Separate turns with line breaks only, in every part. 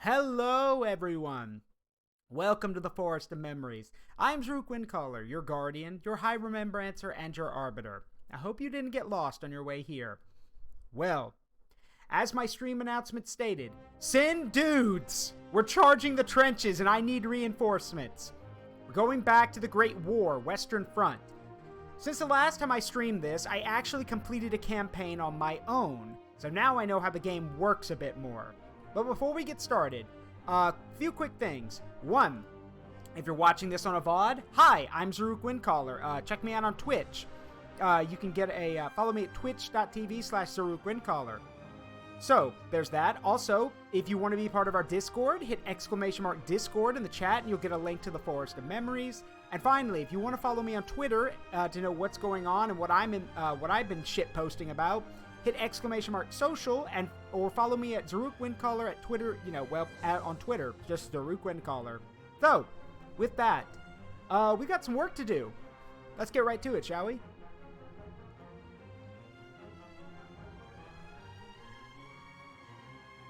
Hello, everyone. Welcome to the Forest of Memories. I'm Zaruk Windcaller, your guardian, your high remembrancer, and your arbiter. I hope you didn't get lost on your way here. Well, as my stream announcement stated, send dudes! We're charging the trenches and I need reinforcements. We're going back to the Great War, Western Front. Since the last time I streamed this, I actually completed a campaign on my own, so now I know how the game works a bit more. But before we get started, a few quick things. One, if you're watching this on a VOD, hi, I'm Zaruk Windcaller. Check me out on Twitch. You can get follow me at twitch.tv/Zaruk Windcaller. So, there's that. Also, if you want to be part of our Discord, hit !Discord in the chat and you'll get a link to the Forest of Memories. And finally, if you want to follow me on Twitter to know what's going on and what I've been shit posting about, hit !social or follow me at Zaruk Windcaller at Twitter, on Twitter, just Zaruk Windcaller. So, with that, we got some work to do. Let's get right to it, shall we?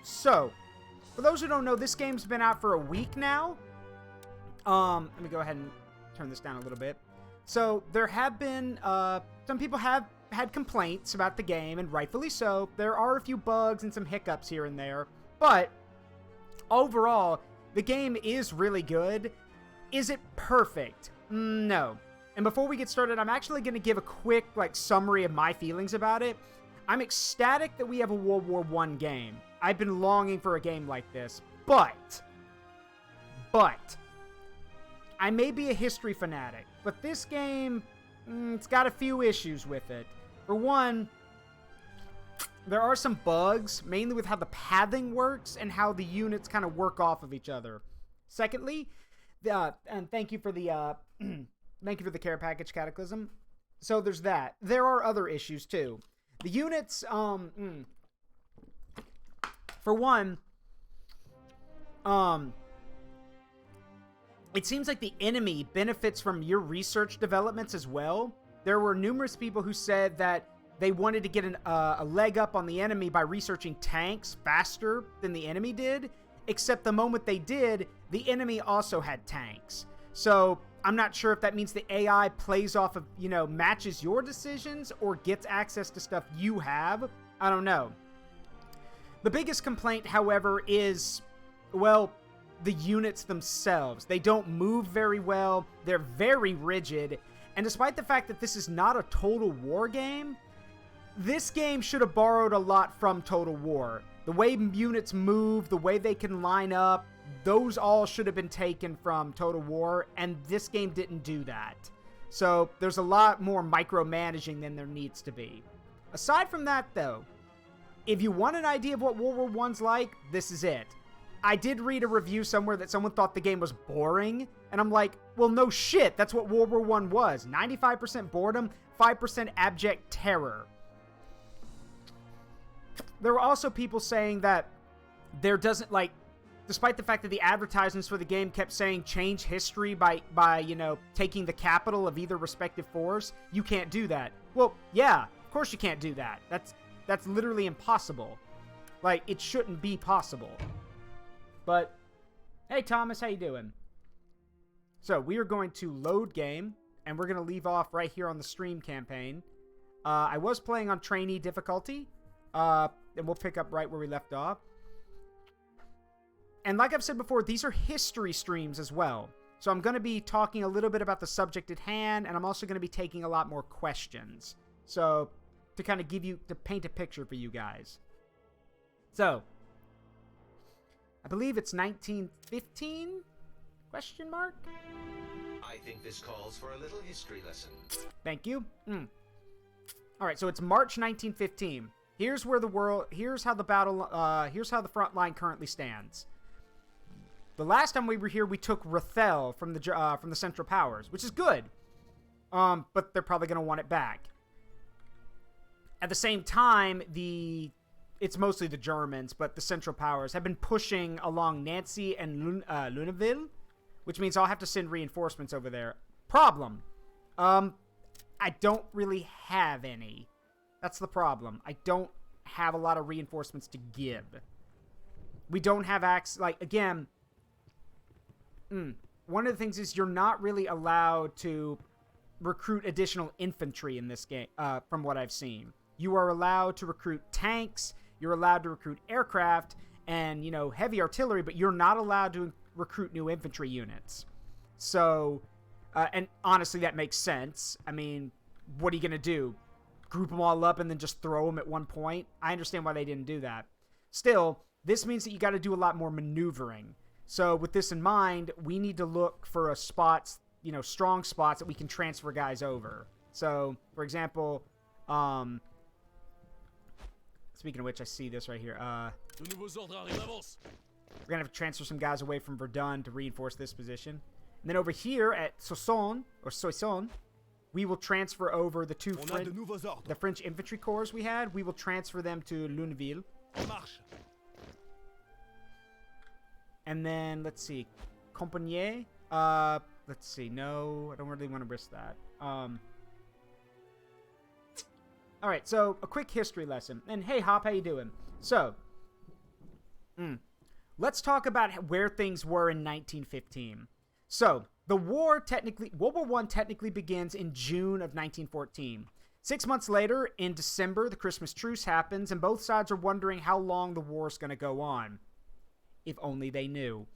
So, for those who don't know, this game's been out for a week now. Let me go ahead and turn this down a little bit. So, there have been, some people have had complaints about the game, and rightfully so. There are a few bugs and some hiccups here and there, but overall, the game is really good. Is it perfect? No. And before we get started, I'm actually going to give a quick, summary of my feelings about it. I'm ecstatic that we have a World War I game. I've been longing for a game like this, but, I may be a history fanatic, but this game, it's got a few issues with it. For one, there are some bugs, mainly with how the pathing works and how the units kind of work off of each other. Secondly, and thank you for the care package, Cataclysm. So there's that. There are other issues too. The units, for one, it seems like the enemy benefits from your research developments as well. There were numerous people who said that they wanted to get a leg up on the enemy by researching tanks faster than the enemy did, except the moment they did, the enemy also had tanks. So I'm not sure if that means the AI plays off of, matches your decisions or gets access to stuff you have. I don't know. The biggest complaint, however, is, well, the units themselves. They don't move very well. They're very rigid. And despite the fact that this is not a Total War game, this game should have borrowed a lot from Total War. The way units move, the way they can line up, those all should have been taken from Total War, and this game didn't do that. So there's a lot more micromanaging than there needs to be. Aside from that, though, if you want an idea of what World War I's like, this is it. I did read a review somewhere that someone thought the game was boring, and I'm like, well, no shit, that's what World War I was. 95% boredom, 5% abject terror. There were also people saying that there doesn't, despite the fact that the advertisements for the game kept saying change history by taking the capital of either respective force, you can't do that. Well, yeah, of course you can't do that. That's literally impossible. It shouldn't be possible. But, hey Thomas, how you doing? So, we are going to load game, and we're going to leave off right here on the stream campaign. I was playing on trainee difficulty, and we'll pick up right where we left off. And like I've said before, these are history streams as well. So I'm going to be talking a little bit about the subject at hand, and I'm also going to be taking a lot more questions. So, to kind of to paint a picture for you guys. So, I believe it's 1915? Question mark?
I think this calls for a little history lesson.
Thank you. Alright, so it's March 1915. Here's how the front line currently stands. The last time we were here, we took Rethel from the Central Powers, which is good. But they're probably going to want it back. At the same time, it's mostly the Germans, but the Central Powers have been pushing along Nancy and Luneville, which means I'll have to send reinforcements over there. Problem. I don't really have any. That's the problem. I don't have a lot of reinforcements to give. We don't have access, like, again, one of the things is you're not really allowed to recruit additional infantry in this game, from what I've seen. You are allowed to recruit tanks, you're allowed to recruit aircraft, and, heavy artillery, but you're not allowed to recruit new infantry units. So, and honestly, that makes sense. I mean, what are you going to do? Group them all up and then just throw them at one point? I understand why they didn't do that. Still, this means that you got to do a lot more maneuvering. So with this in mind, we need to look for a spots, strong spots that we can transfer guys over. So, for example, speaking of which, I see this right here. We're going to have to transfer some guys away from Verdun to reinforce this position. And then over here at Soissons, we will transfer over the the French infantry corps we had. We will transfer them to Luneville. And then, let's see, Compagnie. Let's see. No, I don't really want to risk that. All right, so a quick history lesson. And hey, Hop, how you doing? So, let's talk about where things were in 1915. So, World War I technically begins in June of 1914. 6 months later, in December, the Christmas truce happens, and both sides are wondering how long the war is going to go on. If only they knew.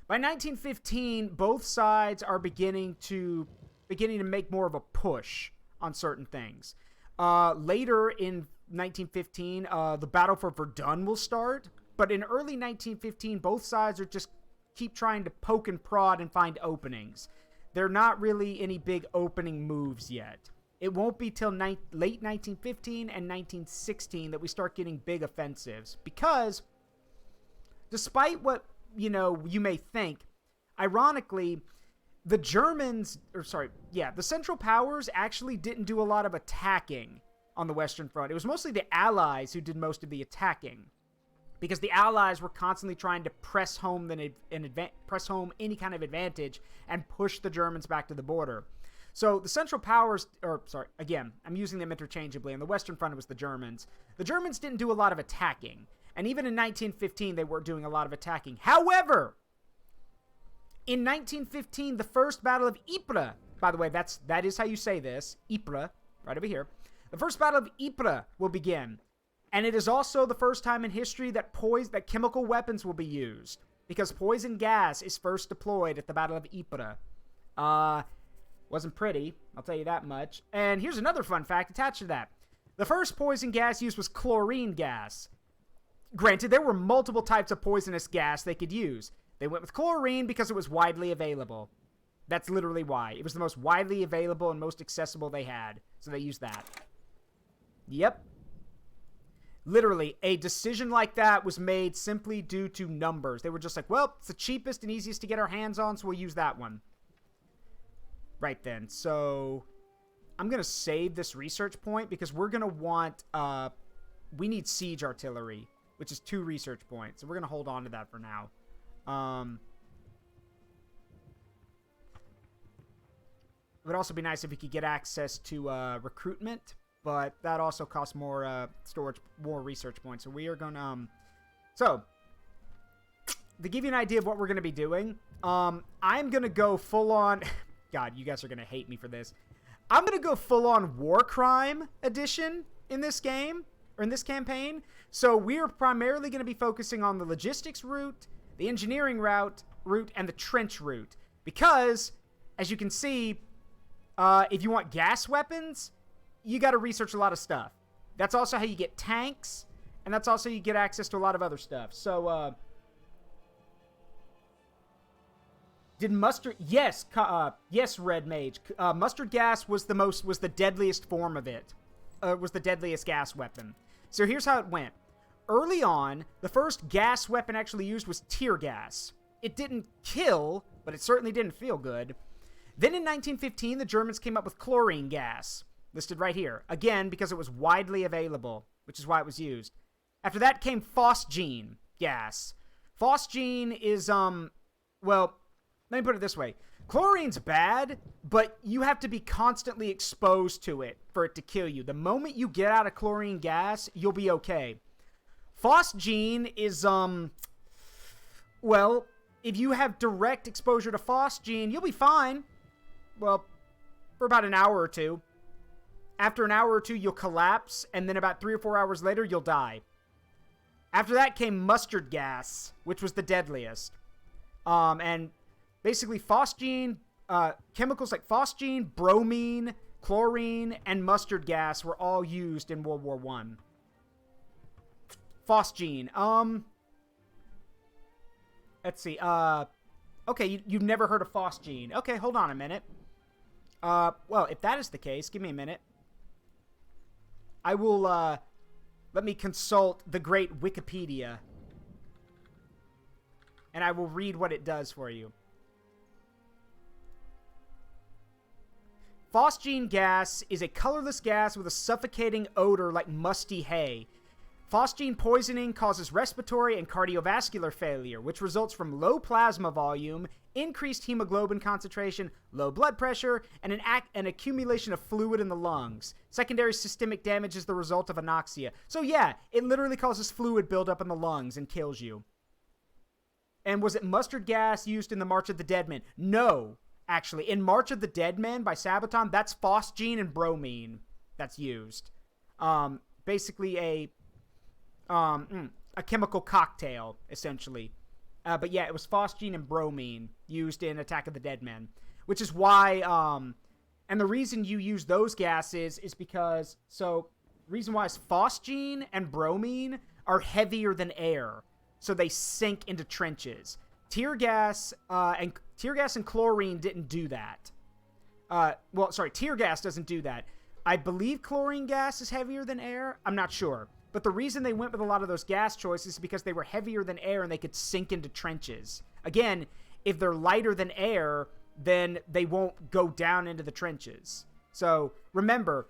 By 1915, both sides are beginning to make more of a push on certain things. Later in 1915, the battle for Verdun will start, but in early 1915, both sides are just keep trying to poke and prod and find openings. There are not really any big opening moves yet. It won't be till late 1915 and 1916 that we start getting big offensives, because despite what, you may think, ironically, the Central Powers actually didn't do a lot of attacking on the Western Front. It was mostly the Allies who did most of the attacking, because the Allies were constantly trying to press home any kind of advantage and push the Germans back to the border. So the Central Powers, again, I'm using them interchangeably. On the Western Front, it was the Germans. The Germans didn't do a lot of attacking. And even in 1915, they weren't doing a lot of attacking. However, in 1915, the first Battle of Ypres, by the way, that is how you say this, Ypres, right over here. The first Battle of Ypres will begin. And it is also the first time in history that chemical weapons will be used, because poison gas is first deployed at the Battle of Ypres. Wasn't pretty, I'll tell you that much. And here's another fun fact attached to that. The first poison gas used was chlorine gas. Granted, there were multiple types of poisonous gas they could use. They went with chlorine because it was widely available. That's literally why. It was the most widely available and most accessible they had. So they used that. Yep. Literally, a decision like that was made simply due to numbers. They were just like, well, it's the cheapest and easiest to get our hands on, so we'll use that one. Right then. So I'm going to save this research point because we're going to want... we need siege artillery, which is 2 research points. So we're going to hold on to that for now. It would also be nice if we could get access to recruitment, but that also costs more more research points. So we are going to... So, to give you an idea of what we're going to be doing, I'm going to go full-on... God, you guys are going to hate me for this. I'm going to go full-on war crime edition in this game, or in this campaign. So we're primarily going to be focusing on the logistics route, the engineering route, and the trench route. Because, as you can see, if you want gas weapons, you got to research a lot of stuff. That's also how you get tanks, and that's also how you get access to a lot of other stuff. So, did mustard... Yes, yes, Red Mage. Mustard gas was the deadliest form of it. Was the deadliest gas weapon. So here's how it went. Early on, the first gas weapon actually used was tear gas. It didn't kill, but it certainly didn't feel good. Then in 1915, the Germans came up with chlorine gas, listed right here. Again, because it was widely available, which is why it was used. After that came phosgene gas. Phosgene is, well, let me put it this way. Chlorine's bad, but you have to be constantly exposed to it for it to kill you. The moment you get out of chlorine gas, you'll be okay. Phosgene is, Well, if you have direct exposure to phosgene, you'll be fine. Well, for about an hour or two. After an hour or two, you'll collapse, and then about 3 or 4 hours later, you'll die. After that came mustard gas, which was the deadliest. And basically phosgene, chemicals like phosgene, bromine, chlorine, and mustard gas were all used in World War I. Phosgene, let's see, okay, you've never heard of phosgene. Okay, hold on a minute. Well, if that is the case, give me a minute. I will, let me consult the great Wikipedia. And I will read what it does for you. Phosgene gas is a colorless gas with a suffocating odor like musty hay. Phosgene poisoning causes respiratory and cardiovascular failure, which results from low plasma volume, increased hemoglobin concentration, low blood pressure, and an accumulation of fluid in the lungs. Secondary systemic damage is the result of anoxia. So yeah, it literally causes fluid buildup in the lungs and kills you. And was it mustard gas used in the March of the Dead Men? No, actually. In March of the Dead Men by Sabaton, that's phosgene and bromine that's used. Basically a chemical cocktail, essentially. But yeah, it was phosgene and bromine used in Attack of the Dead Men. Which is why, and the reason you use those gases is because, so, reason why is phosgene and bromine are heavier than air. So they sink into trenches. Tear gas and chlorine didn't do that. Well, sorry, tear gas doesn't do that. I believe chlorine gas is heavier than air. I'm not sure. But the reason they went with a lot of those gas choices is because they were heavier than air and they could sink into trenches. Again, if they're lighter than air, then they won't go down into the trenches. So remember,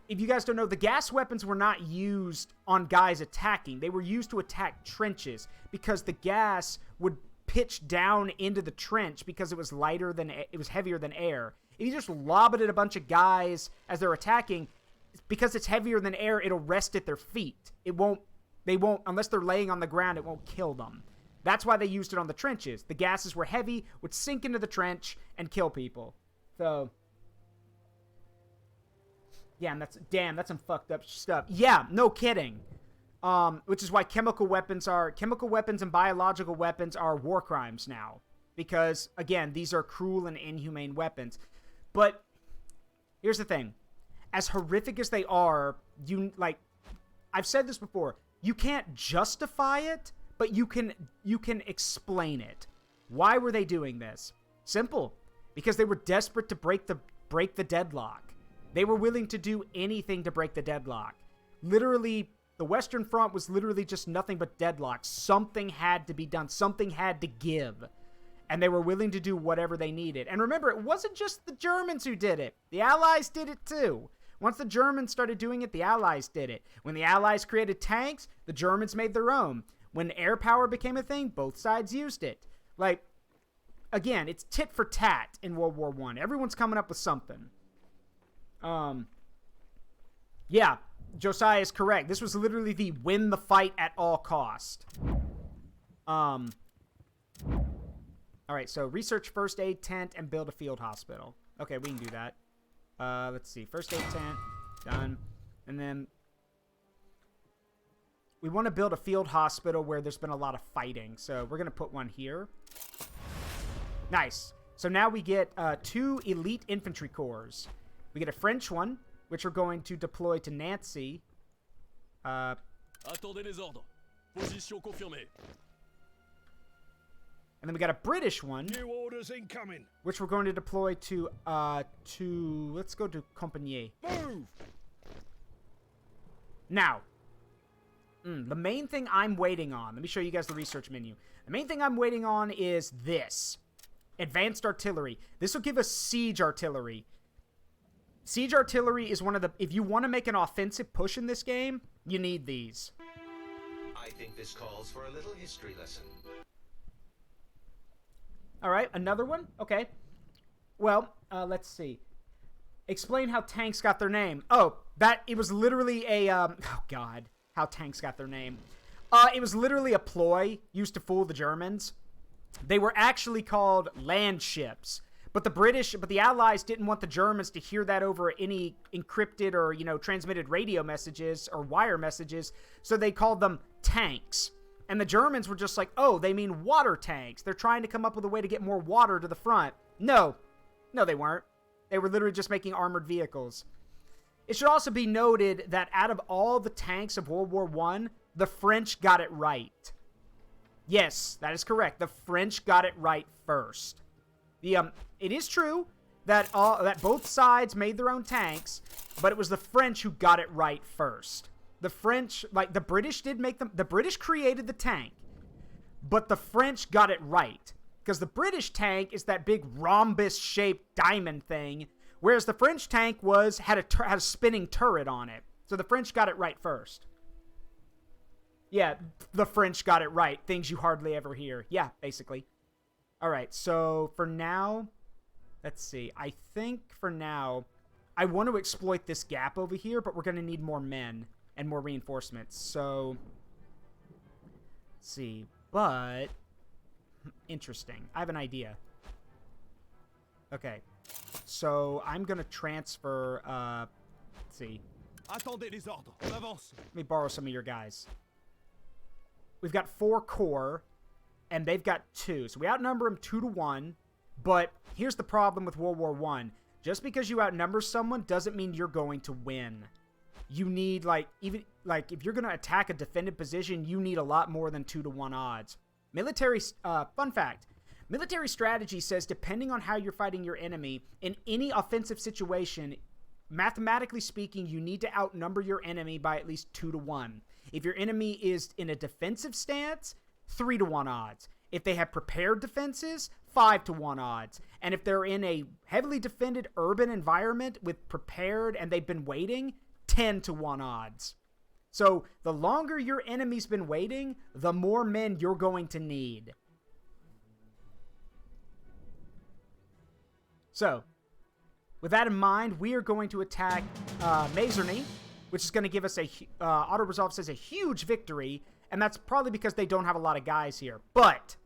if you guys don't know, the gas weapons were not used on guys attacking. They were used to attack trenches because the gas would pitch down into the trench because it was lighter than it was heavier than air. If you just lob it at a bunch of guys as they're attacking, because it's heavier than air, it'll rest at their feet. They won't, unless they're laying on the ground, it won't kill them. That's why they used it on the trenches. The gases were heavy, would sink into the trench, and kill people. So, yeah, and that's some fucked up stuff. Yeah, no kidding. Which is why chemical weapons and biological weapons are war crimes now. Because, again, these are cruel and inhumane weapons. But, here's the thing. As horrific as they are, I've said this before, you can't justify it, but you can explain it. Why were they doing this? Simple. Because they were desperate to break the deadlock. They were willing to do anything to break the deadlock. Literally, the Western Front was literally just nothing but deadlock. Something had to be done. Something had to give. And they were willing to do whatever they needed. And remember, it wasn't just the Germans who did it. The Allies did it too. Once the Germans started doing it, the Allies did it. When the Allies created tanks, the Germans made their own. When air power became a thing, both sides used it. Like, again, it's tit for tat in World War I. Everyone's coming up with something. Yeah, Josiah is correct. This was literally the win the fight at all cost. Alright, so research first aid tent and build a field hospital. Okay, we can do that. Let's see. First aid tent. Done. And then we want to build a field hospital where there's been a lot of fighting. So we're going to put one here. Nice. So now we get 2 elite infantry corps. We get a French one, which we're going to deploy to Nancy.
Attendez les ordres. Position confirmée.
And then we got a British one.
New orders incoming.
Which we're going to deploy to let's go to Compagnie.
Move!
Now, the main thing I'm waiting on, let me show you guys the research menu. The main thing I'm waiting on is this. Advanced artillery. This will give us siege artillery. Siege artillery is one of the, if you want to make an offensive push in this game, you need these.
I think this calls for a little history lesson.
Alright, another one? Okay. Well, let's see. Explain how tanks got their name. Oh, it was literally a, oh god, how tanks got their name. It was literally a ploy used to fool the Germans. They were actually called land ships. But the Allies didn't want the Germans to hear that over any encrypted or, transmitted radio messages or wire messages, so they called them tanks. And the Germans were just like, oh, they mean water tanks. They're trying to come up with a way to get more water to the front. No, they weren't. They were literally just making armored vehicles. It should also be noted that out of all the tanks of World War I, the French got it right. Yes, that is correct. The French got it right first. It is true that both sides made their own tanks, but it was the French who got it right first. The French, the British did make them. The British created the tank, but the French got it right because the British tank is that big rhombus-shaped diamond thing, whereas the French tank had a spinning turret on it. So the French got it right first. Yeah, the French got it right. Things you hardly ever hear. Yeah, basically. All right, so for now, let's see. I think for now, I want to exploit this gap over here, but we're going to need more men and more reinforcements. So, let's see. But, interesting. I have an idea. Okay, so I'm going to transfer, let's see.
Attendez les ordres. On avance.
Let me borrow some of your guys. We've got 4 corps. And they've got 2. So we outnumber them 2-1. But here's the problem with World War I. Just because you outnumber someone doesn't mean you're going to win. You need, if you're going to attack a defended position, you need a lot more than 2-1 odds. Fun fact. Military strategy says depending on how you're fighting your enemy, in any offensive situation, mathematically speaking, you need to outnumber your enemy by at least 2-1. If your enemy is in a defensive stance, 3-1 odds. If they have prepared defenses, 5-1 odds. And if they're in a heavily defended urban environment with prepared and they've been waiting, 10-1 odds. So the longer your enemy's been waiting, the more men you're going to need. So, with that in mind, we are going to attack Mazerny, which is going to give us auto-resolve says a huge victory. And that's probably because they don't have a lot of guys here. But,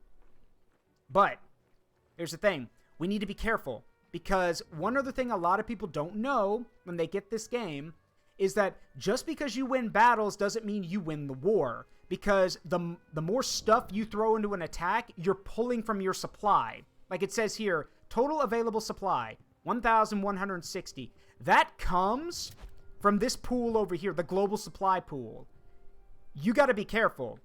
here's the thing. We need to be careful. Because one other thing a lot of people don't know when they get this game is that just because you win battles doesn't mean you win the war. Because the more stuff you throw into an attack, you're pulling from your supply. Like it says here, total available supply, 1,160. That comes from this pool over here, the global supply pool. You got to be careful.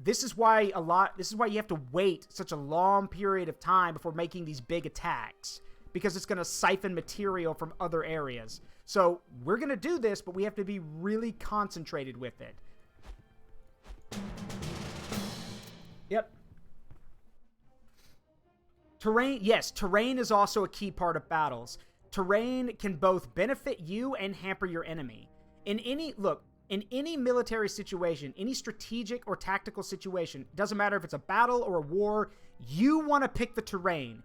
This is why you have to wait such a long period of time before making these big attacks, because it's going to siphon material from other areas. So we're going to do this, but we have to be really concentrated with it. Yep. Terrain, yes, terrain is also a key part of battles. Terrain can both benefit you and hamper your enemy. In any military situation, any strategic or tactical situation, doesn't matter if it's a battle or a war, you want to pick the terrain.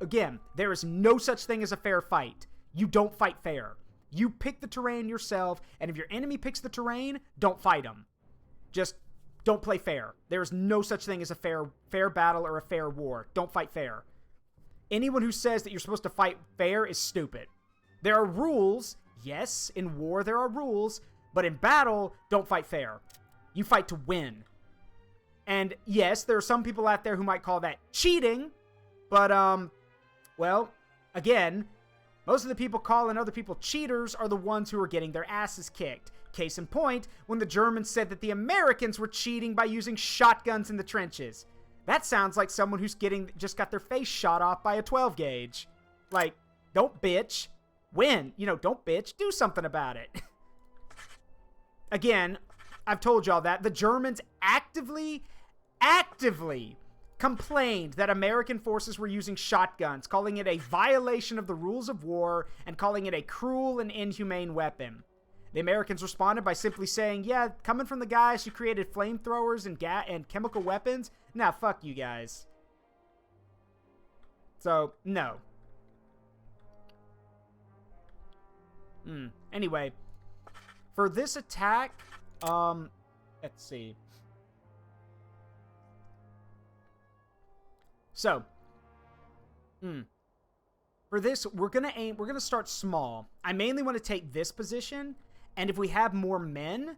Again, there is no such thing as a fair fight. You don't fight fair. You pick the terrain yourself, and if your enemy picks the terrain, don't fight them. Just don't play fair. There is no such thing as a fair battle or a fair war. Don't fight fair. Anyone who says that you're supposed to fight fair is stupid. There are rules. Yes, in war there are rules. But in battle, don't fight fair. You fight to win. And yes, there are some people out there who might call that cheating. But, well, again, most of the people calling other people cheaters are the ones who are getting their asses kicked. Case in point, when the Germans said that the Americans were cheating by using shotguns in the trenches. That sounds like someone who's just got their face shot off by a 12 gauge. Don't bitch. Win. Don't bitch. Do something about it. Again, I've told y'all that. The Germans actively complained that American forces were using shotguns, calling it a violation of the rules of war and calling it a cruel and inhumane weapon. The Americans responded by simply saying, yeah, coming from the guys who created flamethrowers and chemical weapons, nah, fuck you guys. So, no. Anyway, for this attack, Let's see. So, for this, we're gonna start small. I mainly want to take this position, and if we have more men,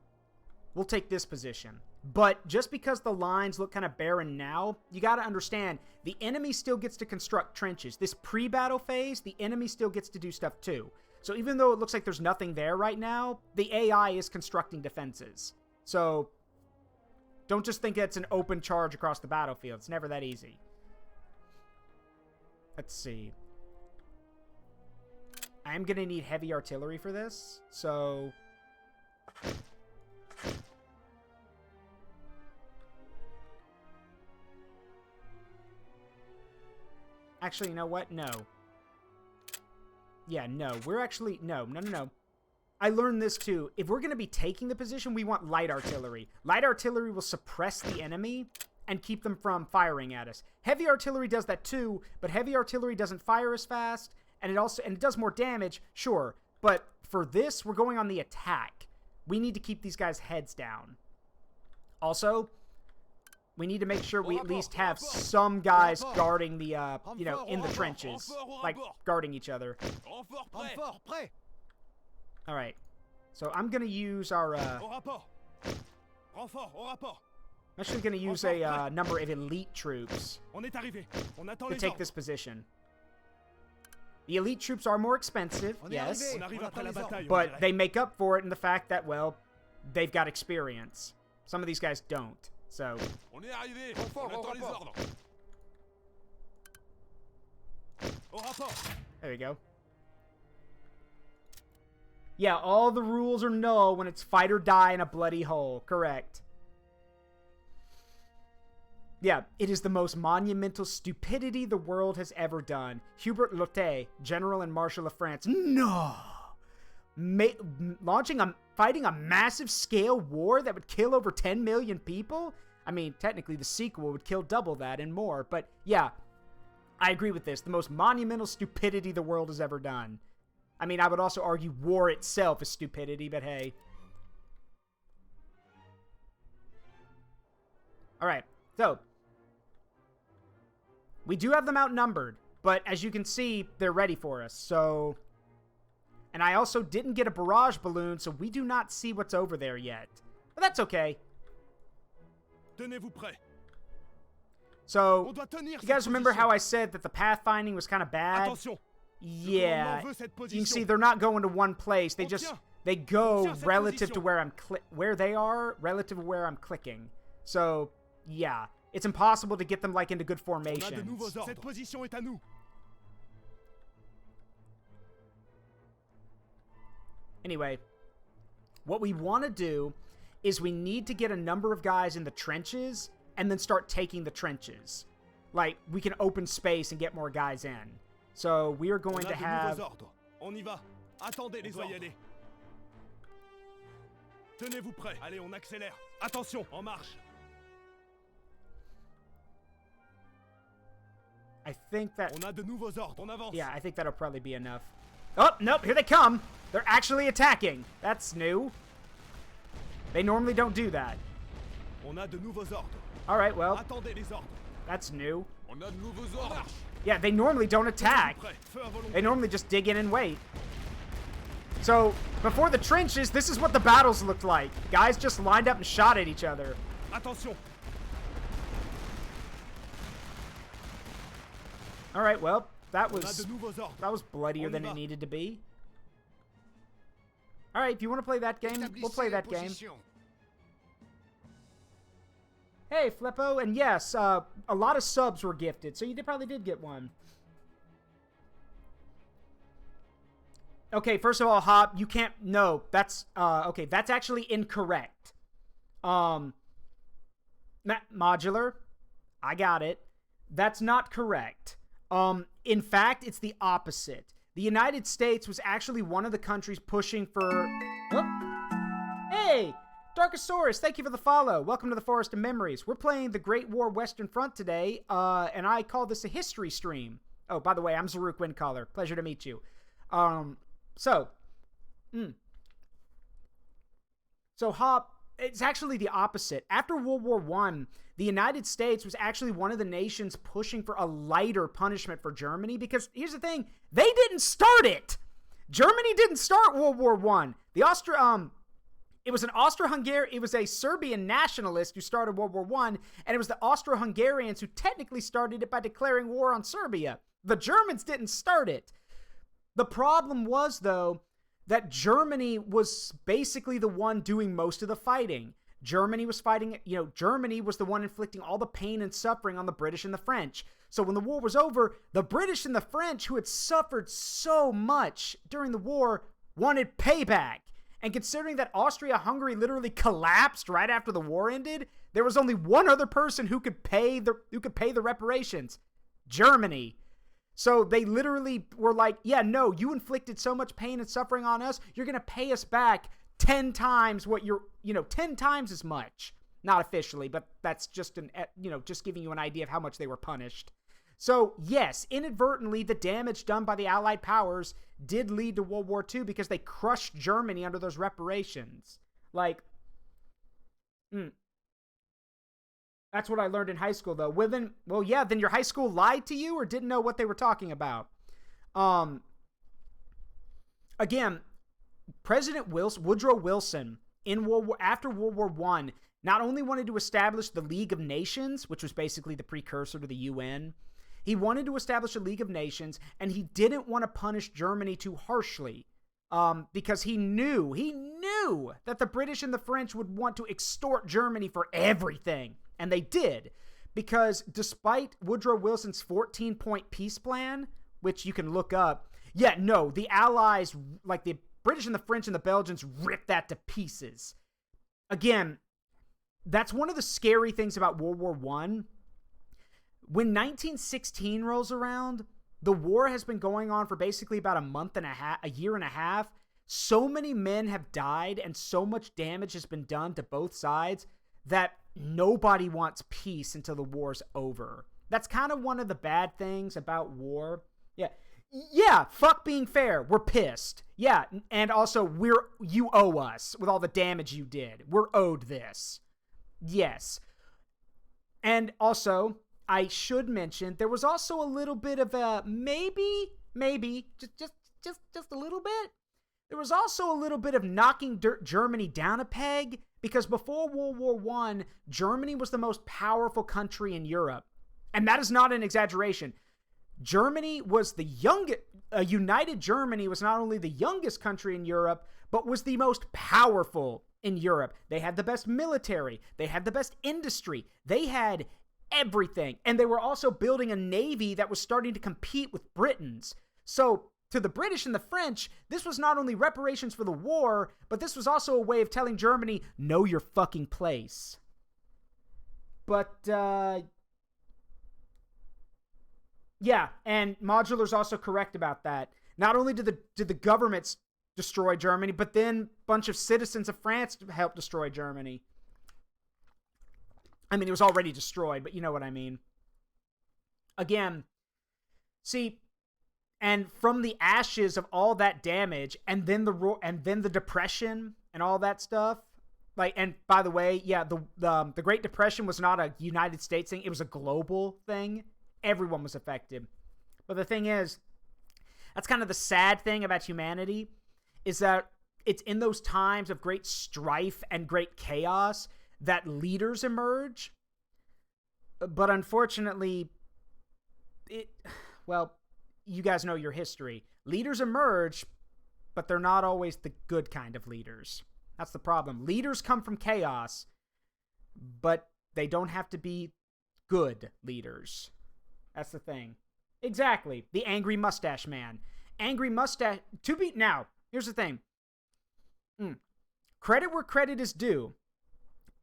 we'll take this position. But just because the lines look kind of barren now, you got to understand, the enemy still gets to construct trenches. This pre-battle phase, the enemy still gets to do stuff too. So even though it looks like there's nothing there right now, the AI is constructing defenses. So don't just think it's an open charge across the battlefield. It's never that easy. Let's see. I am going to need heavy artillery for this, so... Actually, you know what? No. Yeah, no. We're actually... No. I learned this too. If we're going to be taking the position, we want light artillery. Light artillery will suppress the enemy and keep them from firing at us. Heavy artillery does that too, but heavy artillery doesn't fire as fast, and it does more damage, sure. But for this, we're going on the attack. We need to keep these guys' heads down. Also, we need to make sure we at least have some guys guarding the, in the trenches. Like, guarding each other. Alright. So I'm going to use our, I'm actually going to use a number of elite troops to take this position. The elite troops are more expensive, yes, but they make up for it in the fact that, well, they've got experience. Some of these guys don't, so... There we go. Yeah, all the rules are null when it's fight or die in a bloody hole. Correct. Yeah, it is the most monumental stupidity the world has ever done. Hubert Lotte, General and Marshal of France. No! Fighting a massive scale war that would kill over 10 million people? I mean, technically the sequel would kill double that and more, but yeah, I agree with this. The most monumental stupidity the world has ever done. I mean, I would also argue war itself is stupidity, but hey. Alright, so... we do have them outnumbered, but as you can see, they're ready for us, so... And I also didn't get a barrage balloon, so we do not see what's over there yet. But that's okay. So, you guys remember how I said that the pathfinding was kind of bad? Yeah, you can see they're not going to one place. They go relative to where they are, relative to where I'm clicking. So, yeah. It's impossible to get them, like, into good formations. Anyway, what we want to do is we need to get a number of guys in the trenches and then start taking the trenches. Like, we can open space and get more guys in. So, we are going to have...
Tenez-vous prêts. Allez, on accélère. Attention, en marche.
I think that...
On a de nouveaux ordres. On avance.
Yeah, I think that'll probably be enough. Oh, nope, here they come. They're actually attacking. That's new. They normally don't do that.
On a de nouveaux ordres.
All right, well,
Attendez les ordres.
that's new.
On a de nouveaux ordres.
Yeah, they normally don't attack. They normally just dig in and wait. So, before the trenches, this is what the battles looked like. Guys just lined up and shot at each other.
Attention.
All right, well, that was bloodier than it needed to be. All right, if you want to play that game, we'll play that game. Hey, Flippo, and yes, a lot of subs were gifted, so you probably did get one. Okay, first of all, Hop, you can't... No, that's... okay, that's actually incorrect. Modular, I got it. That's not correct. In fact, it's the opposite. The United States was actually one of the countries pushing for... Oh. Hey! Darkosaurus, thank you for the follow. Welcome to the Forest of Memories. We're playing the Great War Western Front today, and I call this a history stream. Oh, by the way, I'm Zaruk Windcaller. Pleasure to meet you. So, Hop, it's actually the opposite. After World War I, the United States was actually one of the nations pushing for a lighter punishment for Germany, because here's the thing, they didn't start it. Germany didn't start World War I. It was an Austro-Hungarian, it was a Serbian nationalist who started World War I, and it was the Austro-Hungarians who technically started it by declaring war on Serbia. The Germans didn't start it. The problem was, though, that Germany was basically the one doing most of the fighting. Germany was fighting, Germany was the one inflicting all the pain and suffering on the British and the French. So when the war was over, the British and the French, who had suffered so much during the war, wanted payback. And considering that Austria-Hungary literally collapsed right after the war ended, there was only one other person who could pay the reparations: Germany. So they literally were like, yeah, no, you inflicted so much pain and suffering on us, you're going to pay us back 10 times what 10 times as much. Not officially, but that's just just giving you an idea of how much they were punished. So, yes, inadvertently, the damage done by the Allied powers did lead to World War II because they crushed Germany under those reparations. That's what I learned in high school, though. Then your high school lied to you or didn't know what they were talking about. Again, President Woodrow Wilson, after World War I, not only wanted to establish the League of Nations, which was basically the precursor to the UN, he wanted to establish a League of Nations, and he didn't want to punish Germany too harshly, because he knew that the British and the French would want to extort Germany for everything. And they did, because despite Woodrow Wilson's 14-point peace plan, which you can look up, the Allies, like the British and the French and the Belgians, ripped that to pieces. Again, that's one of the scary things about World War I. When 1916 rolls around, the war has been going on for basically about a year and a half. So many men have died and so much damage has been done to both sides that nobody wants peace until the war's over. That's kind of one of the bad things about war. Yeah, fuck being fair. We're pissed. Yeah, and also you owe us with all the damage you did. We're owed this. Yes. And also, I should mention, there was also a little bit of a maybe just a little bit. There was also a little bit of knocking Germany down a peg, because before World War I, Germany was the most powerful country in Europe. And that is not an exaggeration. Germany was the youngest, united Germany was not only the youngest country in Europe, but was the most powerful in Europe. They had the best military. They had the best industry. They had everything. And they were also building a navy that was starting to compete with Britain's. So to the British and the French, this was not only reparations for the war, but this was also a way of telling Germany, know your fucking place. But, yeah, and Modular's also correct about that. Not only did the governments destroy Germany, but then a bunch of citizens of France helped destroy Germany. I mean, it was already destroyed, but you know what I mean. Again, see, and from the ashes of all that damage, and then the Depression and all that stuff, and by the way, yeah, the Great Depression was not a United States thing; it was a global thing. Everyone was affected. But the thing is, that's kind of the sad thing about humanity, is that it's in those times of great strife and great chaos that leaders emerge. But unfortunately, you guys know your history. Leaders emerge, but they're not always the good kind of leaders. That's the problem. Leaders come from chaos, but they don't have to be good leaders. That's the thing. Exactly. The angry mustache man. Angry mustache. Now, here's the thing. Credit where credit is due.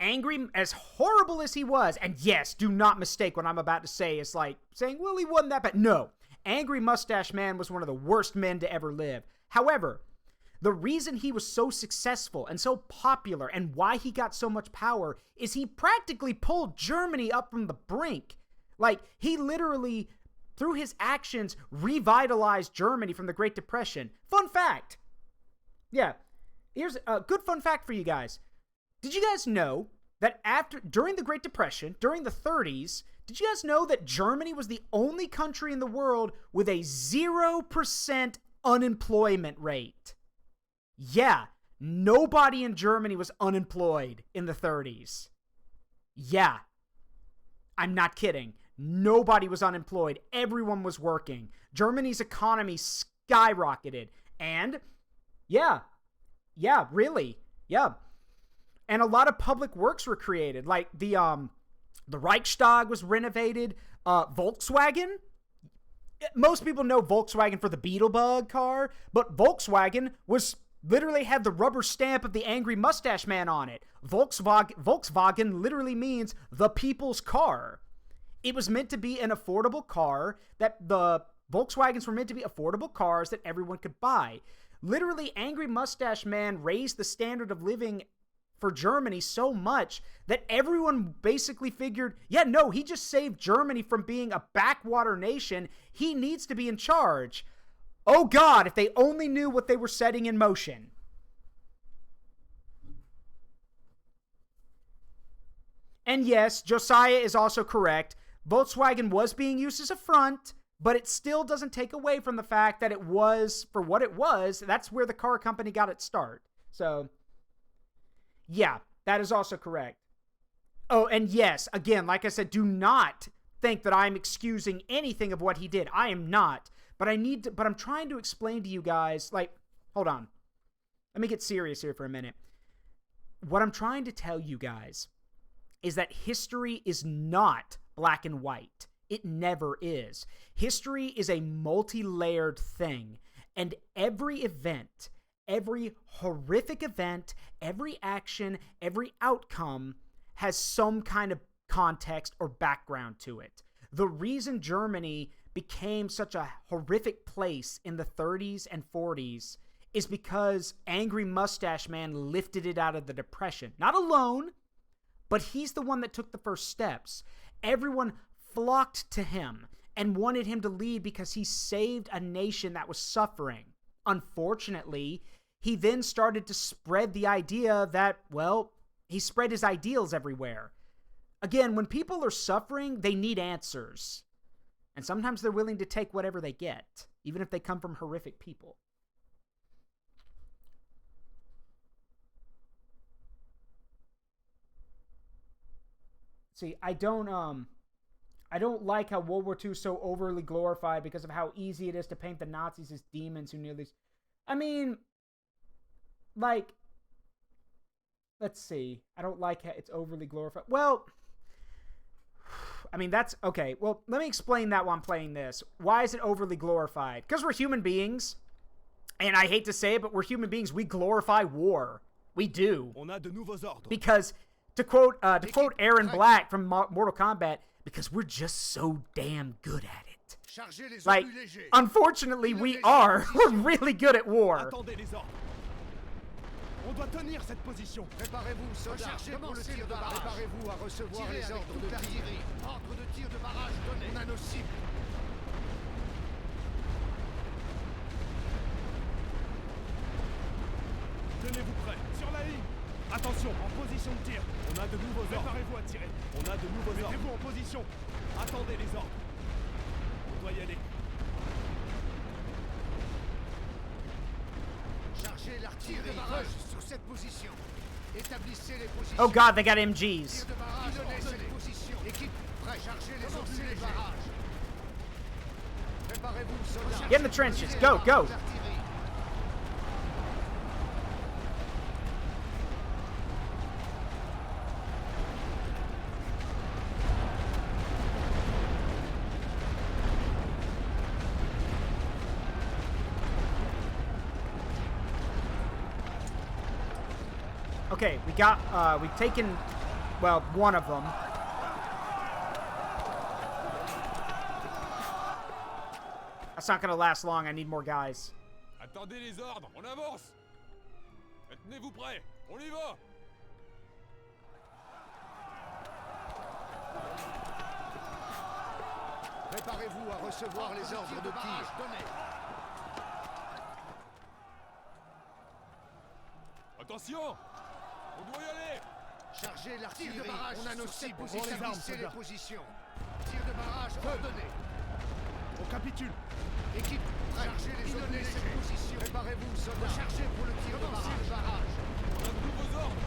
Angry, as horrible as he was, and yes, do not mistake what I'm about to say is like saying, well, he wasn't that bad. No. Angry Mustache Man was one of the worst men to ever live. However, the reason he was so successful and so popular and why he got so much power is he practically pulled Germany up from the brink. Like, he literally, through his actions, revitalized Germany from the Great Depression. Fun fact. Yeah. Here's a good fun fact for you guys. Did you guys know that during the Great Depression, during the 30s, did you guys know that Germany was the only country in the world with a 0% unemployment rate? Yeah, nobody in Germany was unemployed in the 30s. Yeah, I'm not kidding. Nobody was unemployed. Everyone was working. Germany's economy skyrocketed. And yeah, really. Yeah. And a lot of public works were created. Like the Reichstag was renovated. Volkswagen. Most people know Volkswagen for the Beetlebug car, but Volkswagen literally had the rubber stamp of the angry mustache man on it. Volkswagen literally means the people's car. It was meant to be an affordable car, that the Volkswagens were meant to be affordable cars that everyone could buy. Literally, angry mustache man raised the standard of living for Germany so much that everyone basically figured, yeah, no, he just saved Germany from being a backwater nation. He needs to be in charge. Oh God, if they only knew what they were setting in motion. And yes, Josiah is also correct. Volkswagen was being used as a front, but it still doesn't take away from the fact that it was, for what it was, that's where the car company got its start. So, yeah, that is also correct. Oh, and yes, again, like I said, do not think that I'm excusing anything of what he did. I am not. But I'm trying to explain to you guys, like, hold on. Let me get serious here for a minute. What I'm trying to tell you guys is that history is not black and white. It never is. History is a multi-layered thing, and every event, every horrific event, every action, every outcome has some kind of context or background to it. The reason Germany became such a horrific place in the 30s and 40s is because Angry Mustache Man lifted it out of the Depression. Not alone, but he's the one that took the first steps. Everyone flocked to him and wanted him to lead because he saved a nation that was suffering. Unfortunately, he then started to spread the idea that, well, he spread his ideals everywhere. Again, when people are suffering, they need answers. And sometimes they're willing to take whatever they get, even if they come from horrific people. See, I don't like how World War II is so overly glorified because of how easy it is to paint the Nazis as demons who nearly... I mean, like, let's see. I don't like how it's overly glorified. Well, I mean, that's... Okay, well, let me explain that while I'm playing this. Why is it overly glorified? Because we're human beings. And I hate to say it, but we're human beings. We glorify war. We do. Because... To quote Aaron Black from Mortal Kombat, because we're just so damn good at it. Like, unfortunately, we are. We're really good at war.
On doit tenir cette position. Préparez-vous, soldats. Commencez le tir de barrage. Préparez-vous à recevoir les ordres de tir. Ordre de tir de barrage donné. On a nos cibles. Tenez-vous prêts. Sur la ligne. Attention, en position de tir. On a de nouveaux ordres. Préparez-vous à tirer. On a de nouveaux ordres. Mettez-vous en position. Attendez les ordres. On doit y aller. Chargez l'artillerie de barrage sur cette position. Établissez les positions.
Oh God, they got MGs.
Tir de barrage en cette position. Équipe prête. Chargez les obus les barrages. Préparez-vous, soldats.
Get in the trenches. Go, go. Okay, we've taken, well, one of them. That's not gonna last long. I need more guys.
Attendez les ordres, on avance. Tenez-vous prêts, on y va. Préparez-vous à recevoir les ordres de tir. Attention! On doit y aller!
Chargez
Tire
l'artillerie.
de barrage
On a nos
sur cette
cibles.
position. Les armes,
Établissez les
soldats.
positions. Tir de barrage ordonné.
On capitule.
Équipe, chargez les zones cette position. Préparez-vous, soldats. Chargez pour le tir de barrage.
On a de nouveaux ordres.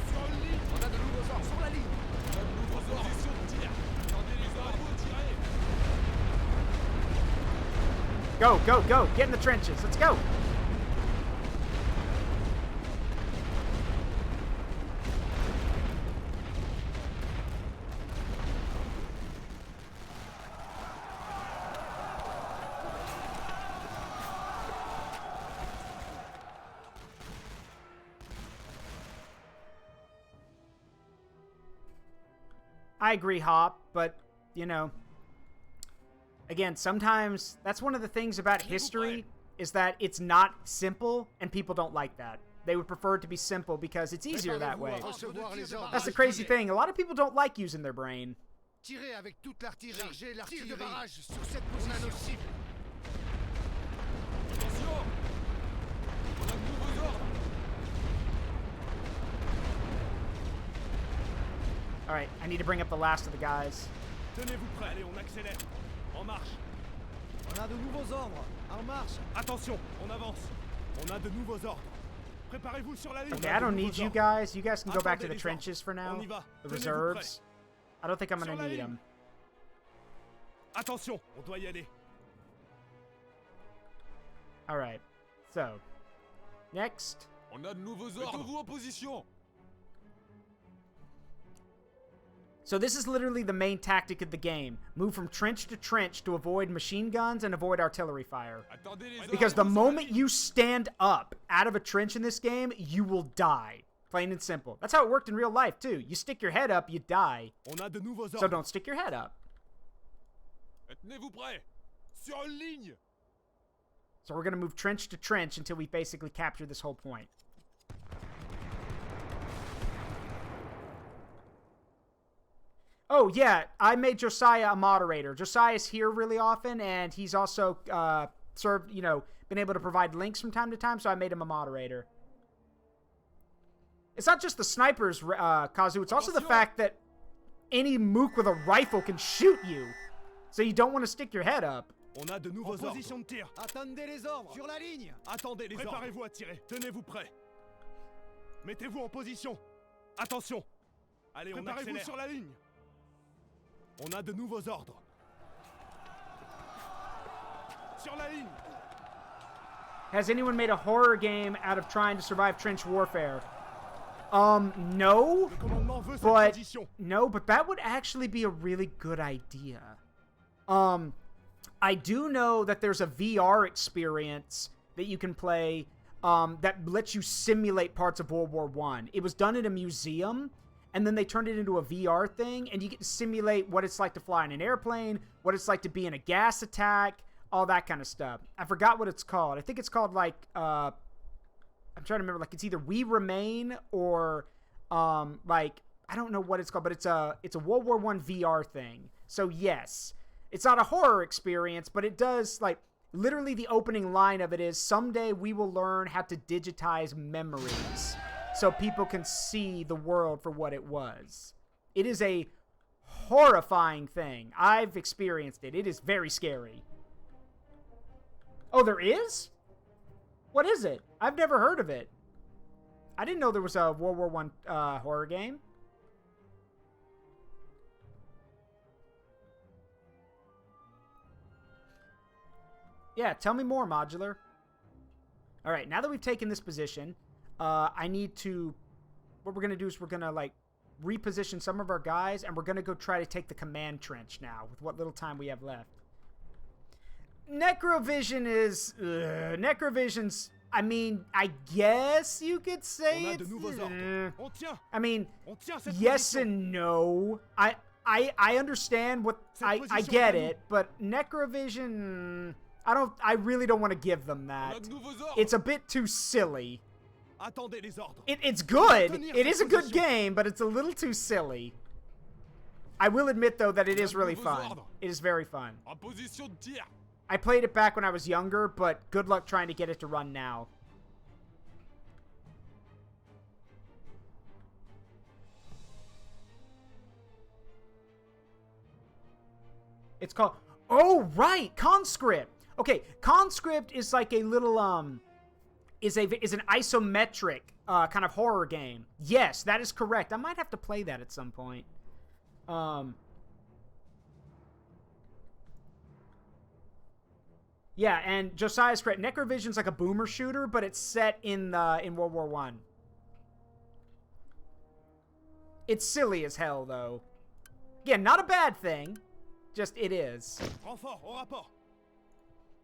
Sur une ligne.
On a de nouveaux ordres sur la ligne.
On a de nouveaux ordres. Position de tir. Attendez les ordres. Vous tirez.
Go, go, go. Get in the trenches. Let's go. I agree, Hop, but, you know, again, sometimes that's one of the things about history is that it's not simple, and people don't like that. They would prefer it to be simple because it's easier that way. That's the crazy thing. A lot of people don't like using their brain.
Tirez avec toute l'artillerie. Chargez l'artillerie. Tir de barrage sur cette position. On a nos cibles.
Attention. On a de nouveaux ordres.
Alright, I need to bring up the last of the guys.
Tenez-vous prêts. Allez, on accélère. En marche.
On a de nouveaux ordres. En marche.
Attention, on avance. On a de nouveaux ordres. Préparez-vous sur la ligne.
Okay,
On a
I
de
don't
nouveaux
need you
ordres.
guys. You guys can go back to
Attendez
the
les
trenches for now.
On y va.
The
Tenez-vous
reserves. I don't think I'm
Sur
gonna
la
need
ligne.
them.
Attention, on doit y aller.
Alright, so, next.
On a de nouveaux ordres. Mettez-vous en position.
So this is literally the main tactic of the game. Move from trench to trench to avoid machine guns and avoid artillery fire.
Attendez les ordres.
Because the moment you stand up out of a trench in this game, you will die. Plain and simple. That's how it worked in real life, too. You stick your head up, you die.
On a de nouveaux ordres.
So don't stick your head up.
Tenez-vous prêts. Sur une ligne.
So we're going to move trench to trench until we basically capture this whole point. Oh, yeah, I made Josiah a moderator. Josiah's here really often, and he's also been able to provide links from time to time, so I made him a moderator. It's not just the snipers, Kazu, it's also the fact that any mook with a rifle can shoot you, so you don't want to stick your head up.
On a de nouveaux ordres.
Position de tir. Attendez les ordres. Sur la ligne.
Attendez les ordres. Préparez-vous à tirer. Tenez-vous prêts. Mettez-vous en position. Attention. Allez, on accélère. Préparez-vous sur la ligne. On a de nouveaux ordres. Sur la ligne.
Has anyone made a horror game out of trying to survive trench warfare? No.
Le commandement veut cette
But
position.
no, but that would actually be a really good idea. I do know that there's a VR experience that you can play that lets you simulate parts of World War I. It was done in a museum, and then they turned it into a VR thing, and you get to simulate what it's like to fly in an airplane, what it's like to be in a gas attack, all that kind of stuff. I forgot what it's called. I think it's called, like, I'm trying to remember, like, it's either We Remain or, like, I don't know what it's called, but it's a World War I VR thing. So, yes, it's not a horror experience, but it does, like, literally the opening line of it is, someday we will learn how to digitize memories so people can see the world for what it was. It is a horrifying thing. I've experienced it. It is very scary. Oh, there is? What is it? I've never heard of it. I didn't know there was a World War I horror game. Yeah, tell me more, Modular. Alright, now that we've taken this position, I need to... What we're going to do is we're going to, like, reposition some of our guys, and we're going to go try to take the command trench now, with what little time we have left. Necrovision is... Necrovision's... I mean, I guess you could say it's... I mean, yes and no. I understand what... I get it, but Necrovision... I really don't want to give them that. It's a bit too silly. It's good. It is a good game, but it's a little too silly. I will admit, though, that it is really fun. It is very fun. I played it back when I was younger, but good luck trying to get it to run now. It's called... Oh, right! Conscript! Okay, Conscript is like a little, is an isometric, kind of horror game. Yes, that is correct. I might have to play that at some point. Yeah, and Josiah's correct. Necrovision's like a boomer shooter, but it's set in World War I. It's silly as hell, though. Again, not a bad thing. Just, it is.
Renfort, au rapport.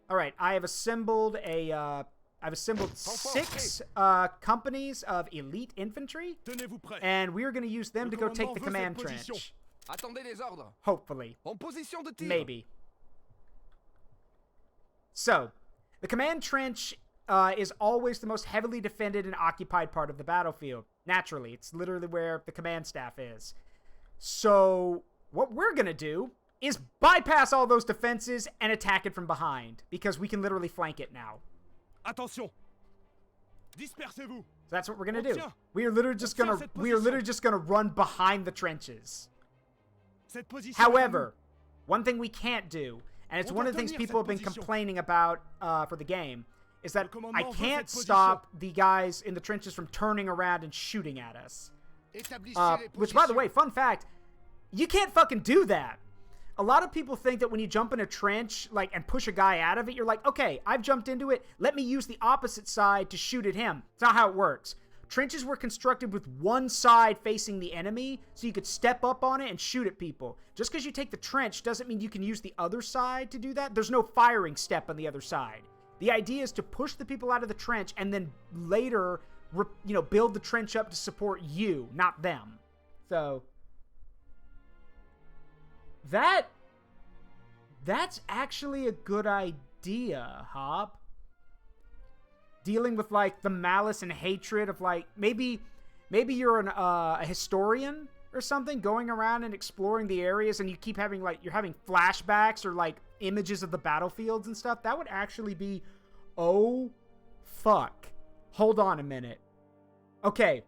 Alright, I have assembled I've assembled 6 companies of elite infantry.
Tenez-vous prêts.
And we're going to use them to go take the command trench.
Attendez les ordres.
Hopefully.
En position de tir.
Maybe. So, the command trench is always the most heavily defended and occupied part of the battlefield. Naturally, it's literally where the command staff is. So, what we're going to do is bypass all those defenses and attack it from behind, because we can literally flank it now.
Attention. Dispersez-vous.
So that's what we're going to do. We are literally just going to run behind the trenches. However, one thing we can't do, and it's one of the things people have been complaining about for the game, is that I can't stop the guys in the trenches from turning around and shooting at us. Which, by the way, fun fact, you can't fucking do that. A lot of people think that when you jump in a trench, like, and push a guy out of it, you're like, okay, I've jumped into it, let me use the opposite side to shoot at him. It's not how it works. Trenches were constructed with one side facing the enemy, so you could step up on it and shoot at people. Just because you take the trench doesn't mean you can use the other side to do that. There's no firing step on the other side. The idea is to push the people out of the trench and then later, build the trench up to support you, not them. So... That's actually a good idea, Hop. Dealing with, like, the malice and hatred of, like, maybe you're a historian or something, going around and exploring the areas, and you keep having, like, you're having flashbacks or, like, images of the battlefields and stuff. That would actually be, oh, fuck. Hold on a minute. Okay.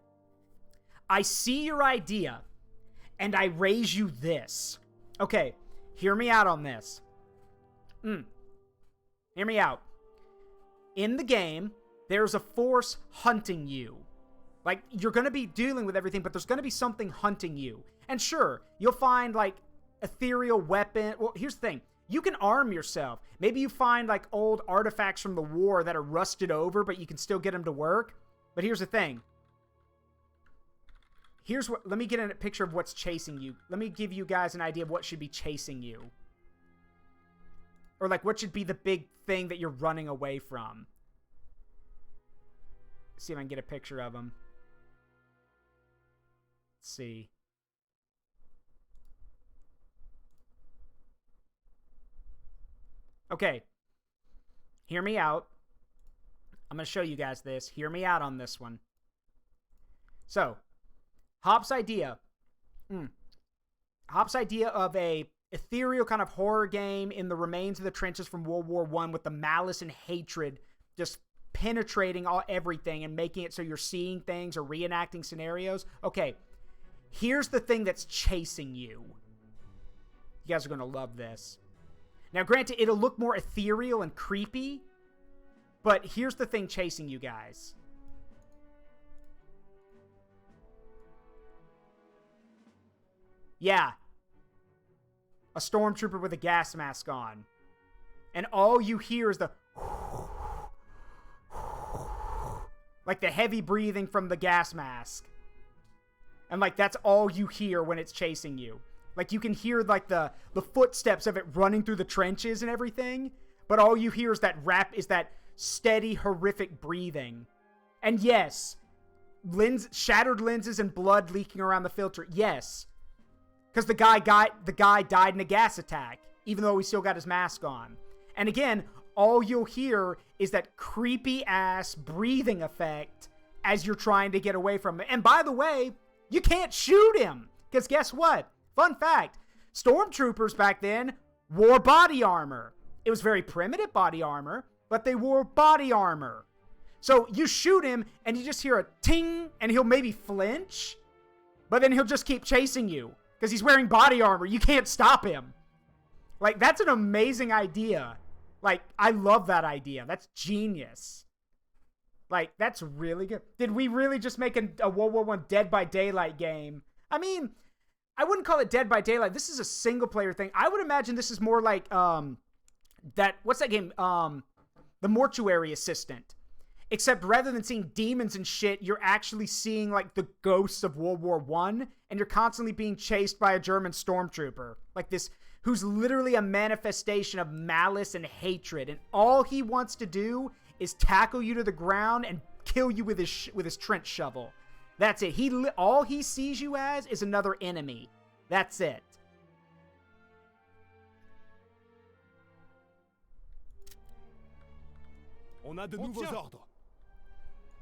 I see your idea, and I raise you this. Okay, hear me out on this. Hear me out. In the game, there's a force hunting you. Like, you're going to be dealing with everything, but there's going to be something hunting you. And sure, you'll find, like, ethereal weapon. Well, here's the thing. You can arm yourself. Maybe you find, like, old artifacts from the war that are rusted over, but you can still get them to work. But here's the thing. Let me get a picture of what's chasing you. Let me give you guys an idea of what should be chasing you. Or, like, what should be the big thing that you're running away from. Let's see if I can get a picture of them. Let's see. Okay. Hear me out. I'm going to show you guys this. Hear me out on this one. So... Hop's idea of a ethereal kind of horror game in the remains of the trenches from World War I with the malice and hatred just penetrating everything and making it so you're seeing things or reenacting scenarios. Okay, here's the thing that's chasing you. You guys are going to love this. Now, granted, it'll look more ethereal and creepy, but here's the thing chasing you guys. Yeah. A stormtrooper with a gas mask on. And all you hear is the... like the heavy breathing from the gas mask. And like that's all you hear when it's chasing you. Like you can hear like the footsteps of it running through the trenches and everything. But all you hear is that steady, horrific breathing. And yes, shattered lenses and blood leaking around the filter. Yes. Because the guy died in a gas attack, even though he still got his mask on. And again, all you'll hear is that creepy-ass breathing effect as you're trying to get away from it. And by the way, you can't shoot him. Because guess what? Fun fact, stormtroopers back then wore body armor. It was very primitive body armor, but they wore body armor. So you shoot him, and you just hear a ting, and he'll maybe flinch, but then he'll just keep chasing you. Because he's wearing body armor. You can't stop him. Like, that's an amazing idea. Like, I love that idea. That's genius. Like, that's really good. Did we really just make a World War I Dead by Daylight game? I mean, I wouldn't call it Dead by Daylight. This is a single-player thing. I would imagine this is more like, what's that game? The Mortuary Assistant. Except rather than seeing demons and shit, you're actually seeing, like, the ghosts of World War I, and you're constantly being chased by a German stormtrooper. Like this, who's literally a manifestation of malice and hatred, and all he wants to do is tackle you to the ground and kill you with his trench shovel. That's it. All he sees you as is another enemy. That's it.
On a de nouveaux ordres.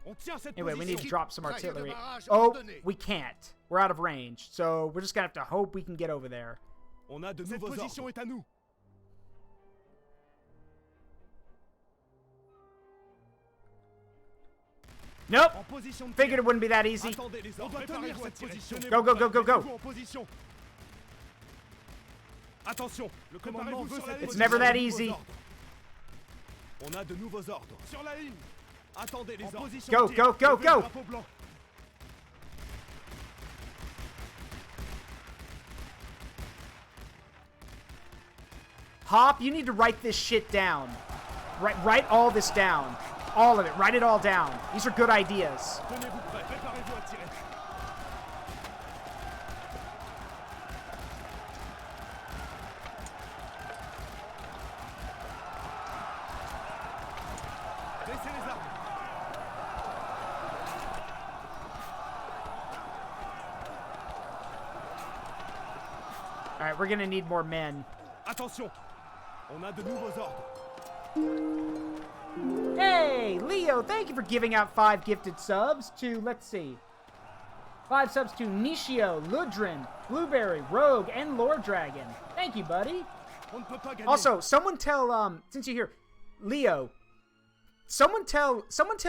On tient cette
Anyway, we need to
position.
drop some artillery. Oh, we can't. We're out of range, so we're just gonna have to hope we can get over there.
On a de nouveaux ordres. Cette position est à nous.
Nope.
En position de
Figured
tir.
it wouldn't be that easy.
Attendez les ordres. Préparez-vous à tirer.
Go, go, go, go, go.
Mettez-vous en position. Attention, le commandement veut cette
It's
position.
never that
De nouveaux
easy.
ordres. On a de nouveaux ordres. Sur la ligne. Attendez les ordres.
Go,
de tir.
go, go,
Levez le
go.
drapeau blanc.
Hop, you need to write this shit down. Write all this down. All of it. Write it all down. These are good ideas.
Tenez-vous prêts. Préparez-vous à tirer. Baissez les armes.
All right, we're gonna need more men.
Attention. On a de nouveaux ordres.
Hey, Leo, thank you for giving out 5 gifted subs to, let's see, 5 subs to Nishio, Ludrin, Blueberry, Rogue, and Lord Dragon. Thank you, buddy.
On ne peut pas gagner.
Also, someone tell, since you're here, Leo, someone tell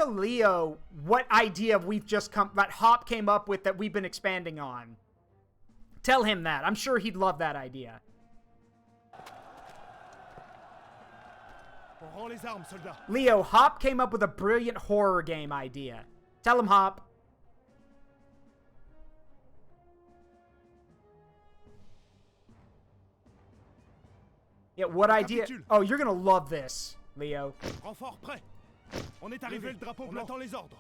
Leo what idea that Hop came up with that we've been expanding on. Tell him that. I'm sure he'd love that idea.
On rend les armes, soldats.
Leo, Hop came up with a brilliant horror game idea. Tell him, Hop. Yeah, what idea? Oh, you're gonna love this, Leo.
Renfort prêt. On est arrivé. Le drapeau blanc. On attend les ordres.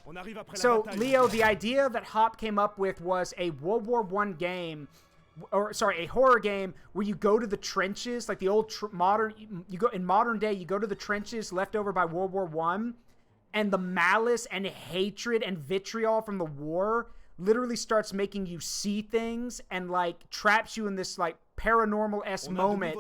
On arrive après la
So,
bataille.
Leo, the idea that Hop came up with was a World War I game, or sorry, a horror game where you go to the trenches, like the old modern day, you go to the trenches left over by World War I, and the malice and hatred and vitriol from the war literally starts making you see things and like traps you in this like paranormal-esque moment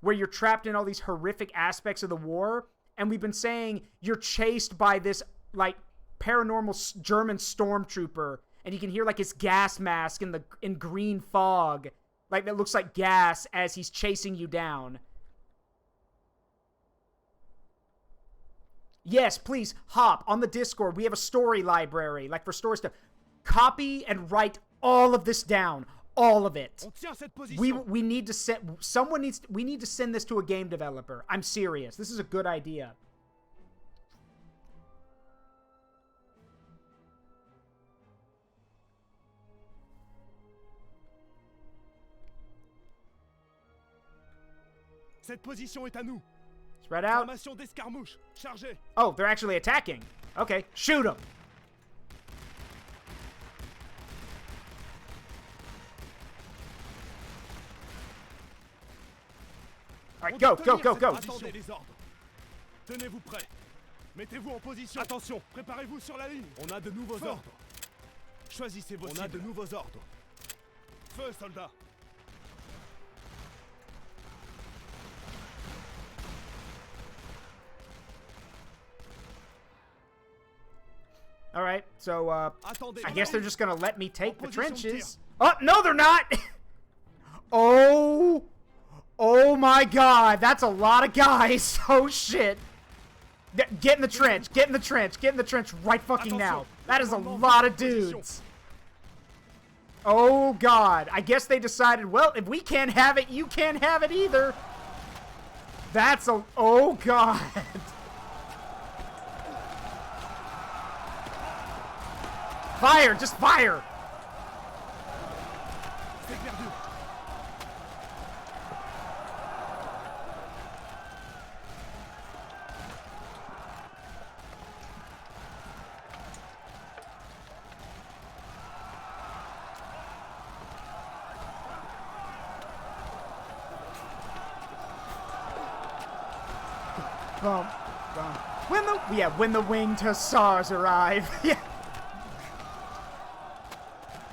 where you're trapped in all these horrific aspects of the war. And we've been saying you're chased by this like paranormal German stormtrooper, and you can hear like his gas mask in green fog, like that looks like gas as he's chasing you down. Yes, please, Hop, on the Discord, we have a story library, like for story stuff. Copy and write all of this down. All of it.
On tient cette position.
We need to we need to send this to a game developer. I'm serious. This is a good idea.
Cette position est à nous.
Spread out.
Formation d'escarmouche. Chargez.
Oh, they're actually attacking. Okay, shoot them. All right, go, go, go, go.
Attendez les ordres. Tenez-vous prêts. Mettez-vous en position. Attention, préparez-vous sur la ligne. On a de nouveaux ordres. Choisissez vos cibles. On a de nouveaux ordres. Feu, soldats.
All right, so
Attendez.
I guess they're just gonna let me take the
Position
trenches. Oh no, they're not. Oh my God, that's a lot of guys. Oh shit. Get in the trench. Get in the trench. Get in the trench right fucking now. That is a lot of dudes. Oh, God. I guess they decided, well, if we can't have it, you can't have it either. That's a... Oh, God. Fire. Just fire.
C'est perdu.
Bum, bum. When the winged hussars arrive. Yeah.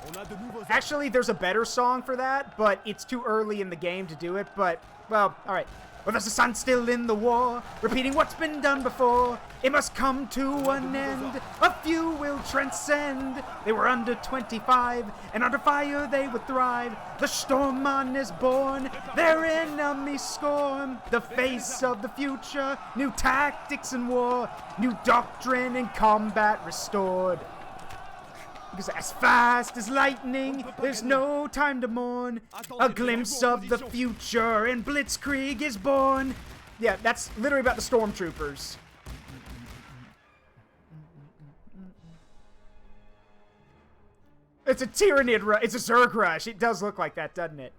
On a de nouveaux ordres.
Actually, there's a better song for that, but it's too early in the game to do it. But, well, alright. Well, there's a sun still in the war, repeating what's been done before. It must come to an end. A few will transcend. They were under 25, and under fire they would thrive. The Stormman is born, their enemies scorn. The face of the future, new tactics in war, new doctrine in combat restored. Because as fast as lightning, there's no time to mourn. A glimpse of the future and Blitzkrieg is born. Yeah, that's literally about the stormtroopers. It's a Tyranid rush. It's a Zerg rush. It does look like that, doesn't it?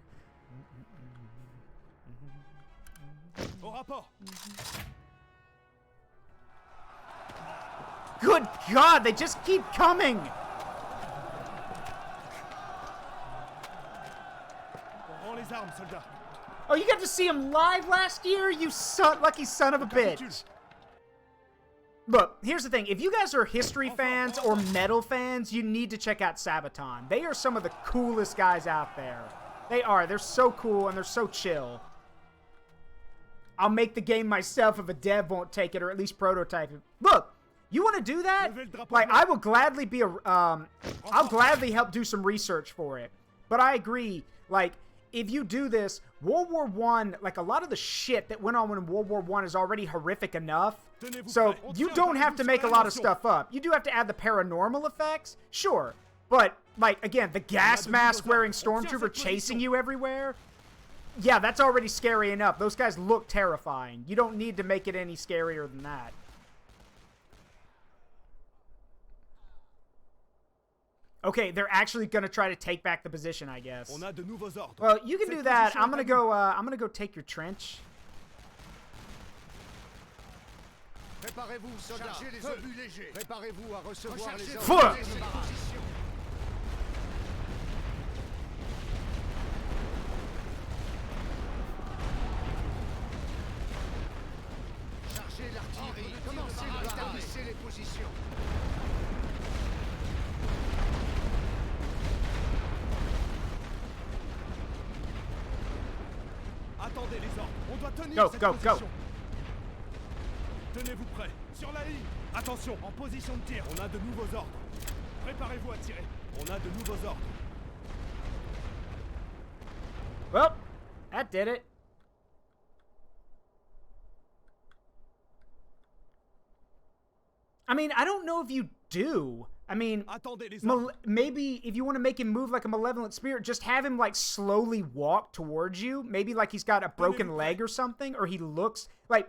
Au rapport.
Good God, they just keep coming.
Rends les armes, soldats.
Oh, you got to see him live last year? You lucky son of a bitch. Look, here's the thing. If you guys are history fans or metal fans, you need to check out Sabaton. They are some of the coolest guys out there. They are. They're so cool and they're so chill. I'll make the game myself if a dev won't take it, or at least prototype it. Look, you want to do that? Like, I will gladly be I'll gladly help do some research for it. But I agree, like, if you do this, World War I, like, a lot of the shit that went on in World War I is already horrific enough. So, you don't have to make a lot of stuff up. You do have to add the paranormal effects, sure. But, like, again, the gas mask wearing stormtrooper chasing you everywhere, yeah, that's already scary enough. Those guys look terrifying. You don't need to make it any scarier than that. Okay, they're actually gonna try to take back the position, I guess.
On a de nouveaux ordres.
Well, you can do that. I'm gonna go take your trench.
Préparez-vous, soldats. Chargez les obus légers. Préparez-vous à recevoir les
Feu.
ordres. Chargez l'artillerie. Commencez le établissez les positions.
Attendez les ordres. On doit tenir
Go,
cette
go,
position.
go.
Tenez-vous prêts. Sur la ligne. Attention, en position de tir. On a de nouveaux ordres. Préparez-vous à tirer. On a de nouveaux ordres.
Well, that did it. I mean, I don't know if you do. I mean,
Attendez les ordres.
maybe if you want to make him move like a malevolent spirit, just have him, like, slowly walk towards you. Maybe, like, he's got a broken leg or something, or he looks like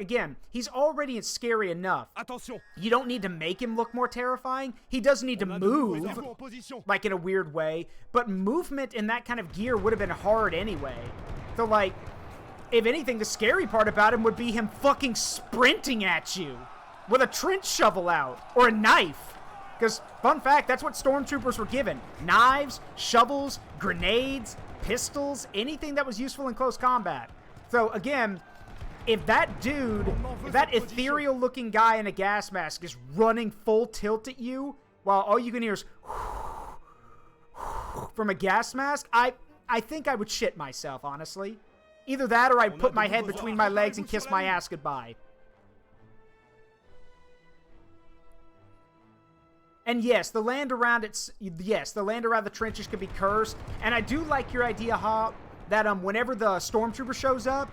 again, he's already scary enough.
Attention.
You don't need to make him look more terrifying. He does need to move,
Mettez-vous en position.
like, in a weird way, but movement in that kind of gear would have been hard anyway. So, like, if anything, the scary part about him would be him fucking sprinting at you with a trench shovel out, or a knife. Because, fun fact, that's what stormtroopers were given. Knives, shovels, grenades, pistols, anything that was useful in close combat. So, again, if that dude, if that ethereal-looking guy in a gas mask is running full tilt at you, while all you can hear is from a gas mask, I think I would shit myself, honestly. Either that or I'd put my head between my legs and kiss my ass goodbye. And yes, the land around the trenches could be cursed. And I do like your idea, Hop, that whenever the stormtrooper shows up,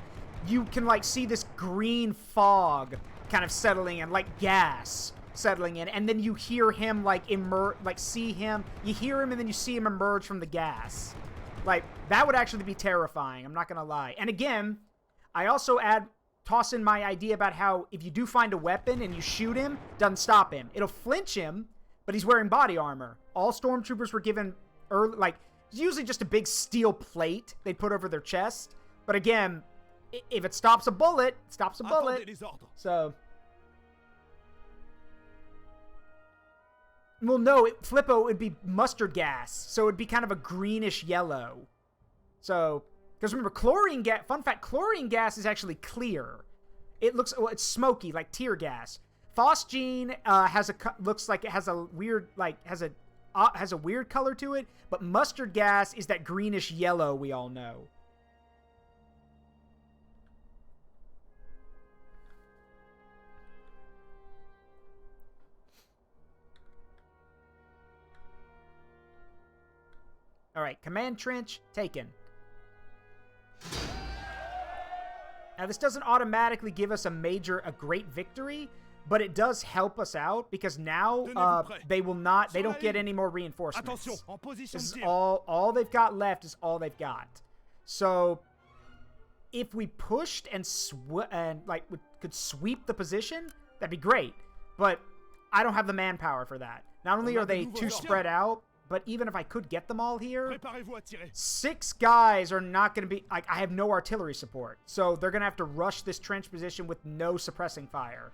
you can, like, see this green fog kind of settling in, like gas. settling in, and then you hear him, like, see him. You hear him, and then you see him emerge from the gas. Like, that would actually be terrifying, I'm not gonna lie. And again, I also toss in my idea about how if you do find a weapon and you shoot him, doesn't stop him. It'll flinch him, but he's wearing body armor. All stormtroopers were given early, like, it's usually just a big steel plate they put over their chest. But again, if it stops a bullet, it stops a bullet.
Attendez les ordres.
So, well, no, Flippo would be mustard gas, so it'd be kind of a greenish yellow. So, because remember, chlorine gas, fun fact, chlorine gas is actually clear. It looks, well, it's smoky, like tear gas. Phosgene looks like it has a weird, like, has a weird color to it, but mustard gas is that greenish yellow we all know. All right, command trench taken. Now, this doesn't automatically give us a great victory, but it does help us out because now they don't get any more reinforcements. This is all they've got left is all they've got. So, if we pushed and could sweep the position, that'd be great. But I don't have the manpower for that. Not only are they too spread out, but even if I could get them all here, 6 guys are not going to be... Like, I have no artillery support. So they're going to have to rush this trench position with no suppressing fire.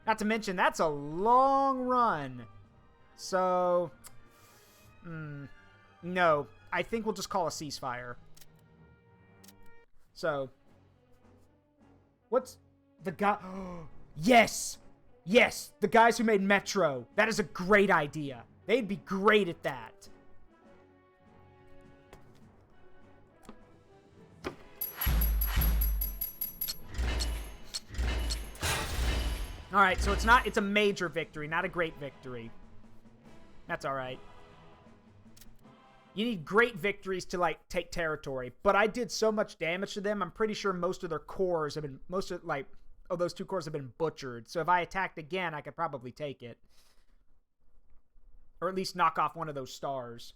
Not to mention, that's a long run. So... no. I think we'll just call a ceasefire. So... What's... The guy... Yes! Yes! The guys who made Metro. That is a great idea. They'd be great at that. Alright, so it's a major victory, not a great victory. That's alright. You need great victories to, like, take territory. But I did so much damage to them, I'm pretty sure most of their cores have been, those 2 cores have been butchered. So if I attacked again, I could probably take it. Or at least knock off one of those stars.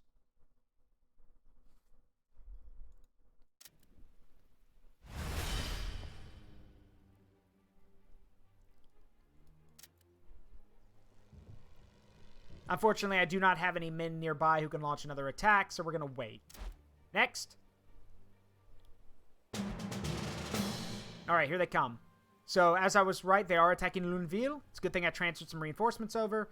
Unfortunately, I do not have any men nearby who can launch another attack, so we're going to wait. Next. Alright, here they come. So, as I was right, they are attacking Luneville. It's a good thing I transferred some reinforcements over.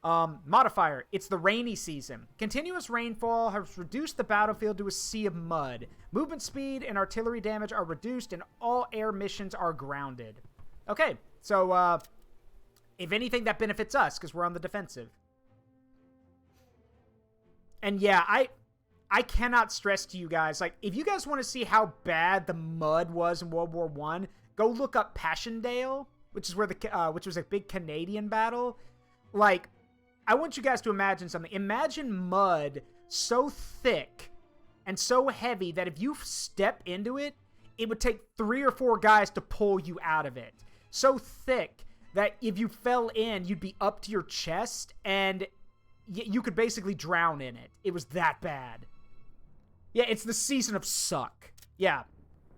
Modifier. It's the rainy season. Continuous rainfall has reduced the battlefield to a sea of mud. Movement speed and artillery damage are reduced, and all air missions are grounded. Okay, so, if anything, that benefits us, because we're on the defensive. And yeah, I cannot stress to you guys, like, if you guys want to see how bad the mud was in World War I, go look up Passchendaele, which is where which was a big Canadian battle. Like, I want you guys to imagine something. Imagine mud so thick and so heavy that if you step into it, it would take 3 or 4 guys to pull you out of it. So thick that if you fell in, you'd be up to your chest, and you could basically drown in it. It was that bad. Yeah, it's the season of suck. Yeah,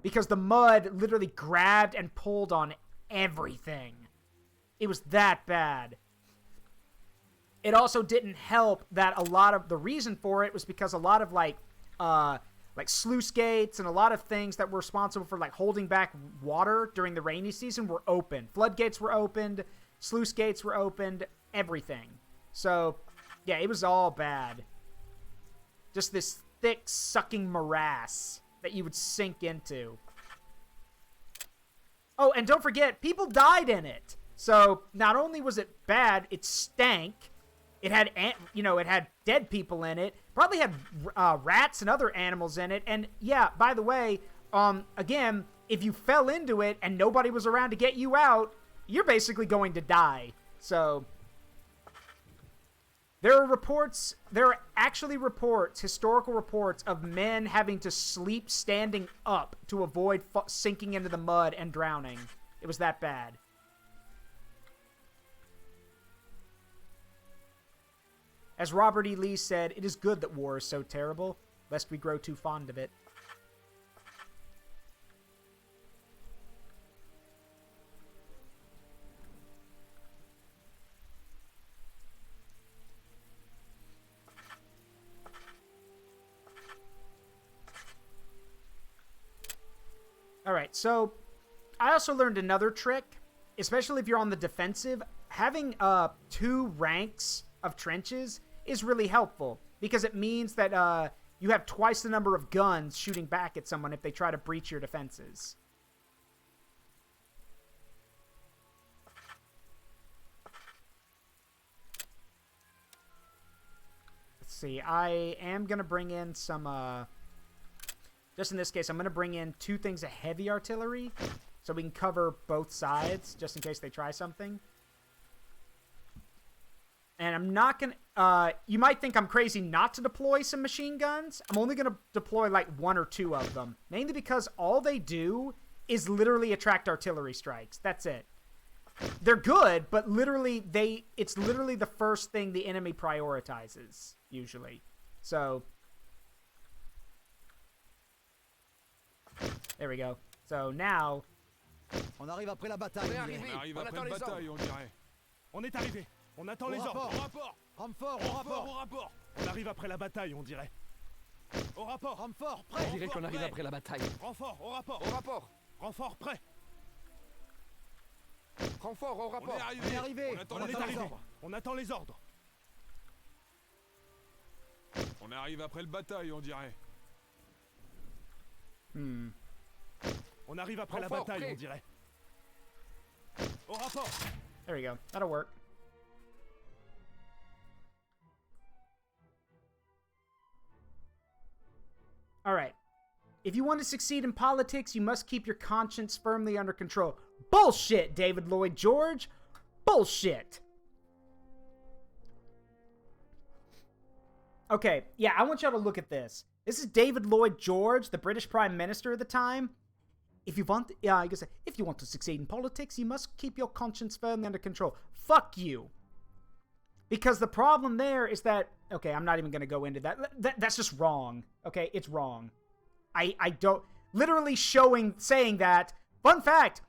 because the mud literally grabbed and pulled on everything. It was that bad. It also didn't help that a lot of the reason for it was because a lot of like sluice gates and a lot of things that were responsible for like holding back water during the rainy season were open. Floodgates were opened, sluice gates were opened, everything. So, yeah, it was all bad. Just this thick, sucking morass that you would sink into. Oh, and don't forget, people died in it. So, not only was it bad, it stank. It had, it had dead people in it. Probably had rats and other animals in it. And, yeah, by the way, again, if you fell into it and nobody was around to get you out, you're basically going to die. So, there are actually historical reports of men having to sleep standing up to avoid sinking into the mud and drowning. It was that bad. As Robert E. Lee said, it is good that war is so terrible, lest we grow too fond of it. Alright, so I also learned another trick, especially if you're on the defensive. Having 2 ranks of trenches is really helpful, because it means that you have twice the number of guns shooting back at someone if they try to breach your defenses. Let's see, I am going to bring in some... just in this case, I'm going to bring in 2 things of heavy artillery so we can cover both sides, just in case they try something. And I'm not going to... you might think I'm crazy not to deploy some machine guns. I'm only going to deploy like 1 or 2 of them. Mainly because all they do is literally attract artillery strikes. That's it. They're good, but literally it's literally the first thing the enemy prioritizes, usually. So... there we go. So now...
On arrive après la bataille.
On est
on
arrivé.
dirait.
On arrive
On
après
attend
une
les
bataille, on dirait. On est arrivé. On attend les ordres.
rapport.
Au rapport.
Renfort,
Au
au rapport.
rapport, au rapport. On arrive après la bataille, on dirait. Au rapport.
Renfort,
On
prêt.
dirait qu'on arrive
prêt.
après la bataille.
Renfort, au rapport.
Au rapport.
Renfort prêt.
Renfort, au
On
rapport.
est arrivé.
On est arrivé.
On attend
On
les
attend les
ordres.
ordres.
On attend les ordres. On arrive après le bataille, on dirait. On arrive après la
Renfort,
bataille,
prêt.
on dirait. Au rapport.
There we go. That'll work. Alright. If you want to succeed in politics, you must keep your conscience firmly under control. Bullshit, David Lloyd George! Bullshit! Okay, yeah, I want y'all to look at this. This is David Lloyd George, the British Prime Minister at the time. If you want to succeed in politics, you must keep your conscience firmly under control. Fuck you. Because the problem there is that... okay, I'm not even going to go into that. That's just wrong. Okay, it's wrong. I don't... literally saying that... fun fact!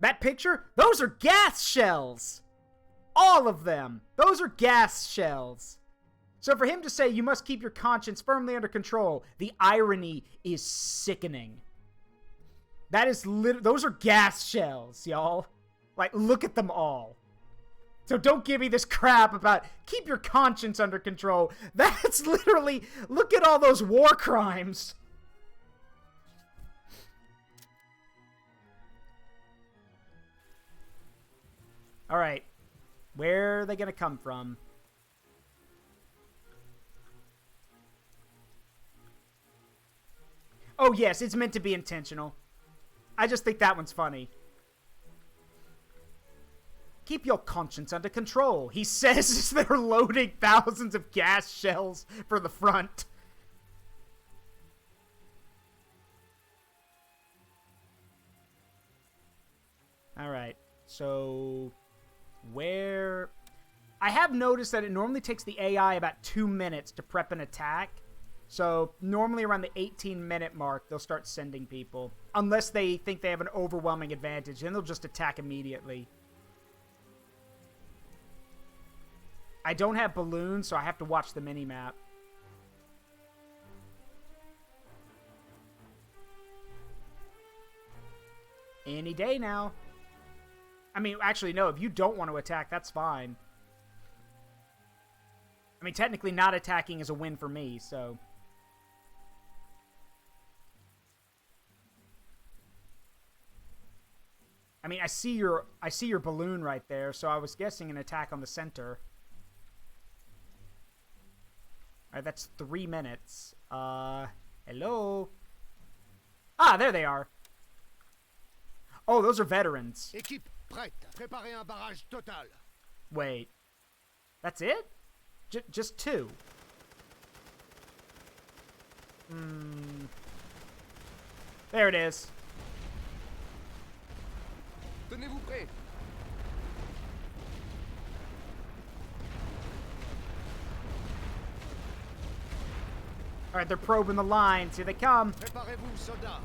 That picture? Those are gas shells! All of them! Those are gas shells! So for him to say, you must keep your conscience firmly under control, the irony is sickening. That is those are gas shells, y'all. Like, look at them all. So don't give me this crap about keep your conscience under control. That's literally, look at all those war crimes. All right. Where are they going to come from? Oh, yes, it's meant to be intentional. I just think that one's funny. Keep your conscience under control, he says as they're loading thousands of gas shells for the front. Alright, so... where... I have noticed that it normally takes the AI about 2 minutes to prep an attack. So, normally around the 18-minute mark, they'll start sending people. Unless they think they have an overwhelming advantage, then they'll just attack immediately. I don't have balloons, so I have to watch the mini-map. Any day now. I mean, actually, no, if you don't want to attack, that's fine. I mean, technically not attacking is a win for me, so... I mean, I see your balloon right there, so I was guessing an attack on the center. Alright, that's 3 minutes. Hello? Ah, there they are. Oh, those are veterans.
Équipe prête. Préparez un barrage total.
Wait. That's it? Just 2? There it is.
Tenez-vous prêts.
Alright, they're probing the lines. Here they come.
Préparez-vous, soldats.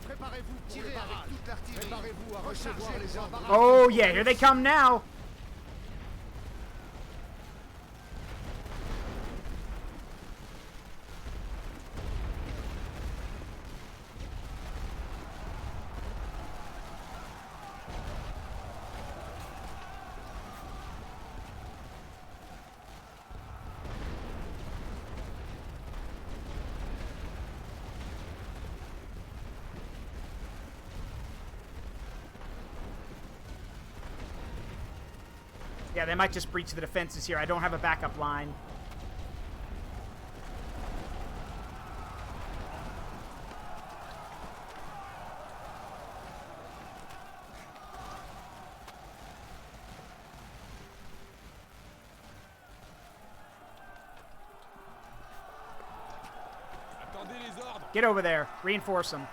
Préparez-vous pour tirer avec toute l'artillerie. Préparez-vous à recevoir les embarras.
Oh, yeah, here they come now. Yeah, they might just breach the defenses here. I don't have a backup line.
Attendez les ordres.
Get over there. Reinforce them.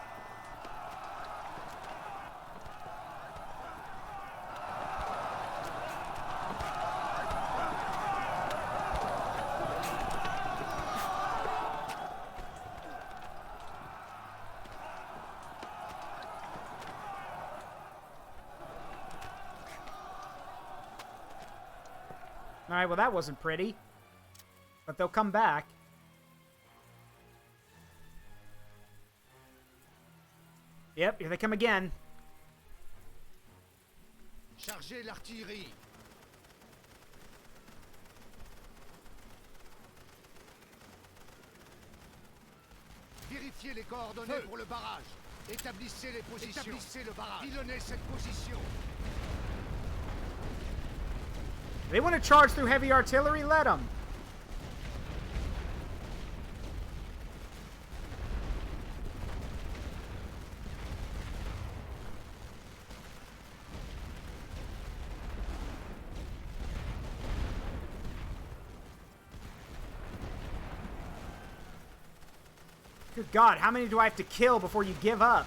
Alright, well that wasn't pretty. But they'll come back. Yep, here they come again.
Chargez l'artillerie. Vérifiez les coordonnées pour le barrage. Établissez les positions. Établissez le barrage. Pilonnez cette position.
They want to charge through heavy artillery? Let them. Good God, how many do I have to kill before you give up?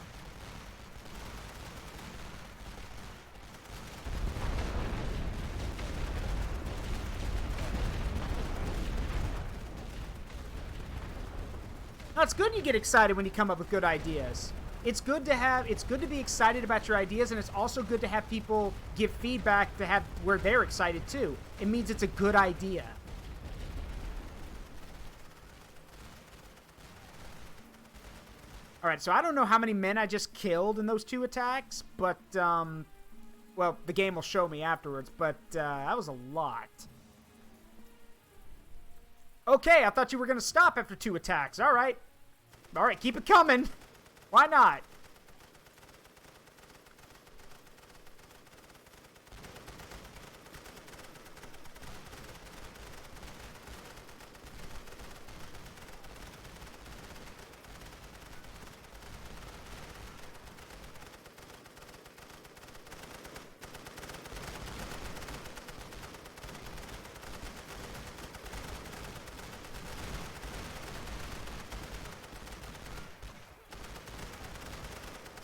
No, it's good you get excited when you come up with good ideas. It's good to be excited about your ideas, and it's also good to have people give feedback to have where they're excited too. It means it's a good idea. Alright, so I don't know how many men I just killed in those 2 attacks, but, well, the game will show me afterwards, but, that was a lot. Okay, I thought you were going to stop after 2 attacks. Alright. Alright, keep it coming. Why not?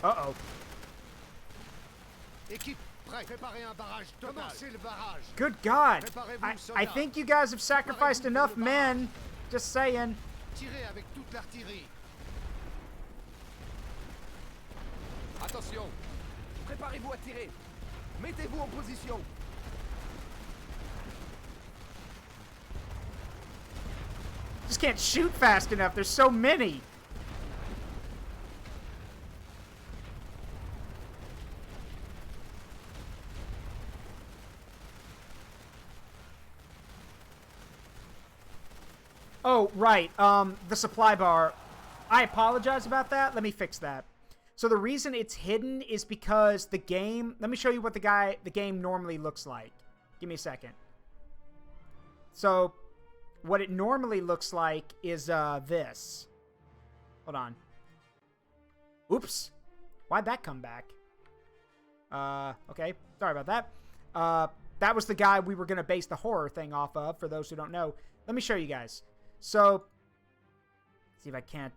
Uh-oh.
Équipe, prêt. Préparez un barrage total. Commencez le barrage.
Good God.
Préparez-vous,
I
soldats.
think you guys have sacrificed enough men. Just saying.
Tirez avec toute l'artillerie.
Attention. Préparez-vous à tirer. Mettez-vous en position.
Just can't shoot fast enough. There's so many. Oh, right. The supply bar. I apologize about that. Let me fix that. So the reason it's hidden is because the game... Let me show you what the game normally looks like. Give me a second. So, what it normally looks like is this. Hold on. Oops. Why'd that come back? Okay. Sorry about that. That was the guy we were going to base the horror thing off of, for those who don't know. Let me show you guys. So, see if I can't,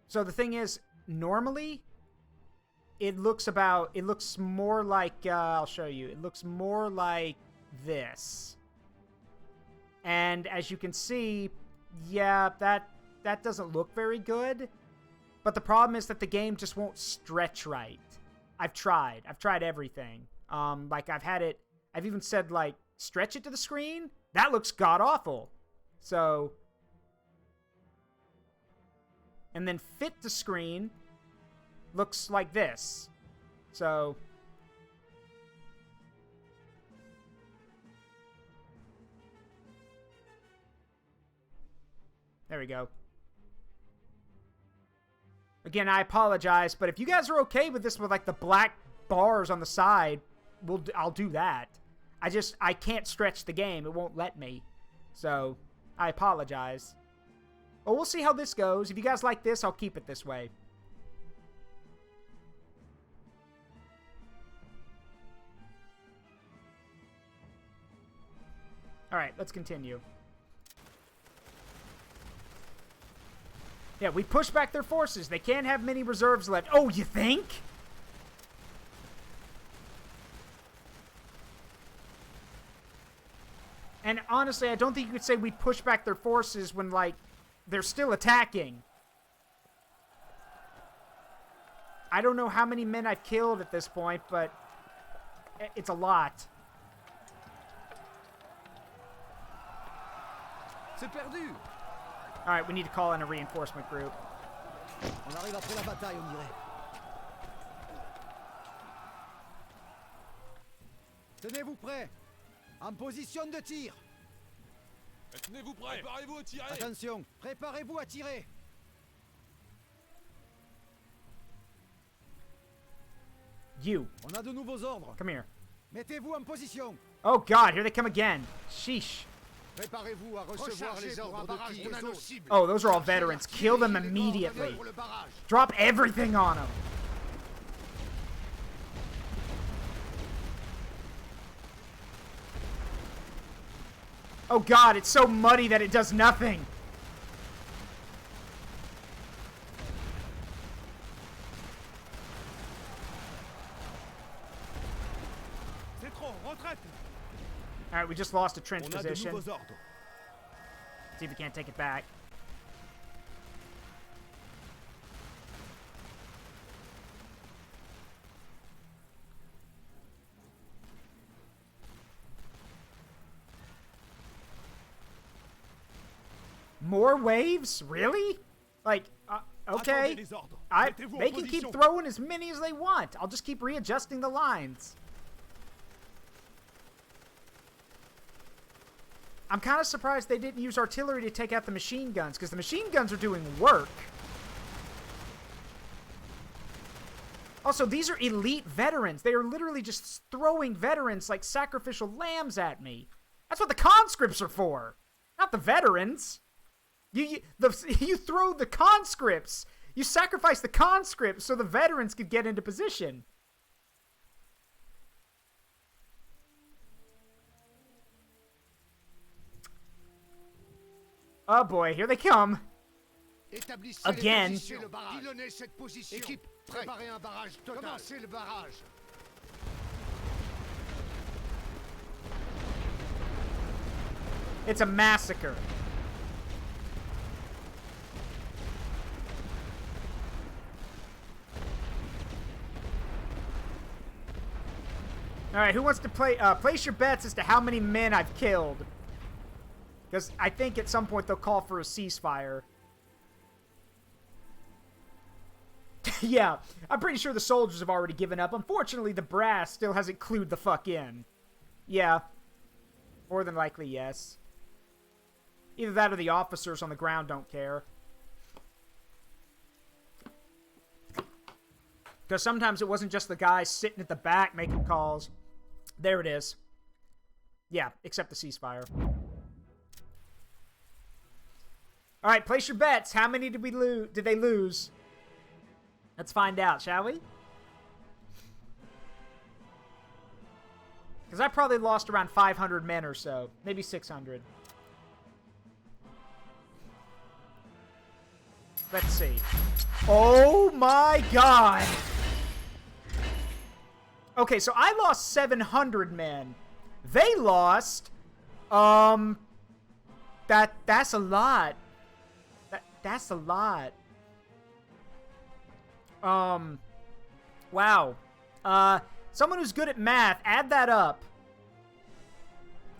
So the thing is, normally, it looks more like, I'll show you. It looks more like this. And as you can see, yeah, that doesn't look very good. But the problem is that the game just won't stretch right. I've tried everything. Like I've even said like, stretch it to the screen? That looks god-awful. So, and then fit the screen looks like this. So, there we go. Again, I apologize, but if you guys are okay with this with like the black bars on the side, I'll do that. I can't stretch the game. It won't let me. So, I apologize. Well, we'll see how this goes. If you guys like this, I'll keep it this way. Alright, let's continue. Yeah, we push back their forces. They can't have many reserves left. Oh, you think? And honestly, I don't think you could say we push back their forces when, like, they're still attacking. I don't know how many men I've killed at this point, but it's a lot.
C'est perdu.
Alright, we need to call in a reinforcement group.
On arrive après la bataille, on dirait. Tenez-vous prêts. En position de tir.
Tenez-vous prêts. Préparez-vous à tirer.
Attention, préparez-vous à tirer.
You.
On a de nouveaux ordres.
Come here.
Mettez-vous en position.
Oh god, here they come again. Sheesh.
Préparez-vous à recevoir les ordres de tir. On a nos cibles.
Oh, those are all veterans. Kill them immediately. Drop everything on them. Oh god, it's so muddy that it does nothing.
C'est trop, retraite.
Alright, we just lost a trench
On a de
position.
nouveaux ordres.
See if we can't take it back. More waves? Really? Like, okay.
Attendez les ordres.
They
Mettez-vous en
can keep
position.
throwing as many as they want. I'll just keep readjusting the lines. I'm kind of surprised they didn't use artillery to take out the machine guns, because the machine guns are doing work. Also, these are elite veterans. They are literally just throwing veterans like sacrificial lambs at me. That's what the conscripts are for, not the veterans. You throw the conscripts. You sacrifice the conscripts so the veterans could get into position. Oh boy, here they come. Again.
Pilonnez cette position. Équipe, préparez un barrage total. Commencez le barrage.
It's a massacre. Alright, who wants to place your bets as to how many men I've killed? Because I think at some point they'll call for a ceasefire. Yeah, I'm pretty sure the soldiers have already given up. Unfortunately, the brass still hasn't clued the fuck in. Yeah. More than likely, yes. Either that or the officers on the ground don't care. Because sometimes it wasn't just the guys sitting at the back making calls. There it is. Yeah, except the ceasefire. Alright, place your bets. How many did they lose? Let's find out, shall we? Because I probably lost around 500 men or so. Maybe 600. Let's see. Oh my god! Okay, so I lost 700 men. They lost, That's a lot. That's a lot. Wow. Someone who's good at math, add that up.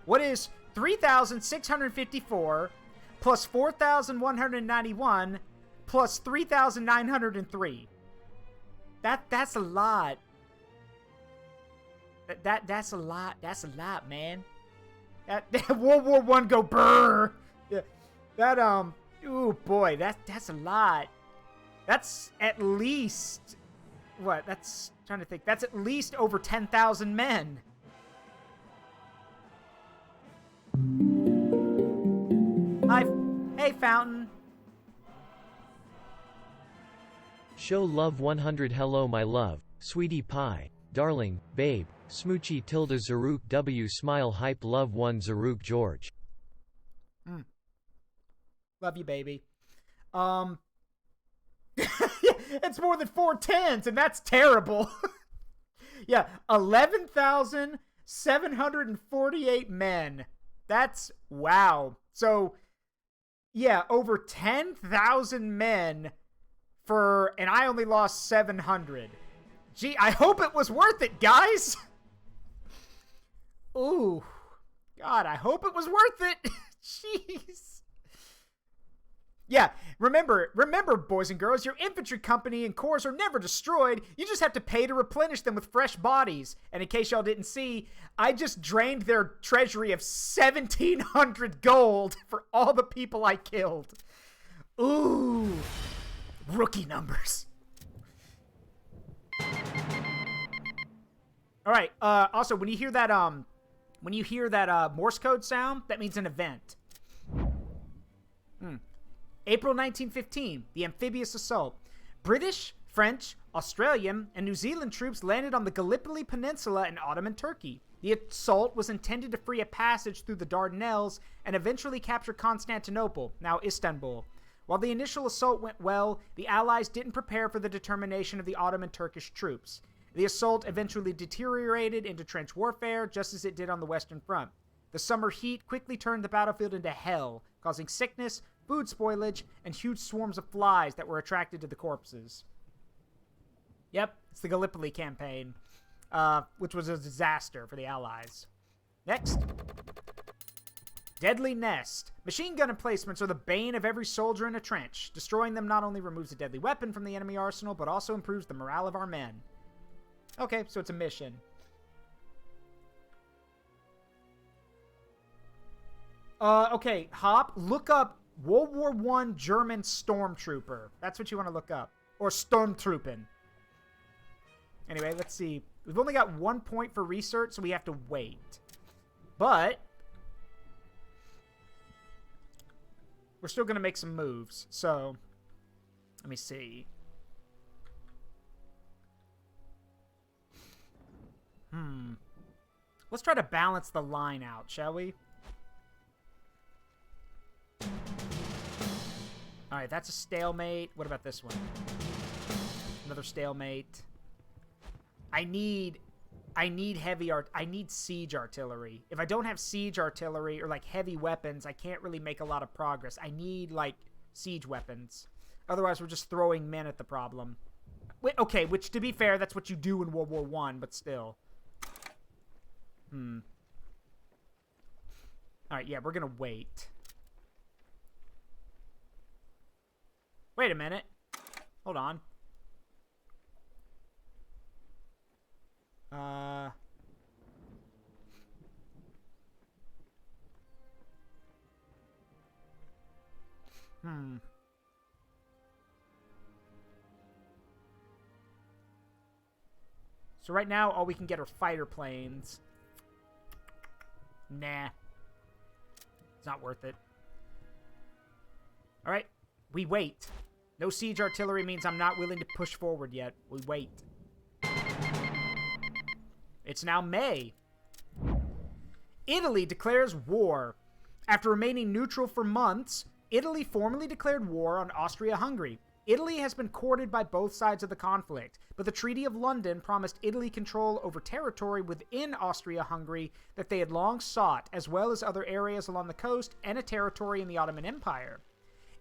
What is 3,654 plus 4,191 plus 3,903? That's a lot. That's a lot. That's a lot, man. That World War I go brrr. Yeah. That ooh boy, that's a lot. That's at least what? That's trying to think. That's at least over 10,000 men. Hey, Fountain.
Show love 100. Hello my love, sweetie pie, darling, babe, smoochy tilde Zaruk W smile hype love 1 Zaruk George.
Love you, baby. It's more than 4 tens, and that's terrible. Yeah, 11,748 men. That's wow. So, yeah, over 10,000 men and I only lost 700. Gee, I hope it was worth it, guys. Ooh, God, I hope it was worth it. Jeez. Yeah, remember, boys and girls, your infantry company and corps are never destroyed. You just have to pay to replenish them with fresh bodies. And in case y'all didn't see, I just drained their treasury of 1,700 gold for all the people I killed. Ooh, rookie numbers. All right. Also, when you hear that Morse code sound, that means an event. April 1915, the amphibious assault. British, French, Australian, and New Zealand troops landed on the Gallipoli Peninsula in Ottoman Turkey. The assault was intended to free a passage through the Dardanelles and eventually capture Constantinople, now Istanbul. While the initial assault went well, the Allies didn't prepare for the determination of the Ottoman Turkish troops. The assault eventually deteriorated into trench warfare, just as it did on the Western Front. The summer heat quickly turned the battlefield into hell, causing sickness, food spoilage, and huge swarms of flies that were attracted to the corpses. Yep, it's the Gallipoli campaign, which was a disaster for the Allies. Next. Deadly Nest. Machine gun emplacements are the bane of every soldier in a trench. Destroying them not only removes a deadly weapon from the enemy arsenal, but also improves the morale of our men. Okay, so it's a mission. Okay, Hop, look up World War I German Stormtrooper. That's what you want to look up. Or Stormtroopen. Anyway, let's see. We've only got 1 point for research, so we have to wait. But we're still going to make some moves. So, let me see. Let's try to balance the line out, shall we? Alright, that's a stalemate. What about this one? Another stalemate. I need siege artillery. If I don't have siege artillery or like heavy weapons, I can't really make a lot of progress. I need like siege weapons. Otherwise, we're just throwing men at the problem. Okay, which to be fair, that's what you do in World War I, but still. Alright, yeah, we're gonna wait. Wait a minute. Hold on. So right now, all we can get are fighter planes. Nah. It's not worth it. Alright. We wait. No siege artillery means I'm not willing to push forward yet. We wait. It's now May. Italy declares war. After remaining neutral for months, Italy formally declared war on Austria-Hungary. Italy has been courted by both sides of the conflict, but the Treaty of London promised Italy control over territory within Austria-Hungary that they had long sought, as well as other areas along the coast and a territory in the Ottoman Empire.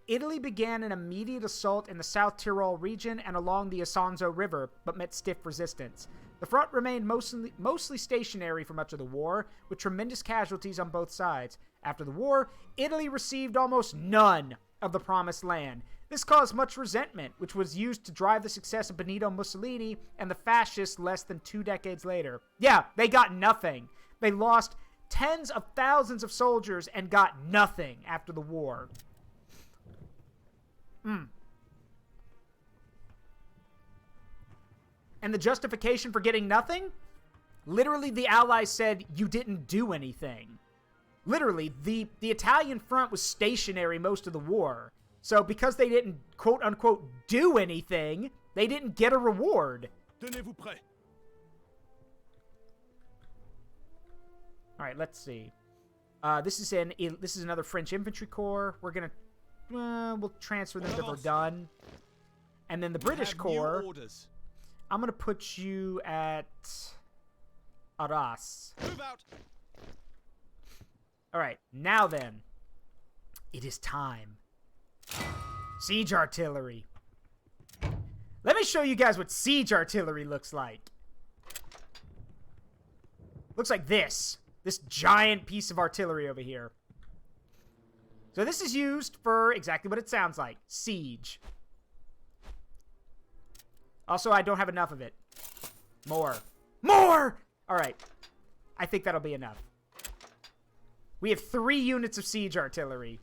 Italy began an immediate assault in the South Tyrol region and along the Isonzo River, but met stiff resistance. The front remained mostly stationary for much of the war, with tremendous casualties on both sides. After the war, Italy received almost none of the promised land. This caused much resentment, which was used to drive the success of Benito Mussolini and the fascists less than 2 decades later. Yeah, they got nothing. They lost tens of thousands of soldiers and got nothing after the war. And the justification for getting nothing? Literally, the Allies said you didn't do anything. Literally, the Italian front was stationary most of the war. So because they didn't, quote-unquote, do anything, they didn't get a reward.
Tenez-vous prêts.
All right, let's see. This is another French infantry corps. We're gonna we'll transfer them to Verdun, and then the British corps.
Orders.
I'm gonna put you at Arras.
Move out.
All right, now then, it is time. Siege artillery. Let me show you guys what siege artillery looks like. Looks like this. This giant piece of artillery over here. So this is used for exactly what it sounds like. Siege. Also, I don't have enough of it. More. More! Alright. I think that'll be enough. We have 3 units of siege artillery.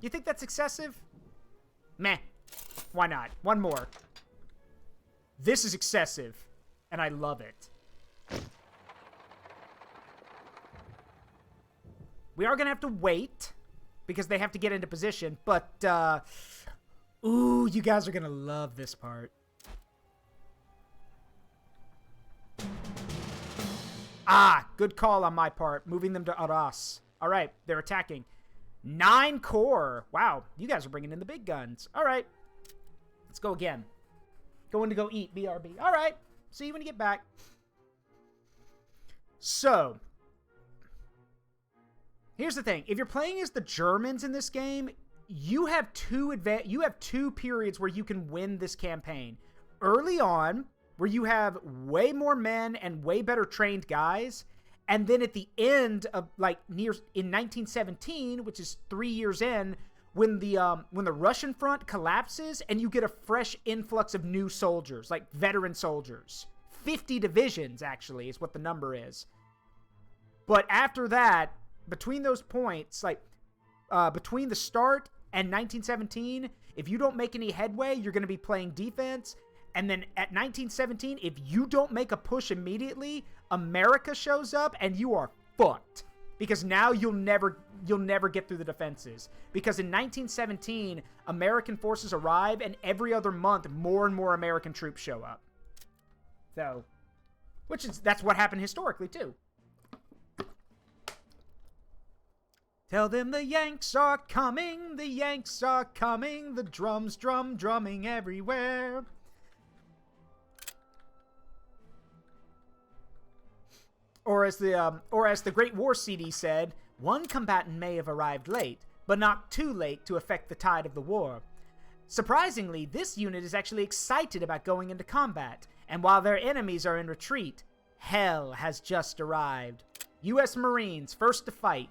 You think that's excessive? Meh. Why not? 1 more. This is excessive, and I love it. We are going to have to wait, because they have to get into position, but, ooh, you guys are going to love this part. Ah, good call on my part, moving them to Arras. All right, they're attacking. 9 corps. Wow, you guys are bringing in the big guns. All right, let's go again. Going to go eat, BRB. All right, see you when you get back. So, here's the thing. If you're playing as the Germans in this game, you have two periods where you can win this campaign. Early on, where you have way more men and way better trained guys, and then at the end of, like, in 1917, which is 3 years in, when the Russian front collapses and you get a fresh influx of new soldiers, like veteran soldiers. 50 divisions, actually, is what the number is. But after that, between those points, like, between the start and 1917, if you don't make any headway, you're going to be playing defense. And then at 1917, if you don't make a push immediately, America shows up and you are fucked. Because now you'll never get through the defenses. Because in 1917, American forces arrive, and every other month, more and more American troops show up. So, that's what happened historically, too. Tell them the Yanks are coming, the Yanks are coming, the drums drumming everywhere. Or as the Great War CD said, one combatant may have arrived late, but not too late to affect the tide of the war. Surprisingly, this unit is actually excited about going into combat, and while their enemies are in retreat, hell has just arrived. U.S. Marines, first to fight.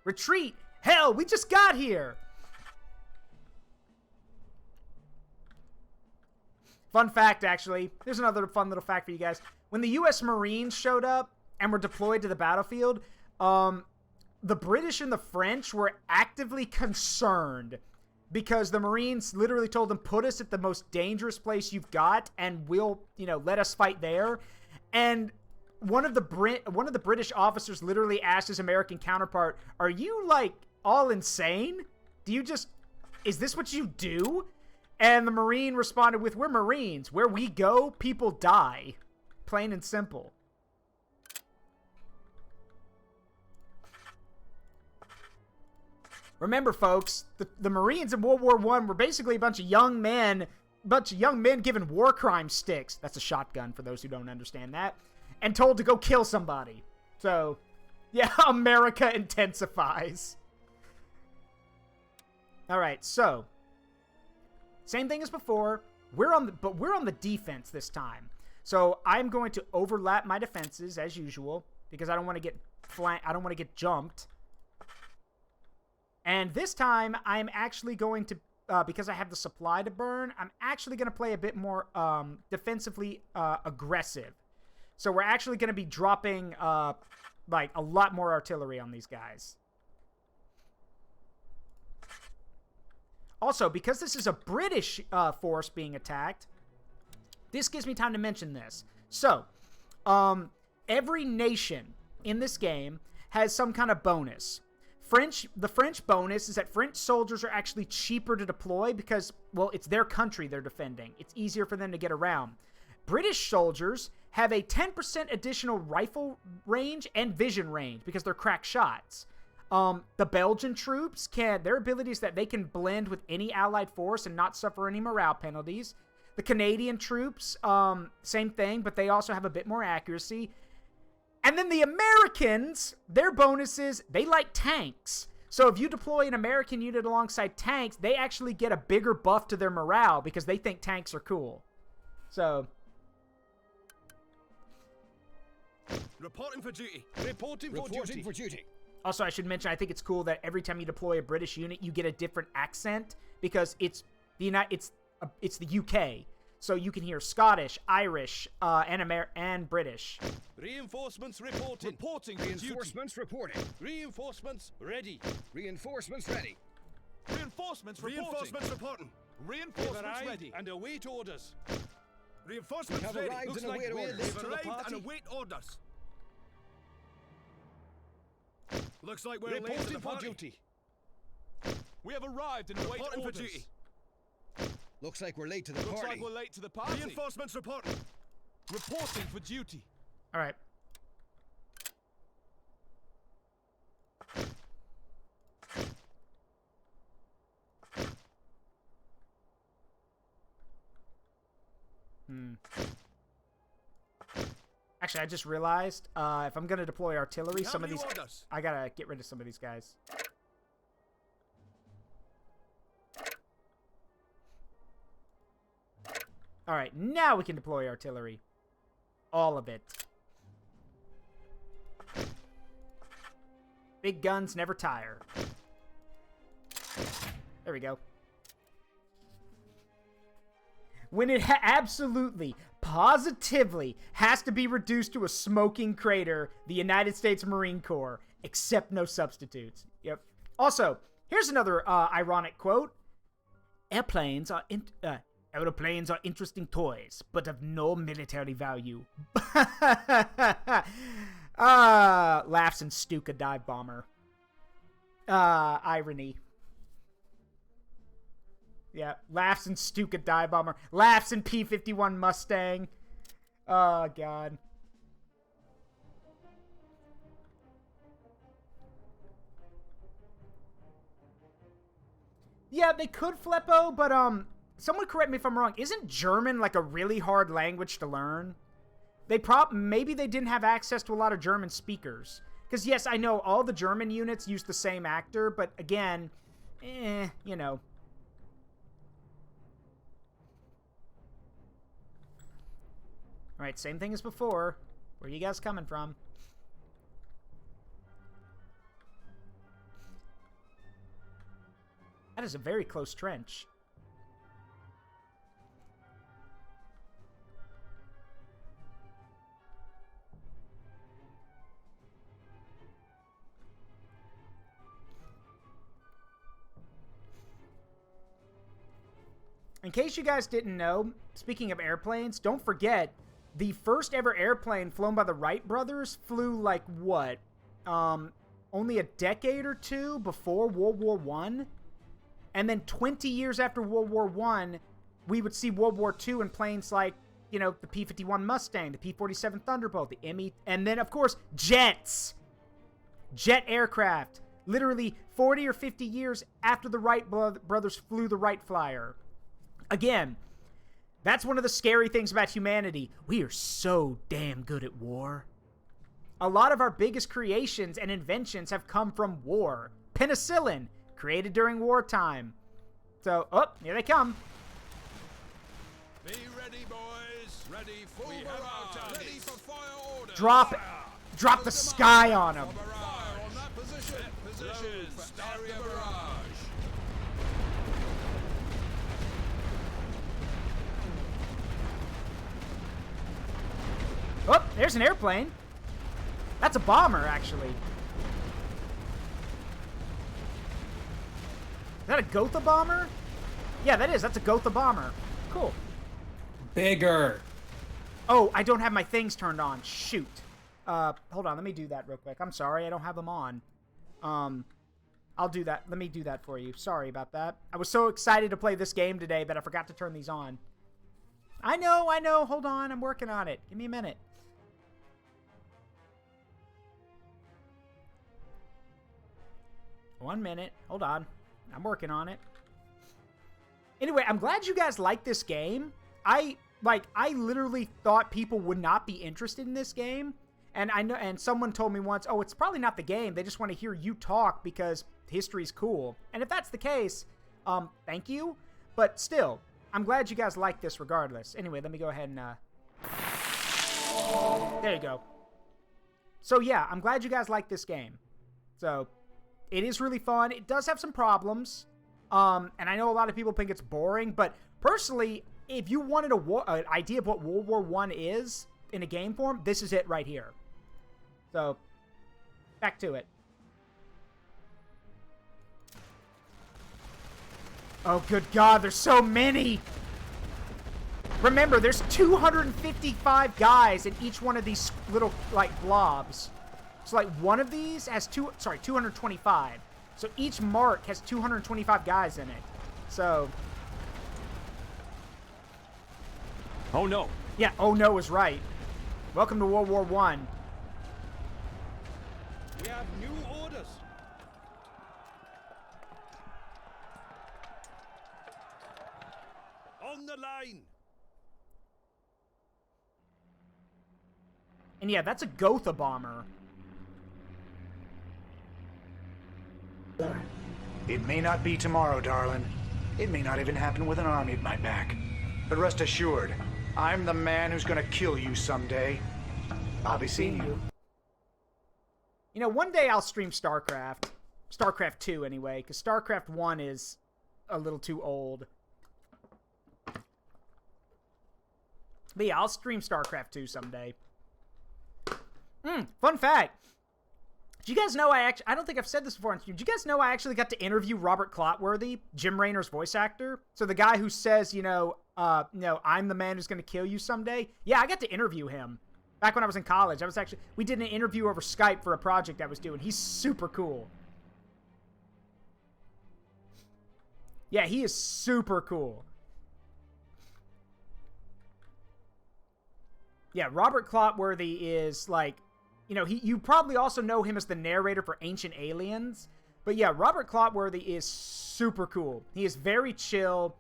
Retreat! Hell, we just got here! Fun fact, actually. There's another fun little fact for you guys. When the U.S. Marines showed up and were deployed to the battlefield, the British and the French were actively concerned because the Marines literally told them, put us at the most dangerous place you've got and we'll, let us fight there. And one of the British officers literally asked his American counterpart, are you, like, all insane? Is this what you do? And the Marine responded with, we're Marines. Where we go, people die. Plain and simple. Remember, folks, the Marines in World War I were basically a bunch of young men given war crime sticks. That's a shotgun for those who don't understand that. And told to go kill somebody. So, yeah, America intensifies. Alright, so, same thing as before. But we're on the defense this time. So I'm going to overlap my defenses as usual because I don't want to get jumped. And this time I'm actually going to because I have the supply to burn, I'm actually going to play a bit more defensively aggressive. So we're actually going to be dropping like a lot more artillery on these guys. Also, because this is a British force being attacked, this gives me time to mention this. So, every nation in this game has some kind of bonus. The French bonus is that French soldiers are actually cheaper to deploy because, well, it's their country they're defending. It's easier for them to get around. British soldiers have a 10% additional rifle range and vision range because they're crack shots. The Belgian troops their ability is that they can blend with any allied force and not suffer any morale penalties. The Canadian troops, same thing, but they also have a bit more accuracy. And then the Americans, their bonuses, they like tanks. So if you deploy an American unit alongside tanks, they actually get a bigger buff to their morale because they think tanks are cool. So...
Reporting for duty. Reporting for duty.
Also, I should mention, I think it's cool that every time you deploy a British unit, you get a different accent because it's the UK. So you can hear Scottish, Irish, and British.
Reinforcements reporting. Reporting.
Reinforcements reporting.
Reinforcements ready.
Reinforcements ready.
Reinforcements reporting.
Reinforcements reporting.
Reinforcements ready and await orders.
Reinforcements
have
ready.
arrived
Looks
and
like
await
we're
orders.
late
We've
to the
arrived
party.
and await orders.
Looks like we're late to
Reporting
the
for
party.
duty. We have arrived and await
Reporting for
orders.
duty. Looks like we're late to the
Looks
party.
like we're late to the party.
Reinforcements reporting.
Reporting for duty.
All right. Actually, I just realized if I'm going to deploy artillery, some of these... I got to get rid of some of these guys. Alright, now we can deploy artillery. All of it. Big guns never tire. There we go. When it absolutely, positively has to be reduced to a smoking crater, the United States Marine Corps. Accept no substitutes. Yep. Also, here's another ironic quote. Airplanes are interesting toys, but of no military value. Laughs in Stuka dive bomber. Irony. Yeah, laughs in Stuka dive bomber. Laughs in P-51 Mustang. Oh, God. Yeah, they could Fleppo, but, someone correct me if I'm wrong. Isn't German, like, a really hard language to learn? Maybe they didn't have access to a lot of German speakers. Because, yes, I know all the German units use the same actor, but, again, you know. Alright, same thing as before. Where are you guys coming from? That is a very close trench. In case you guys didn't know, speaking of airplanes, don't forget, the first ever airplane flown by the Wright brothers flew like what? Only a decade or two before World War I? And then 20 years after World War I, we would see World War II in planes like, you know, the P-51 Mustang, the P-47 Thunderbolt, the ME, and then, of course, jets! Jet aircraft. literally 40 or 50 years after the Wright brothers flew the Wright Flyer. Again, that's one of the scary things about humanity. We are so damn good at war. A lot of our biggest creations and inventions have come from war. Penicillin, created during wartime. So, oh, here they come.
Be ready, boys. Ready for barrage. Ready for fire order.
Drop the sky on them.
Fire on that position. Position. Start the barrage.
Oh, there's an airplane. That's a bomber, actually. Is that a Gotha bomber? Yeah, that is. That's a Gotha bomber. Cool.
Bigger.
Oh, I don't have my things turned on. Shoot. Hold on. Let me do that real quick. I'm sorry. I don't have them on. I'll do that. Let me do that for you. Sorry about that. I was so excited to play this game today that I forgot to turn these on. I know. Hold on. I'm working on it. Give me a minute. One minute. Hold on. I'm working on it. Anyway, I'm glad you guys like this game. I literally thought people would not be interested in this game. And I know, and someone told me once, oh, it's probably not the game. They just want to hear you talk because history's cool. And if that's the case, thank you. But still, I'm glad you guys like this regardless. Anyway, let me go ahead and, there you go. So yeah, I'm glad you guys like this game. So, it is really fun. It does have some problems. And I know a lot of people think it's boring, but personally, if you wanted an idea of what World War I is in a game form, this is it right here. So, back to it. Oh, good God, there's so many! Remember, there's 255 guys in each one of these little, like, blobs. So, like, one of these has 225. So, each mark has 225 guys in it. So...
Oh, no.
Yeah, oh, no is right. Welcome to World War I.
We have new orders. On the line.
And yeah, that's a Gotha bomber.
It may not be tomorrow, darling. It may not even happen with an army at my back. But rest assured, I'm the man who's gonna kill you someday. I'll be seeing you.
You know, one day I'll stream StarCraft. StarCraft 2, anyway, because StarCraft 1 is a little too old. But yeah, I'll stream StarCraft 2 someday. Fun fact. Do you guys know I don't think I've said this before on stream. Do you guys know I actually got to interview Robert Clotworthy, Jim Raynor's voice actor? So the guy who says, I'm the man who's going to kill you someday. Yeah, I got to interview him. Back when I was in college. We did an interview over Skype for a project I was doing. He's super cool. Yeah, he is super cool. Yeah, Robert Clotworthy is like, you probably also know him as the narrator for Ancient Aliens. But yeah, Robert Clotworthy is super cool. He is very chill.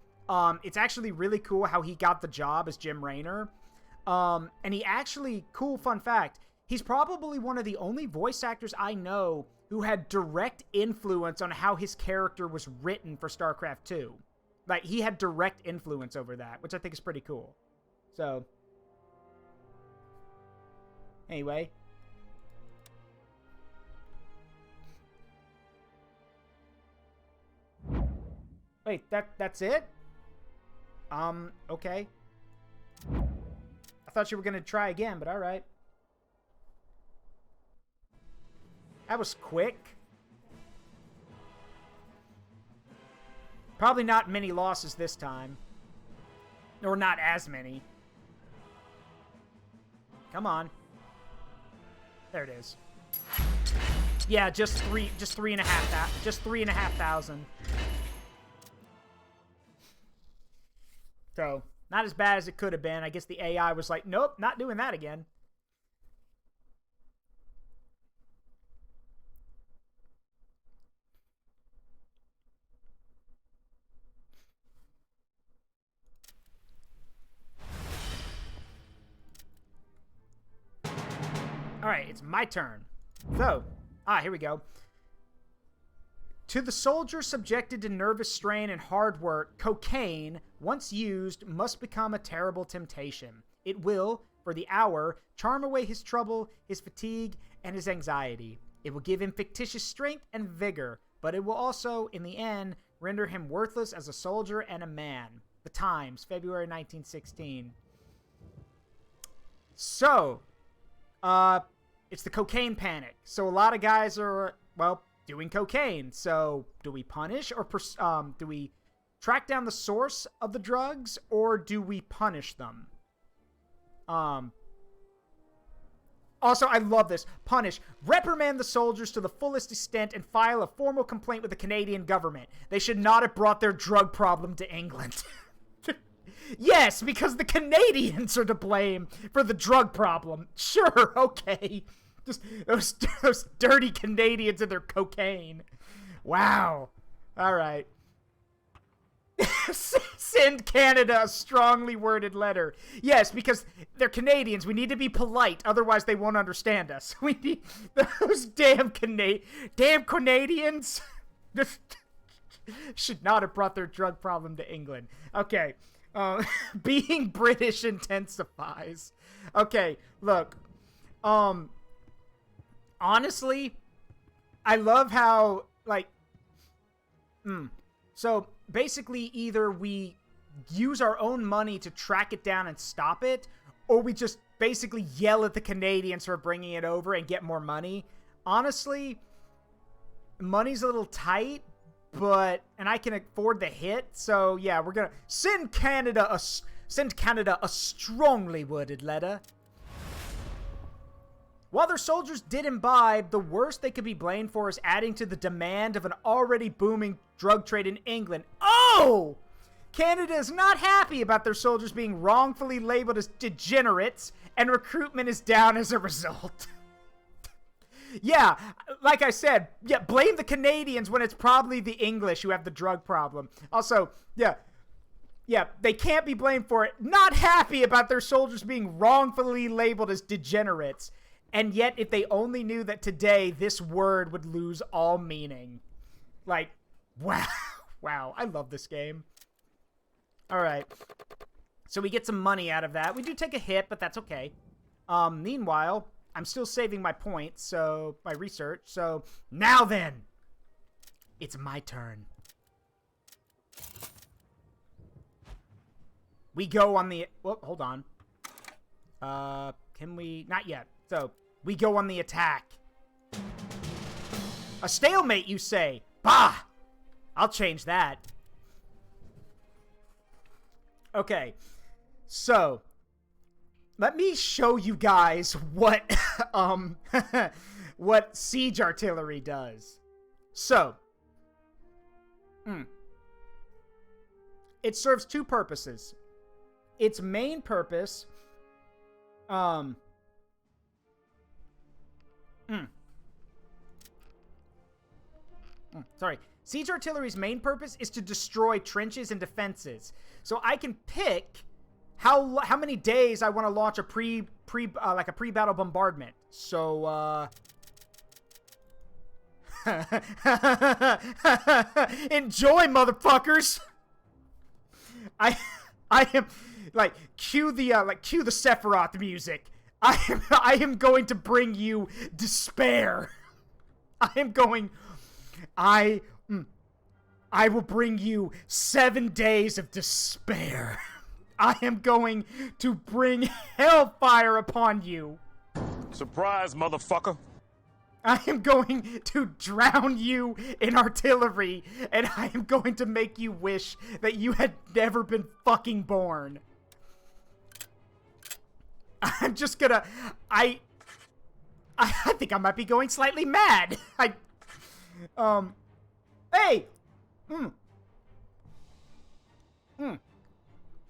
It's actually really cool how he got the job as Jim Raynor. And he actually, cool fun fact, he's probably one of the only voice actors I know who had direct influence on how his character was written for StarCraft 2. Like, he had direct influence over that, which I think is pretty cool. So, anyway. Wait, that's it? Okay. I thought you were gonna try again, but alright. That was quick. Probably not many losses this time. Or not as many. Come on. There it is. Yeah, just 3,500. So, not as bad as it could have been. I guess the AI was like, nope, not doing that again. Alright, it's my turn. So, here we go. To the soldier subjected to nervous strain and hard work, cocaine, once used, must become a terrible temptation. It will, for the hour, charm away his trouble, his fatigue, and his anxiety. It will give him fictitious strength and vigor, but it will also, in the end, render him worthless as a soldier and a man. The Times, February 1916. So, it's the cocaine panic. So a lot of guys are, well, doing cocaine. So do we punish or do we track down the source of the drugs, or do we punish them? Also, I love this. Punish. Reprimand the soldiers to the fullest extent and file a formal complaint with the Canadian government. They should not have brought their drug problem to England. Yes, because the Canadians are to blame for the drug problem. Sure, okay. Just those dirty Canadians and their cocaine. Wow. All right. Send Canada a strongly worded letter. Yes, because they're Canadians. We need to be polite, otherwise they won't understand us. We need those damn Canadians. Should not have brought their drug problem to England. Okay. Being British intensifies. Okay, look. Honestly, I love how, like, so basically either we use our own money to track it down and stop it, or we just basically yell at the Canadians for bringing it over and get more money. Honestly, money's a little tight, and I can afford the hit, so yeah, we're gonna send Canada a strongly worded letter. While their soldiers did imbibe, the worst they could be blamed for is adding to the demand of an already booming drug trade in England. Oh! Canada is not happy about their soldiers being wrongfully labeled as degenerates, and recruitment is down as a result. Yeah, like I said, yeah, blame the Canadians when it's probably the English who have the drug problem. Also, yeah, they can't be blamed for it. Not happy about their soldiers being wrongfully labeled as degenerates. And yet, if they only knew that today this word would lose all meaning. Like, wow. Wow, I love this game. All right. So we get some money out of that. We do take a hit, but that's okay. Meanwhile, I'm still saving my points, so my research. So now then, it's my turn. We go on the... Whoop, hold on. Can we... Not yet. So, we go on the attack. A stalemate, you say? Bah! I'll change that. Okay. So, let me show you guys what, what siege artillery does. So, it serves two purposes. Its main purpose, sorry. Siege artillery's main purpose is to destroy trenches and defenses. So I can pick how many days I want to launch a pre-battle bombardment. So enjoy, motherfuckers. I am like cue the Sephiroth music. I am going to bring you despair. I will bring you 7 days of despair. I am going to bring hellfire upon you.
Surprise, motherfucker.
I am going to drown you in artillery, and I am going to make you wish that you had never been fucking born. I'm just gonna... I think I might be going slightly mad. Hey!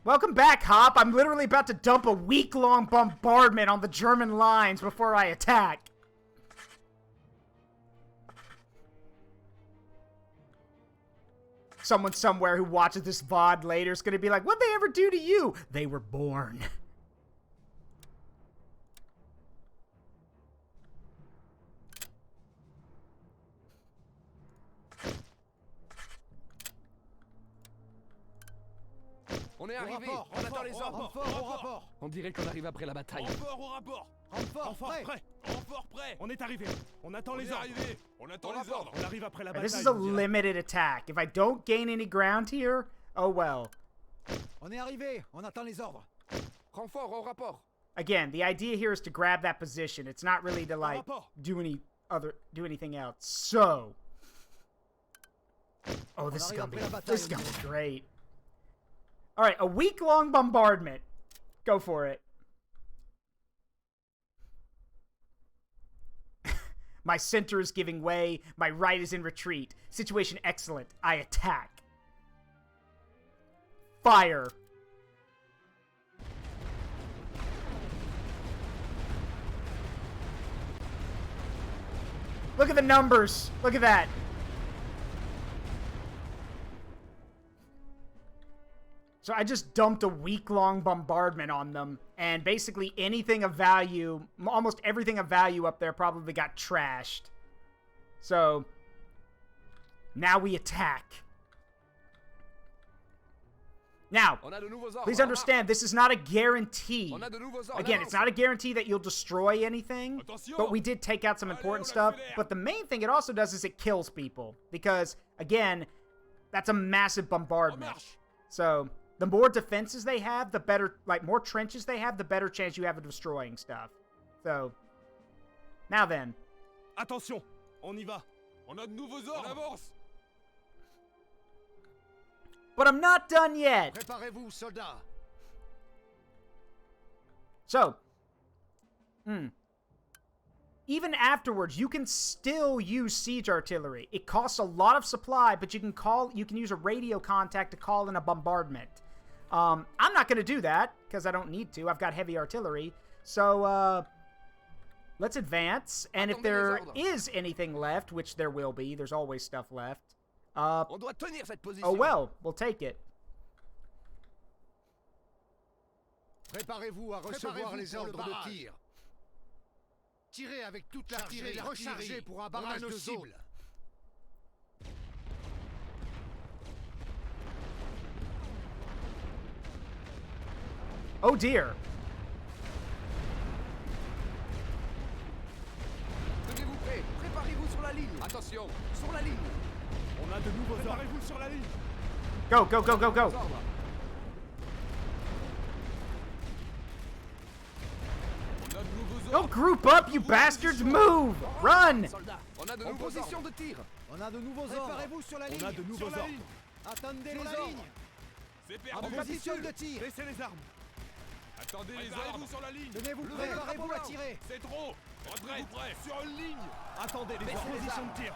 Welcome back, Hop. I'm literally about to dump a week-long bombardment on the German lines before I attack. Someone somewhere who watches this VOD later is gonna be like, what'd they ever do to you? They were born.
On est arrivé.
rapport,
On attend les ordres.
Renfort au rapport.
On dirait qu'on arrive après la bataille.
Renfort au rapport.
Renfort prêt.
Renfort prêt. On est arrivé. On attend les ordres. On attend les ordres. On arrive après la bataille.
This is a limited attack. If I don't gain any ground here, oh well.
On est arrivé. On attend les ordres.
Renfort au rapport.
Again, the idea here is to grab that position. It's not really to like do anything else. So, oh, this is gonna be great. All right, a week-long bombardment. Go for it. My center is giving way. My right is in retreat. Situation excellent. I attack. Fire. Look at the numbers. Look at that. So I just dumped a week-long bombardment on them, and basically anything of value, almost everything of value up there probably got trashed. So now we attack. Now, please understand, this is not a guarantee. Again, it's not a guarantee that you'll destroy anything, but we did take out some important stuff. But the main thing it also does is it kills people, because, again, that's a massive bombardment. So the more defenses they have, the better, like, more trenches they have, the better chance you have of destroying stuff. So, now then.
Attention, on y va. On a de nouveaux ordres. On avance.
But I'm not done yet.
Préparez-vous, soldats.
So, even afterwards, you can still use siege artillery. It costs a lot of supply, but you can use a radio contact to call in a bombardment. I'm not going to do that because I don't need to. I've got heavy artillery. So, let's advance. And if there is anything left, which there will be, there's always stuff left. Oh well, we'll take it.
Préparez-vous à recevoir les ordres de tir. Tirez avec toute l'artillerie, rechargez pour un barrage de zone.
Oh dear.
Tenez-vous prêts. Préparez-vous sur la ligne. Attention, sur la ligne.
On a de nouveaux ordres. Préparez-vous sur la ligne.
Go, go, go, go, go. Don't group up, you bastards! Move! Run!
On a de nouveaux positions de tir.
On a de nouveaux ordres. Préparez-vous sur la ligne.
On a de nouveaux ordres.
Attendez les ordres.
C'est
En
perdu.
position de tir.
Baissez les armes. Attendez les ordres. Sur la ligne.
Tenez-vous prêts. Préparez-vous à tirer.
C'est trop. Retraite. Prêt. Sur une ligne. Attendez les ordres. Position de tir.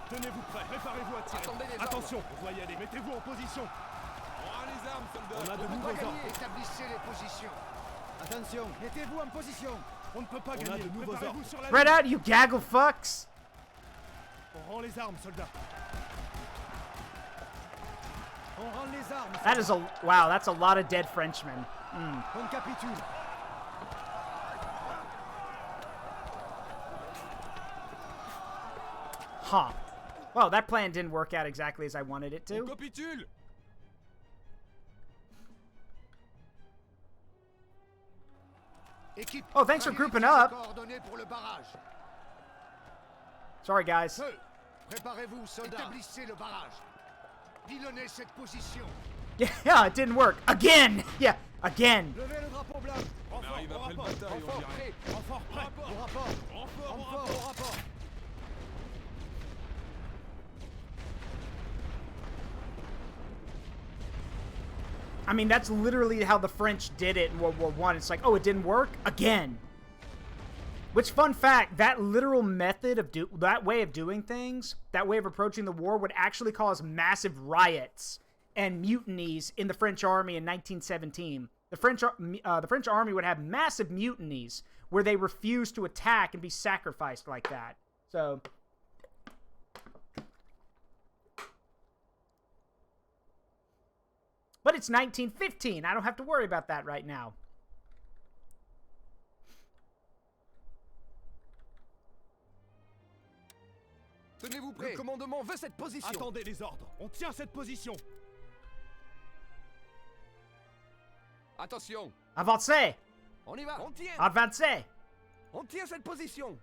Tenez-vous prêts. Préparez-vous à tirer. Attention, on doit y aller. Mettez-vous en position. On a les armes, soldats. On a de nouveaux ordres.
Établissez les positions.
Attention, mettez-vous en position.
On ne peut pas gagner. On a de nouveaux ordres. Sur la
Spread out, you gaggle fucks!
On rend les armes, soldats.
On rend les armes.
That is a... Wow, that's a lot of dead Frenchmen.
On capitule.
Huh. Well, that plan didn't work out exactly as I wanted it to.
On capitule.
Oh, thanks for grouping up.
Pour le barrage.
Sorry, guys.
Préparez-vous, soldats. Établissez le barrage. Pilonnez cette position.
Yeah, it didn't work. Again! Yeah, again.
Levez le drapeau blanc.
On arrive après le bataille, on dirait.
Renfort prêt. Au rapport. Renfort au rapport.
I mean, that's literally how the French did it in World War I. It's like, oh, it didn't work? Again. Which, fun fact, that literal method of that way of doing things, that way of approaching the war would actually cause massive riots and mutinies in the French army in 1917. The French army would have massive mutinies where they refused to attack and be sacrificed like that. So... But it's 1915. I don't have to worry about that right now.
Tenez-vous prêts. Le commandement veut cette position.
Attendez les ordres. On tient cette position.
Attention.
Avancez!
On y va. On tient.
Avancez!
On tient cette position.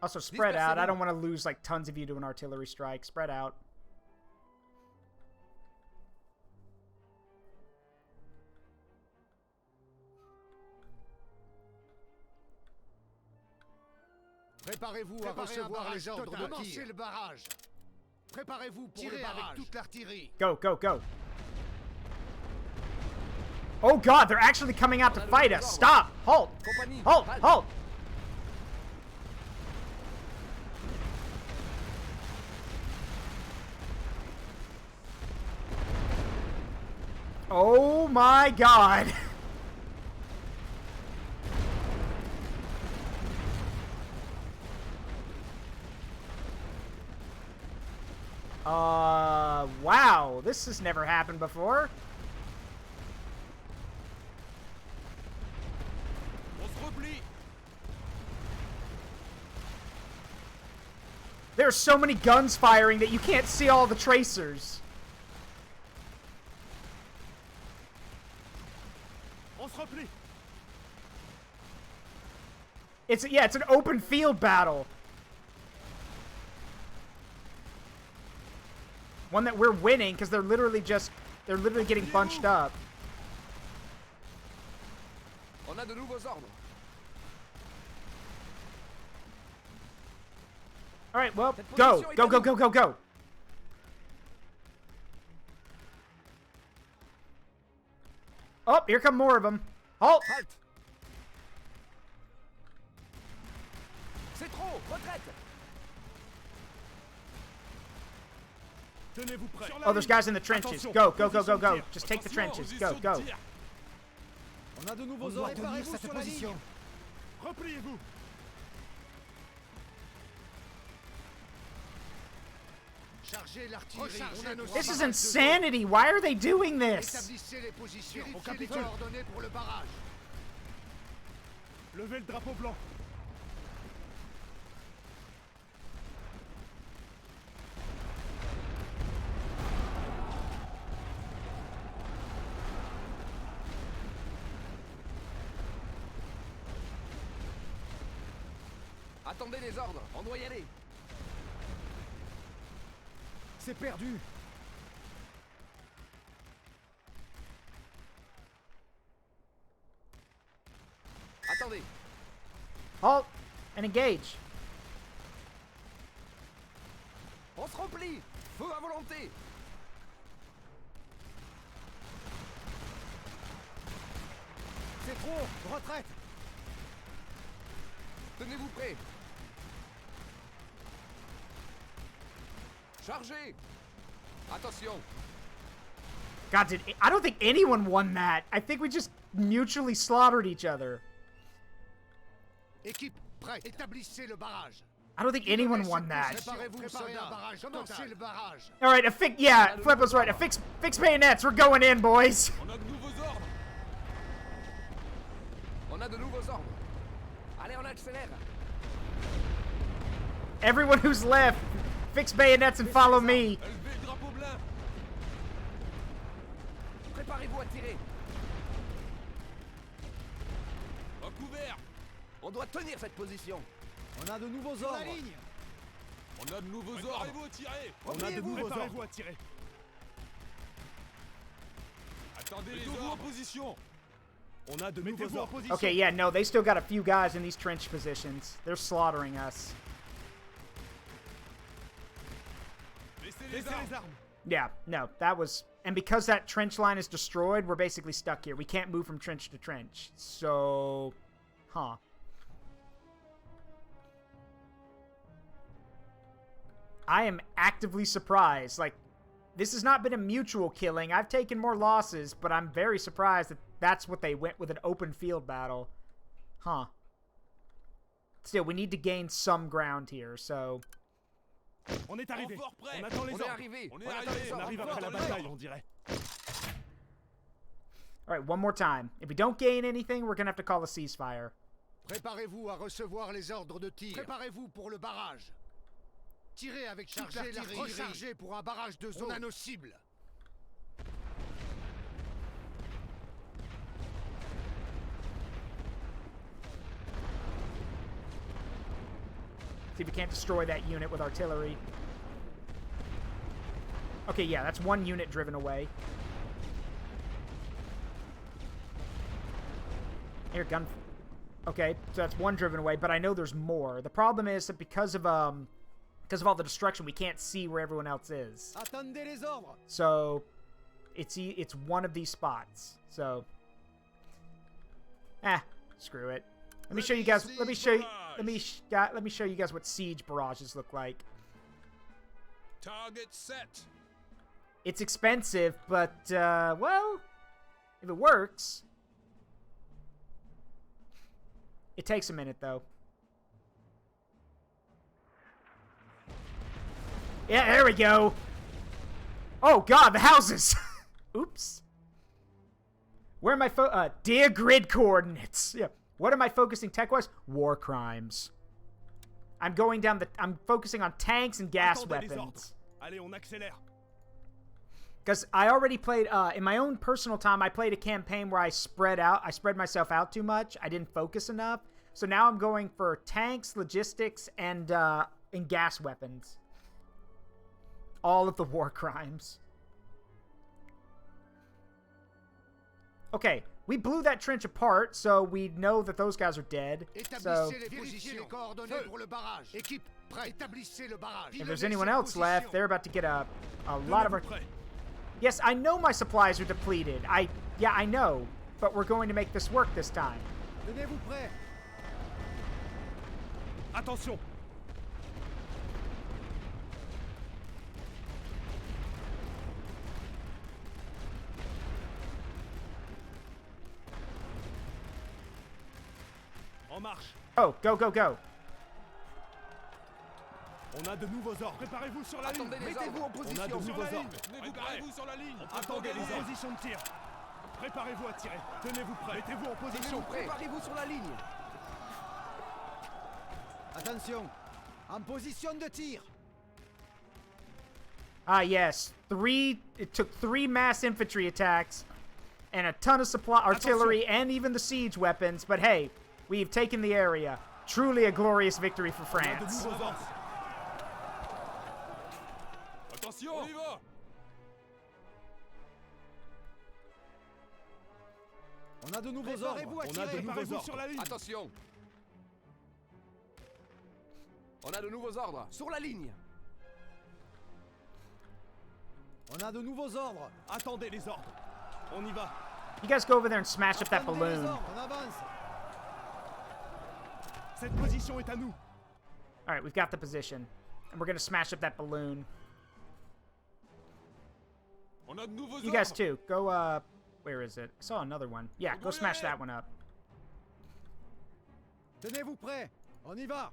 Also, spread out. I don't want to lose, like, tons of you to an artillery strike. Spread out.
Préparez-vous à recevoir les ordres de tir. Le barrage. Préparez-vous pour tirer avec toute l'artillerie.
Go, go, go. Oh god, they're actually coming out to fight us. Stop! Halt! Halt! Halt! Oh my god! Wow, this has never happened before.
On se replie.
There are so many guns firing that you can't see all the tracers.
On se replie.
It's an open field battle. One that we're winning because they're literally getting bunched up.
On a de nouveaux ordres.
All right, well, go, go, go, go, go, go. Oh, here come more of them. Halt!
Halte. C'est trop. Retraite.
Tenez-vous prêts.
Oh, there's guys in the trenches. Go, go, go, go, go. Just take the trenches. Go, go.
On a de nouveaux ordres. Préparez-vous sur la ligne.
Repliez-vous.
Chargez l'artillerie.
This is insanity. Why are they doing this?
Établissez les positions. Vérifiez les coordonnées pour le barrage.
Levez le drapeau blanc.
Attendez les ordres. On doit y aller.
C'est perdu.
Attendez.
Halt and engage.
On se replie. Feu à volonté.
C'est trop. Retraite.
Tenez-vous prêts. Chargez. Attention.
God, I don't think anyone won that. I think we just mutually slaughtered each other.
Équipe prête. Établissez le barrage.
I don't think anyone won that.
Préparez-vous, soldats. Commencez le barrage.
All right, yeah, Flip was right. Fix bayonets. We're going in, boys.
On a de nouveaux ordres.
On a de nouveaux ordres. Allez, on accélère.
Everyone who's left, fix bayonets and follow me.
Levez le drapeau blanc.
Préparez-vous à tirer.
Recouvert.
On doit tenir cette position.
On a de nouveaux ordres.
On a de nouveaux ordres. Préparez-vous à tirer.
On a de nouveaux
Préparez-vous
ordres.
à tirer. Attendez les ordres. En position. On a de nouveaux ordres.
Okay, yeah, no, they still got a few guys in these trench positions. They're slaughtering us.
Laissez les armes.
Yeah, no, that was... And because that trench line is destroyed, we're basically stuck here. We can't move from trench to trench. So... Huh. I am actively surprised. Like, this has not been a mutual killing. I've taken more losses, but I'm very surprised that that's what they went with, an open field battle. Huh. Still, we need to gain some ground here, so...
On est arrivé. On attend les ordres. On est arrivé. On arrive après la bataille, on dirait.
Alright, one more time. If we don't gain anything, we're gonna have to call a ceasefire.
Préparez-vous à recevoir les ordres de tir. Préparez-vous pour le barrage. Tirez avec toute l'artillerie. Rechargez pour un barrage de zone. On a nos cibles.
See if we can't destroy that unit with artillery. Okay, yeah, that's one unit driven away. Here, gun. Okay, so that's one driven away, but I know there's more. The problem is that because of all the destruction, we can't see where everyone else is.
Attendez les ordres.
So it's one of these spots. So screw it. Let me show you guys. Let me show you guys what siege barrages look like.
Target set.
It's expensive, but well, if it works. It takes a minute, though. Yeah, there we go. Oh, God, the houses. Oops. Where am I dear grid coordinates. Yeah. What am I focusing tech-wise? War crimes. I'm focusing on tanks and gas weapons.
Allez, on accélère.
Because I already played, in my own personal time, I played a campaign where I spread myself out too much. I didn't focus enough. So now I'm going for tanks, logistics, and gas weapons. All of the war crimes. Okay, we blew that trench apart, so we know that those guys are dead. So if there's anyone else left, they're about to get a lot of our... Yes, I know my supplies are depleted. Yeah, I know. But we're going to make this work this time.
Tenez-vous prêts.
Attention. En marche.
Oh, go, go, go.
On a de nouveaux ordres. Préparez-vous sur la ligne.
Mettez-vous en position.
On a de
Sur
nouveaux
la ligne.
ordres. Préparez-vous sur la ligne. Attendez les ordres. Position de tir. Préparez-vous à tirer. Tenez-vous prêts. Mettez-vous en position.
Préparez-vous sur la ligne.
Attention. En position de tir.
Ah, yes. It took 3 mass infantry attacks and a ton of artillery and even the siege weapons. But hey, we've taken the area. Truly a glorious victory for France.
Attention, on y va.
On a de nouveaux ordres.
On a de nouveaux ordres sur la ligne.
Attention. On a de nouveaux ordres. Sur la ligne.
On a de nouveaux ordres.
Attendez les ordres. On y va.
You guys go over there and smash up that balloon.
On avance.
Cette position est à nous.
All right, we've got the position. And we're going to smash up that balloon.
On a de nouveaux
You guys too. Go, where is it? I saw another one. Yeah, go smash that one up.
Tenez-vous prêts. On y va.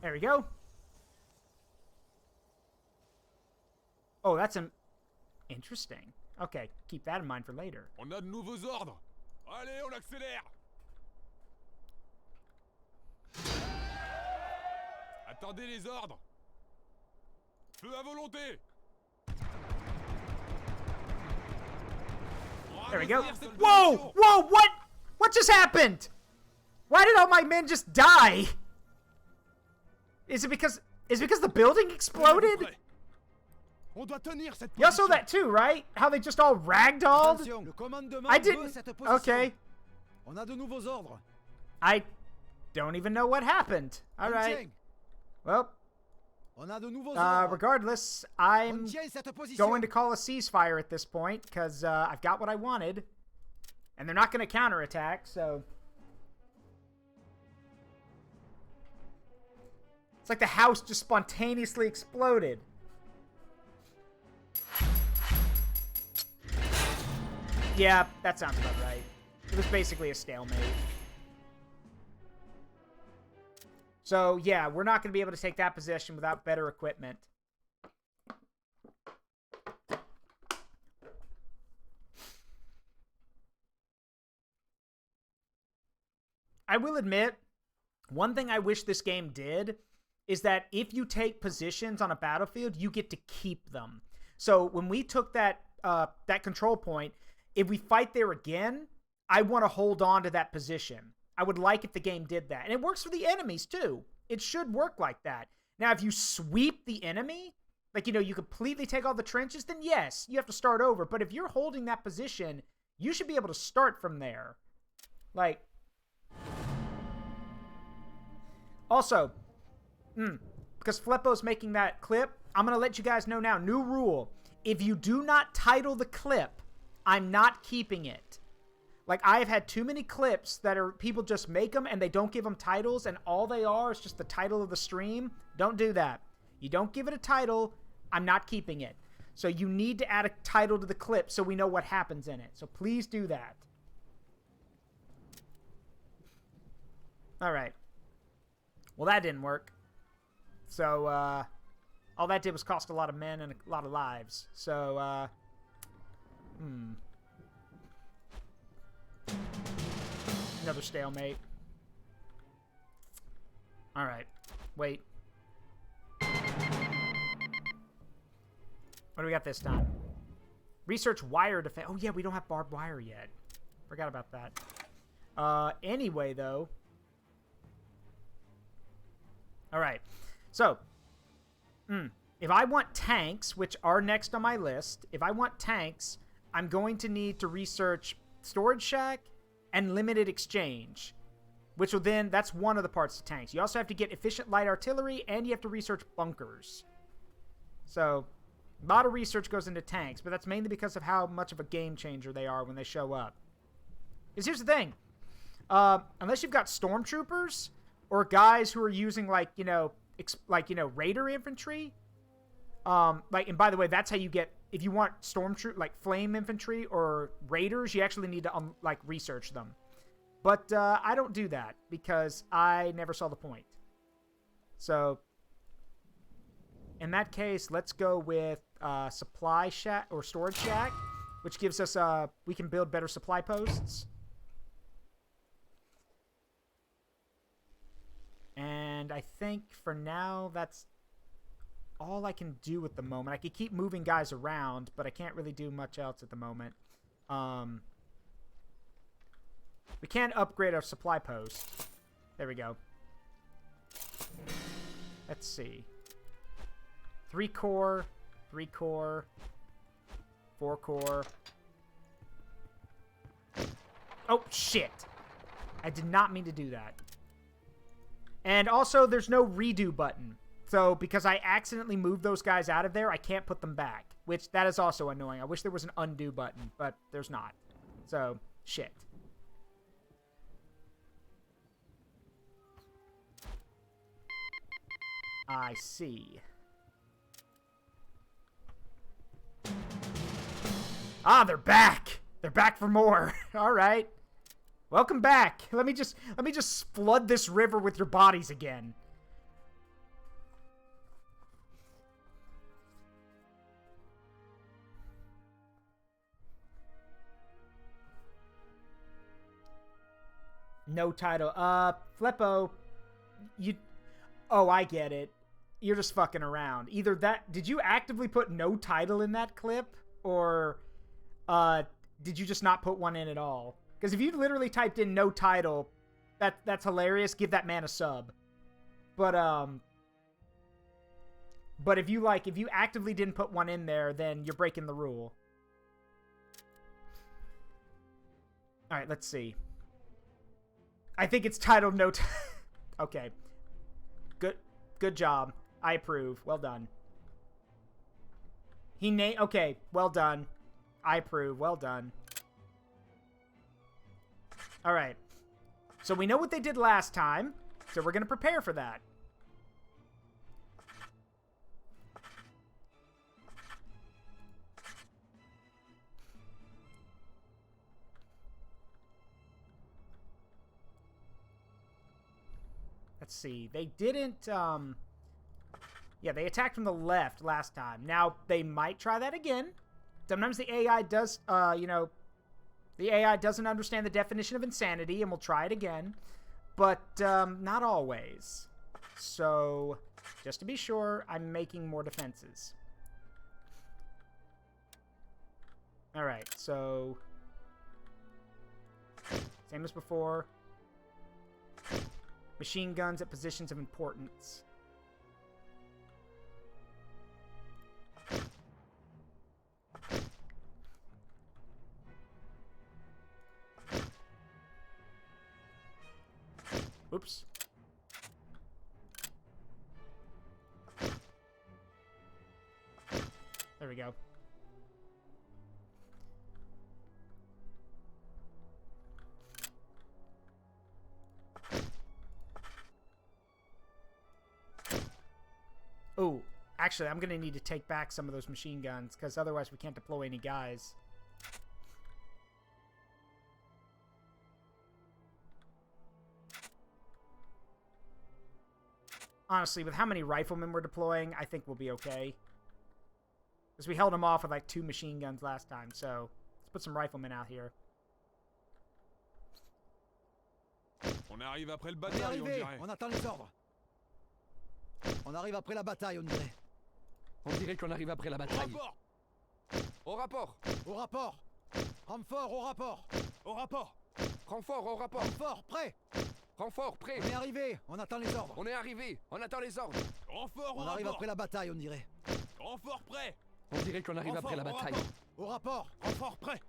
There we go. Oh, that's interesting. Okay, keep that in mind for later.
On a de nouveaux ordres. Allez, on accélère. Attendez les ordres. Feu à volonté.
There we go. Whoa! Whoa! What? What just happened? Why did all my men just die? Is it because the building exploded?
On doit tenir cette
Y'all saw that too, right? How they just all ragdolled?
Attention, le commandement
I
veut
didn't.
cette position.
Okay.
On a de nouveaux ordres.
I don't even know what happened. All right. Well,
On a de nouveaux ordres.
regardless, I'm
On tient cette position.
going to call a ceasefire at this point because I've got what I wanted, and they're not going to counterattack. So it's like the house just spontaneously exploded. Yeah, that sounds about right. It was basically a stalemate. So, yeah, we're not going to be able to take that position without better equipment. I will admit, one thing I wish this game did is that if you take positions on a battlefield, you get to keep them. So when we took that control point, if we fight there again, I want to hold on to that position. I would like if the game did that. And it works for the enemies, too. It should work like that. Now, if you sweep the enemy, like, you completely take all the trenches, then yes, you have to start over. But if you're holding that position, you should be able to start from there. Like, also, because Fleppo's making that clip, I'm going to let you guys know now, new rule. If you do not title the clip, I'm not keeping it. Like, I've had too many clips that are people just make them and they don't give them titles, and all they are is just the title of the stream. Don't do that. You don't give it a title, I'm not keeping it. So you need to add a title to the clip so we know what happens in it. So please do that. All right. Well, that didn't work. So, all that did was cost a lot of men and a lot of lives. So, Another stalemate. Alright. Wait. What do we got this time? Research wire defense. Oh, yeah, we don't have barbed wire yet. Forgot about that. Anyway, though. Alright. So. If I want tanks, which are next on my list, if I want tanks, I'm going to need to research storage shack and limited exchange, which will then, that's one of the parts of tanks. You also have to get efficient light artillery, and you have to research bunkers. So, a lot of research goes into tanks, but that's mainly because of how much of a game changer they are when they show up. Because here's the thing. Unless you've got stormtroopers, or guys who are using, like, raider infantry, and by the way, that's how you get, if you want stormtroop, like flame infantry or raiders, you actually need to research them. But I don't do that because I never saw the point. So in that case, let's go with supply shack or storage shack, which gives us we can build better supply posts. And I think for now that's all I can do at the moment. I could keep moving guys around, but I can't really do much else at the moment. We can upgrade our supply post. There we go. Let's see. 3 core, 3 core, 4 core. Oh, shit. I did not mean to do that. And also, there's no redo button. So, because I accidentally moved those guys out of there, I can't put them back. Which, that is also annoying. I wish there was an undo button, but there's not. So, shit. I see. Ah, they're back! They're back for more. Alright. Welcome back. Let me just flood this river with your bodies again. No title. Fleppo, you... Oh, I get it. You're just fucking around. Either that... Did you actively put no title in that clip? Or, did you just not put one in at all? Because if you literally typed in no title, that's hilarious. Give that man a sub. But if you actively didn't put one in there, then you're breaking the rule. Alright, let's see. I think it's titled no Okay. Good job. I approve. Well done. Okay, well done. I approve. Well done. Alright. So we know what they did last time, so we're going to prepare for that. Let's see. They didn't, yeah, they attacked from the left last time. Now, they might try that again. Sometimes the AI does, the AI doesn't understand the definition of insanity, and will try it again. but not always. So, just to be sure, I'm making more defenses. Alright, so... same as before. Machine guns at positions of importance. Oops. There we go. Oh, actually, I'm going to need to take back some of those machine guns, because otherwise we can't deploy any guys. Honestly, with how many riflemen we're deploying, I think we'll be okay. Because we held them off with like 2 machine guns last time, so let's put some riflemen out here.
On arrive après le
On est
bataille, on
arrivé,
dirait.
on attend les ordres. On arrive après la bataille, on dirait.
On dirait qu'on arrive après la
Au
bataille.
rapport.
Au rapport.
Au rapport. Renfort, au rapport.
Au rapport.
Renfort, au rapport.
Renfort, prêt.
Renfort, prêt.
On est arrivé, on attend les ordres.
On est arrivé. On attend les ordres.
Renfort, au
On arrive
rapport.
après la bataille, on dirait.
Renfort prêt.
On dirait qu'on arrive
Renfort,
après la
au
bataille.
rapport.
Au rapport.
Renfort prêt.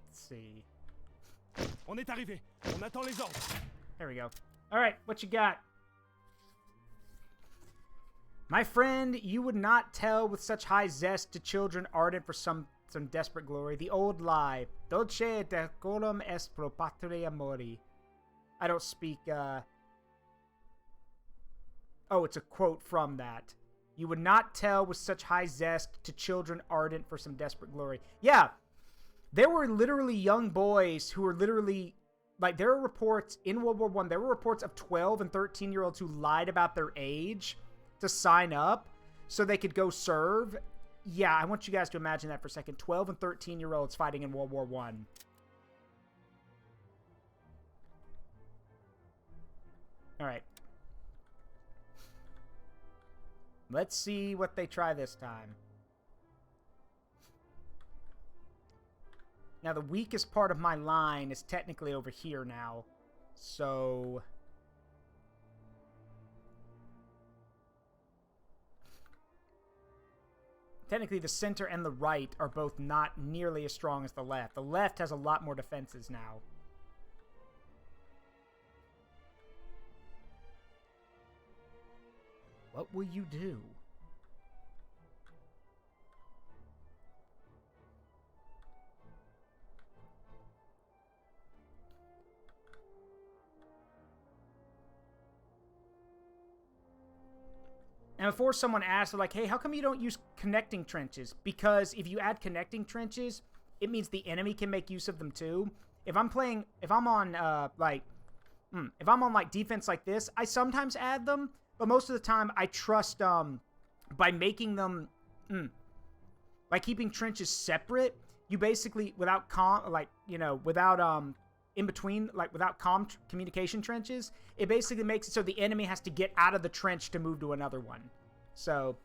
Let's see.
On est arrivé. On attend les ordres.
There we go. Alright, what you got? My friend, you would not tell with such high zest to children ardent for some desperate glory. The old lie. Dolce decorum est pro patria mori. I don't speak, Oh, it's a quote from that. You would not tell with such high zest to children ardent for some desperate glory. Yeah. There were literally young boys who were literally... Like, there are reports in World War I, there were reports of 12 and 13-year-olds who lied about their age to sign up so they could go serve. Yeah, I want you guys to imagine that for a second. 12 and 13-year-olds fighting in World War I. Alright. Let's see what they try this time. Now, the weakest part of my line is technically over here now. So... technically, the center and the right are both not nearly as strong as the left. The left has a lot more defenses now. What will you do? And before someone asks, they're like, hey, how come you don't use connecting trenches? Because if you add connecting trenches, it means the enemy can make use of them too. If I'm on, like, defense like this, I sometimes add them, but most of the time I trust, by making them, by keeping trenches separate, you basically, without in between, like, without communication trenches, it basically makes it so the enemy has to get out of the trench to move to another one. So,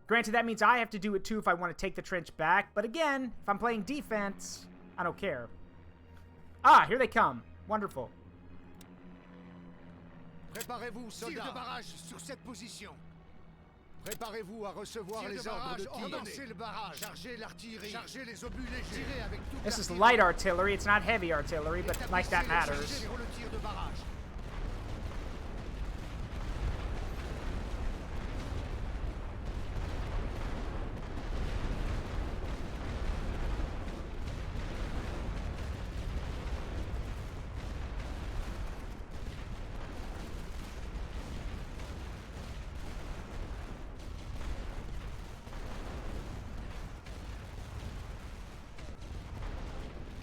granted, that means I have to do it too if I want to take the trench back, but again, if I'm playing defense, I don't care. Ah, here they come. Wonderful.
Préparez-vous, soldats. Tir de barrage sur cette position. Préparez-vous à recevoir les ordres de tir. Commencez le barrage. Chargez l'artillerie. Chargez les obus légers. Tirez avec toute
This is light artillery. It's not heavy artillery, but like that matters.
pour le tir de barrage.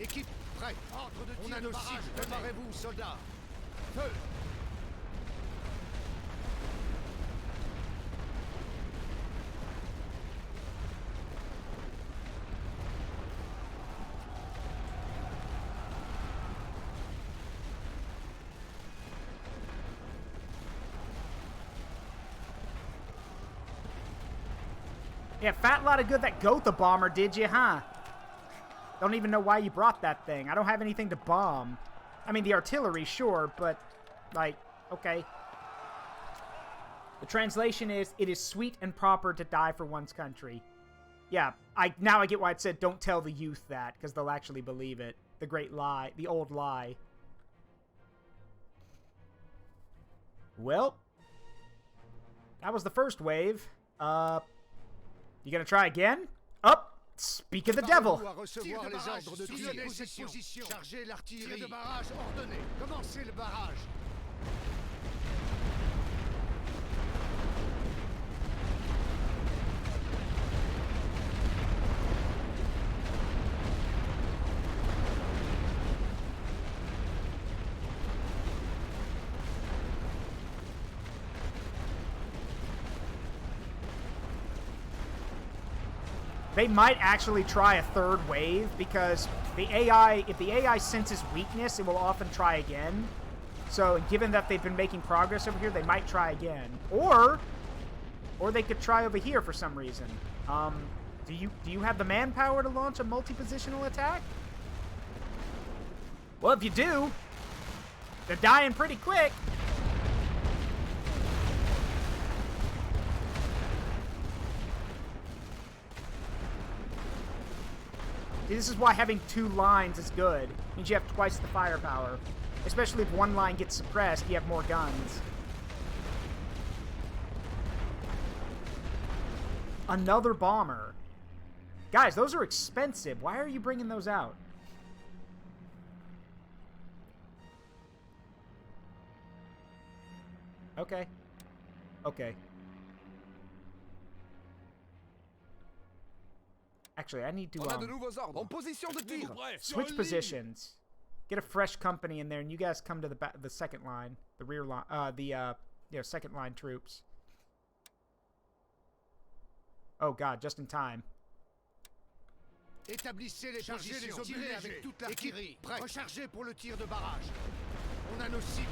Équipe, prêt. Ordre de tir. On a nos cibles. Préparez-vous, soldats. Feu.
Yeah, fat lot of good that Gotha bomber did you, huh? Don't even know why you brought that thing. I don't have anything to bomb. I mean, the artillery, sure, but, like, okay. The translation is, it is sweet and proper to die for one's country. Yeah, now I get why it said, don't tell the youth that, because they'll actually believe it. The great lie. The old lie. Well, that was the first wave. You gonna try again? Up! Speak of the devil!
Chargez l'artillerie. Tir de barrage ordonné. Commencez le barrage.
They might actually try a third wave because the AI, if the AI senses weakness, it will often try again. So given that they've been making progress over here, they might try again. Or they could try over here for some reason. Do you have the manpower to launch a multi-positional attack? Well, if you do, they're dying pretty quick. This is why having 2 lines is good. It means you have twice the firepower. Especially if one line gets suppressed, you have more guns. Another bomber. Guys, those are expensive. Why are you bringing those out? Okay. Okay. Actually, I need to switch positions. Get a fresh company in there, and you guys come to the second line, the rear line, second line troops. Oh God, just in time.
Établissez les obus avec toute l'artillerie. Rechargez pour le tir de barrage. On a nos cibles.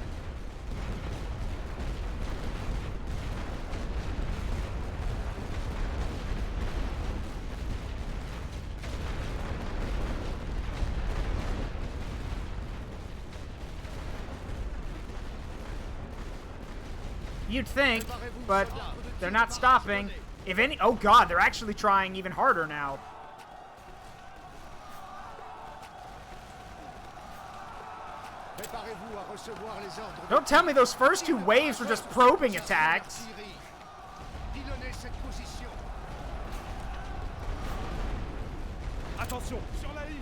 You'd think, but they're not stopping. If any, oh God, they're actually trying even harder now. Don't tell me those first 2 waves were just probing attacks.
Attention, sur la ligne.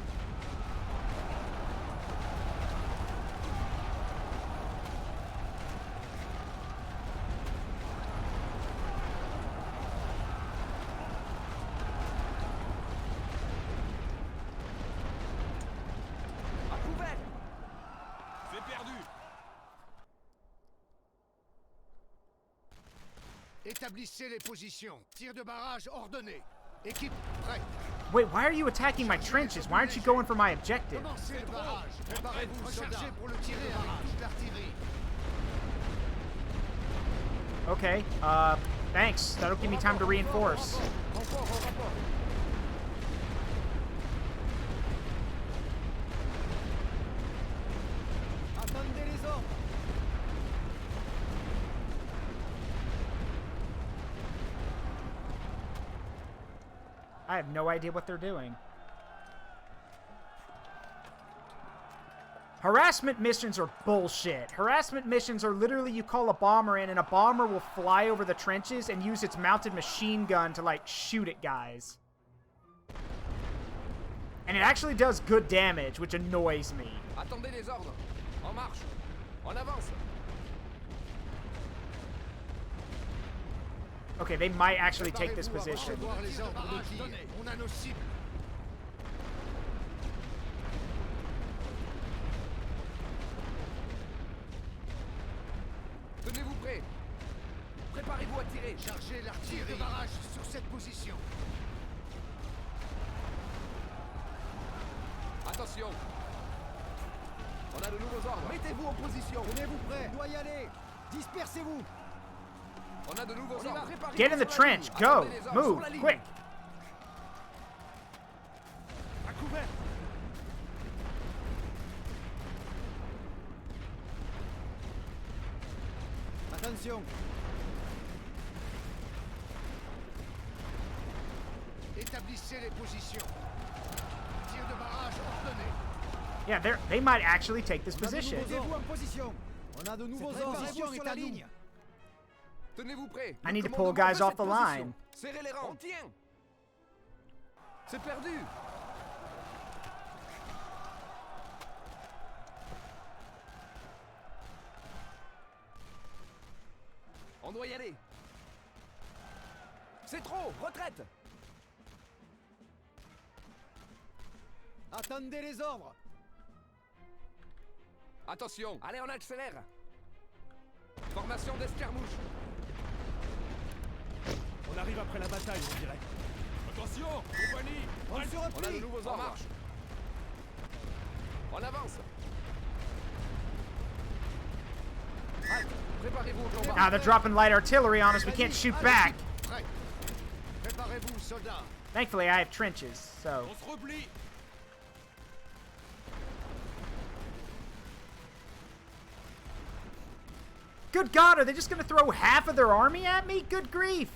Établissez les positions. Tir de barrage ordonné. Équipe prête.
Wait, why are you attacking my trenches? Why aren't you going for my objective?
Commencez le barrage. Préparez-vous, soldats. Pour le tirer avec toute l'artillerie.
Okay, thanks. That'll give me time to reinforce. I have no idea what they're doing. Harassment missions are bullshit. Harassment missions are literally you call a bomber in and a bomber will fly over the trenches and use its mounted machine gun to, like, shoot at guys. And it actually does good damage, which annoys me.
Attendez les ordres. En marche. En avance.
Okay, they might actually take this position.
On a nos cibles.
Tenez-vous prêts. Préparez-vous à tirer.
Chargez l'artillerie de barrage sur cette position.
Attention. On a de nouveaux ordres. Mettez-vous en position.
Tenez-vous prêts. On doit y aller. Dispersez-vous.
On a de nouveaux ordres.
Get in the trench. Go. Move. Quick.
Attention.
Établissez les positions. Tir de barrage ordonné.
Yeah, they might actually take this
On a de
position.
nouveaux ordres. Mettez-vous en position. On a de nouveaux ordres. Position est à ligne.
Tenez-vous prêts.
I need to
Le
pull
commandement
guys
veut
off
cette
the
position.
line.
Serrez les rangs. On tient. C'est perdu. On doit y aller. C'est trop. Retraite.
Attendez les ordres.
Attention. Allez, on accélère. Formation d'escarmouche.
On arrive après la bataille, on dirait. Attention, compagnie.
On se
On a de
replie.
nouveaux ordres. En marche. On avance. Halte. Préparez-vous au combat.
Now they're dropping light artillery on us. We can't shoot back.
Prêt. Préparez-vous, soldats.
Thankfully, I have trenches, so...
On se replie.
Good God, are they just going to throw half of their army at me? Good grief.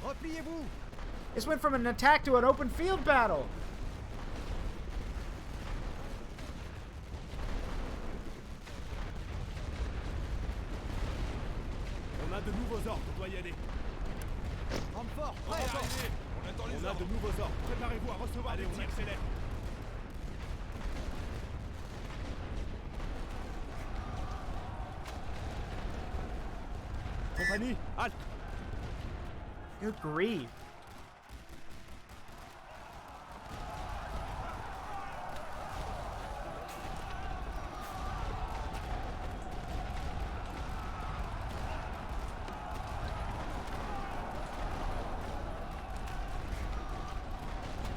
Repliez-vous.
This went from an attack to an open field battle.
On a de nouveaux ordres, on doit y aller.
Renfort.
On
Prêt.
attend les ordres. On a de nouveaux ordres. Préparez-vous à recevoir les tirs. On accélère. Compagnie, halte.
Good grief.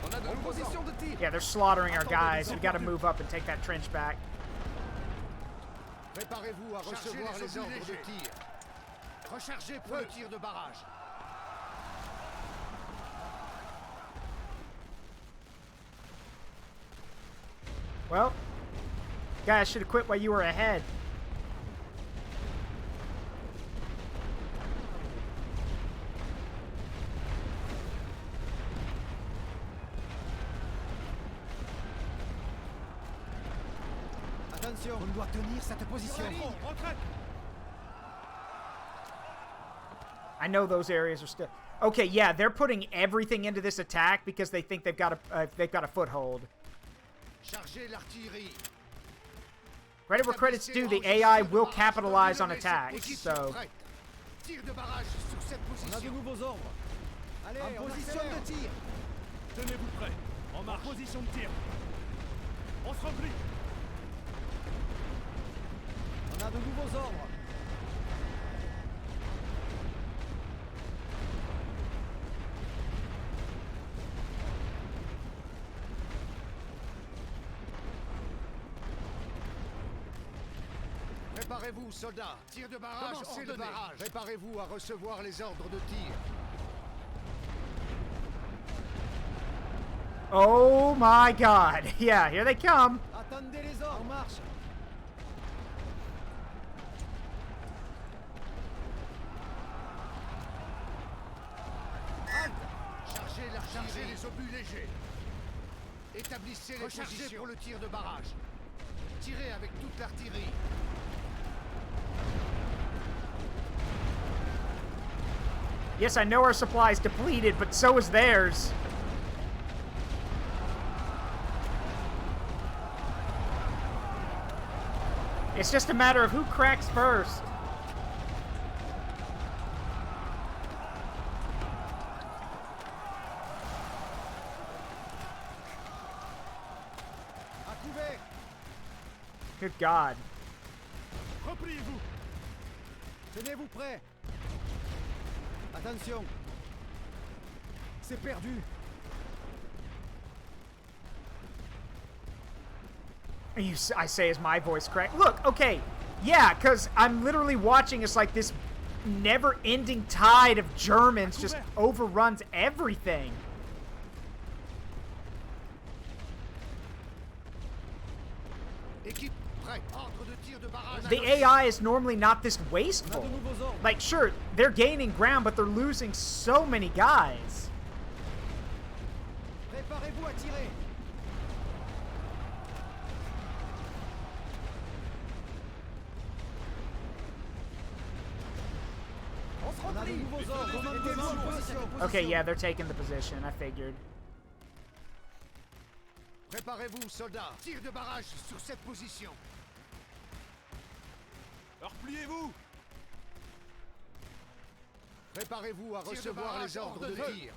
On a de nouveaux positions de tir.
Yeah, they're slaughtering our guys. We got to move up and take that trench back.
Préparez-vous à recevoir les ordres de tir. Rechargez pour le tir de barrage.
Well, guys should have quit while you were ahead.
Attention. On doit tenir cette position.
Retraite.
I know those areas are still... Okay, yeah, they're putting everything into this attack because they think they've got a foothold.
Chargez l'artillerie.
Credit where credit's due, the AI will capitalize on attacks, so...
Tir de barrage sur cette
On a de
position.
nouveaux ordres. Allez, en position de tir.
Tenez-vous prêts. En marche. Position de tir. On se replie.
On a de nouveaux ordres.
Préparez-vous, soldats. Tir de barrage ordonné. Préparez-vous à recevoir les ordres de tir.
Oh my God. Yeah, here they come.
Attendez les ordres. En marche.
Chargez les obus légers. Établissez les positions pour le tir de barrage. Tirez avec toute l'artillerie.
Yes, I know our supply's depleted, but so is theirs. It's just a matter of who cracks first.
À couvert.
Good God.
Repliez-vous.
Tenez-vous prêts. Attention. C'est perdu.
I say, is my voice correct? Look, okay, yeah, because I'm literally watching as like this never-ending tide of Germans just overruns everything.
Équipe, prête. Ordre de tir.
the AI is normally not this wasteful. Like, sure, they're gaining ground, but they're losing so many guys.
Préparez-vous à tirer. On a de nouveaux ordres. Mettez-vous en position.
Okay, yeah, they're taking the position. I figured.
Préparez-vous, soldats. Tir de barrage sur cette position.
Repliez-vous.
Préparez-vous à recevoir les ordres de tir.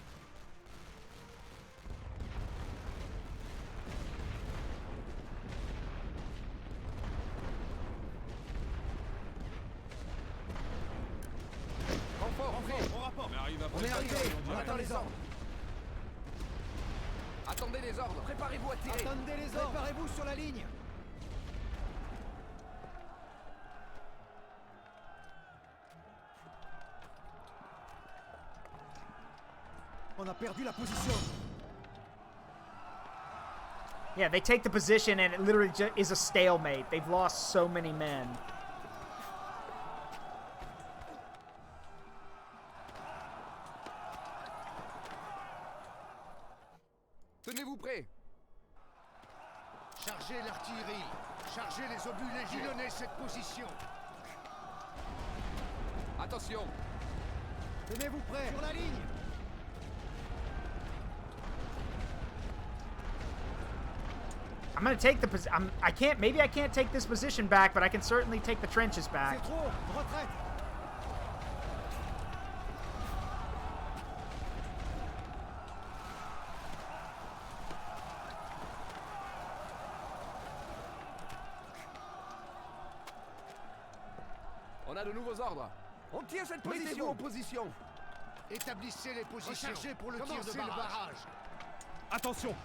Au rapport.
On est arrivé. On attend les ordres.
Attendez les ordres. Préparez-vous à tirer.
Attendez les ordres. Préparez-vous sur la ligne. On a perdu la position.
Yeah, they take the position and it literally is a stalemate. They've lost so many men.
Tenez-vous prêts.
Chargez l'artillerie. Chargez les obus légers. Pilonnez cette position.
Attention.
Tenez-vous prêts. Sur la ligne.
I'm gonna take the position. I can't. Maybe I can't take this position back, but I can certainly take the trenches back.
C'est trop. Retraite.
On a de nouveaux ordres. On tient cette position. Mettez-vous en position.
Établissez les positions. Rechargez pour le tir de barrage.
Attention.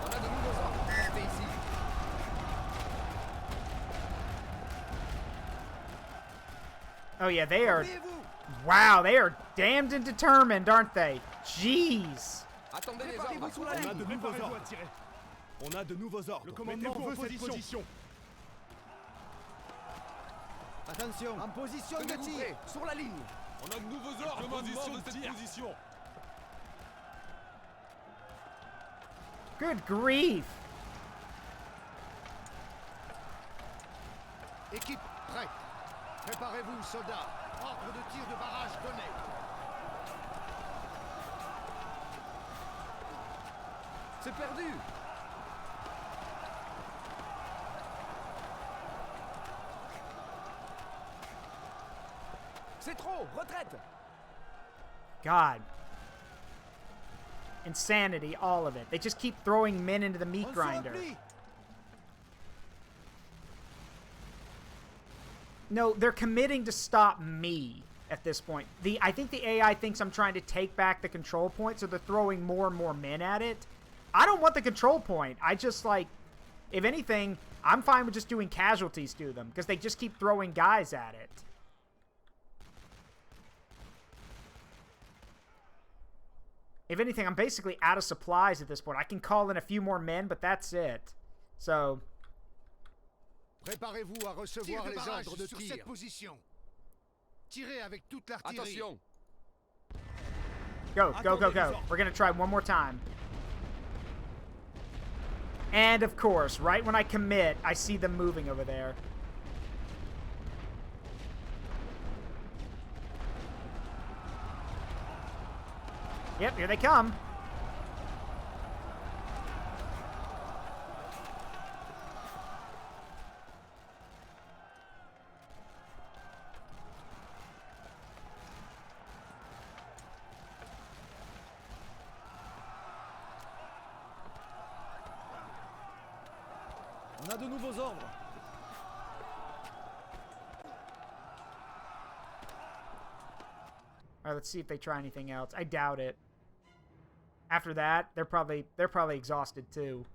On a de nouveaux ordres. Restez ici.
Oh yeah, they are. Wow, they are damned and determined, aren't they? Jeez.
Attendez les ordres. Sur la
On a
ligne.
de nouveaux ordres. On a de nouveaux ordres. Le commandement veut cette position.
Attention. En position de
Tenez-vous
tir.
prêts. Sur la ligne.
On a de nouveaux ordres. Commandement de cette position.
Good grief.
Équipe prête. Préparez-vous, soldats. Ordre de tir de barrage donné.
C'est perdu. C'est trop. Retraite.
God. Insanity, all of it. They just keep throwing men into the meat
On se
grinder.
replie.
No, they're committing to stop me at this point. I think the AI thinks I'm trying to take back the control point, so they're throwing more and more men at it. I don't want the control point. I just, like, if anything, I'm fine with just doing casualties to them, because they just keep throwing guys at it. If anything, I'm basically out of supplies at this point. I can call in a few more men, but that's it. So...
Préparez-vous à recevoir les ordres de tir. Sur cette position. Tirez avec toute l'artillerie.
Attention.
Go, go, go, go. We're going to try one more time. And, of course, right when I commit, I see them moving over there. Yep, here they come.
On a de nouveaux ordres.
All right, let's see if they try anything else. I doubt it. After that, they're probably exhausted too.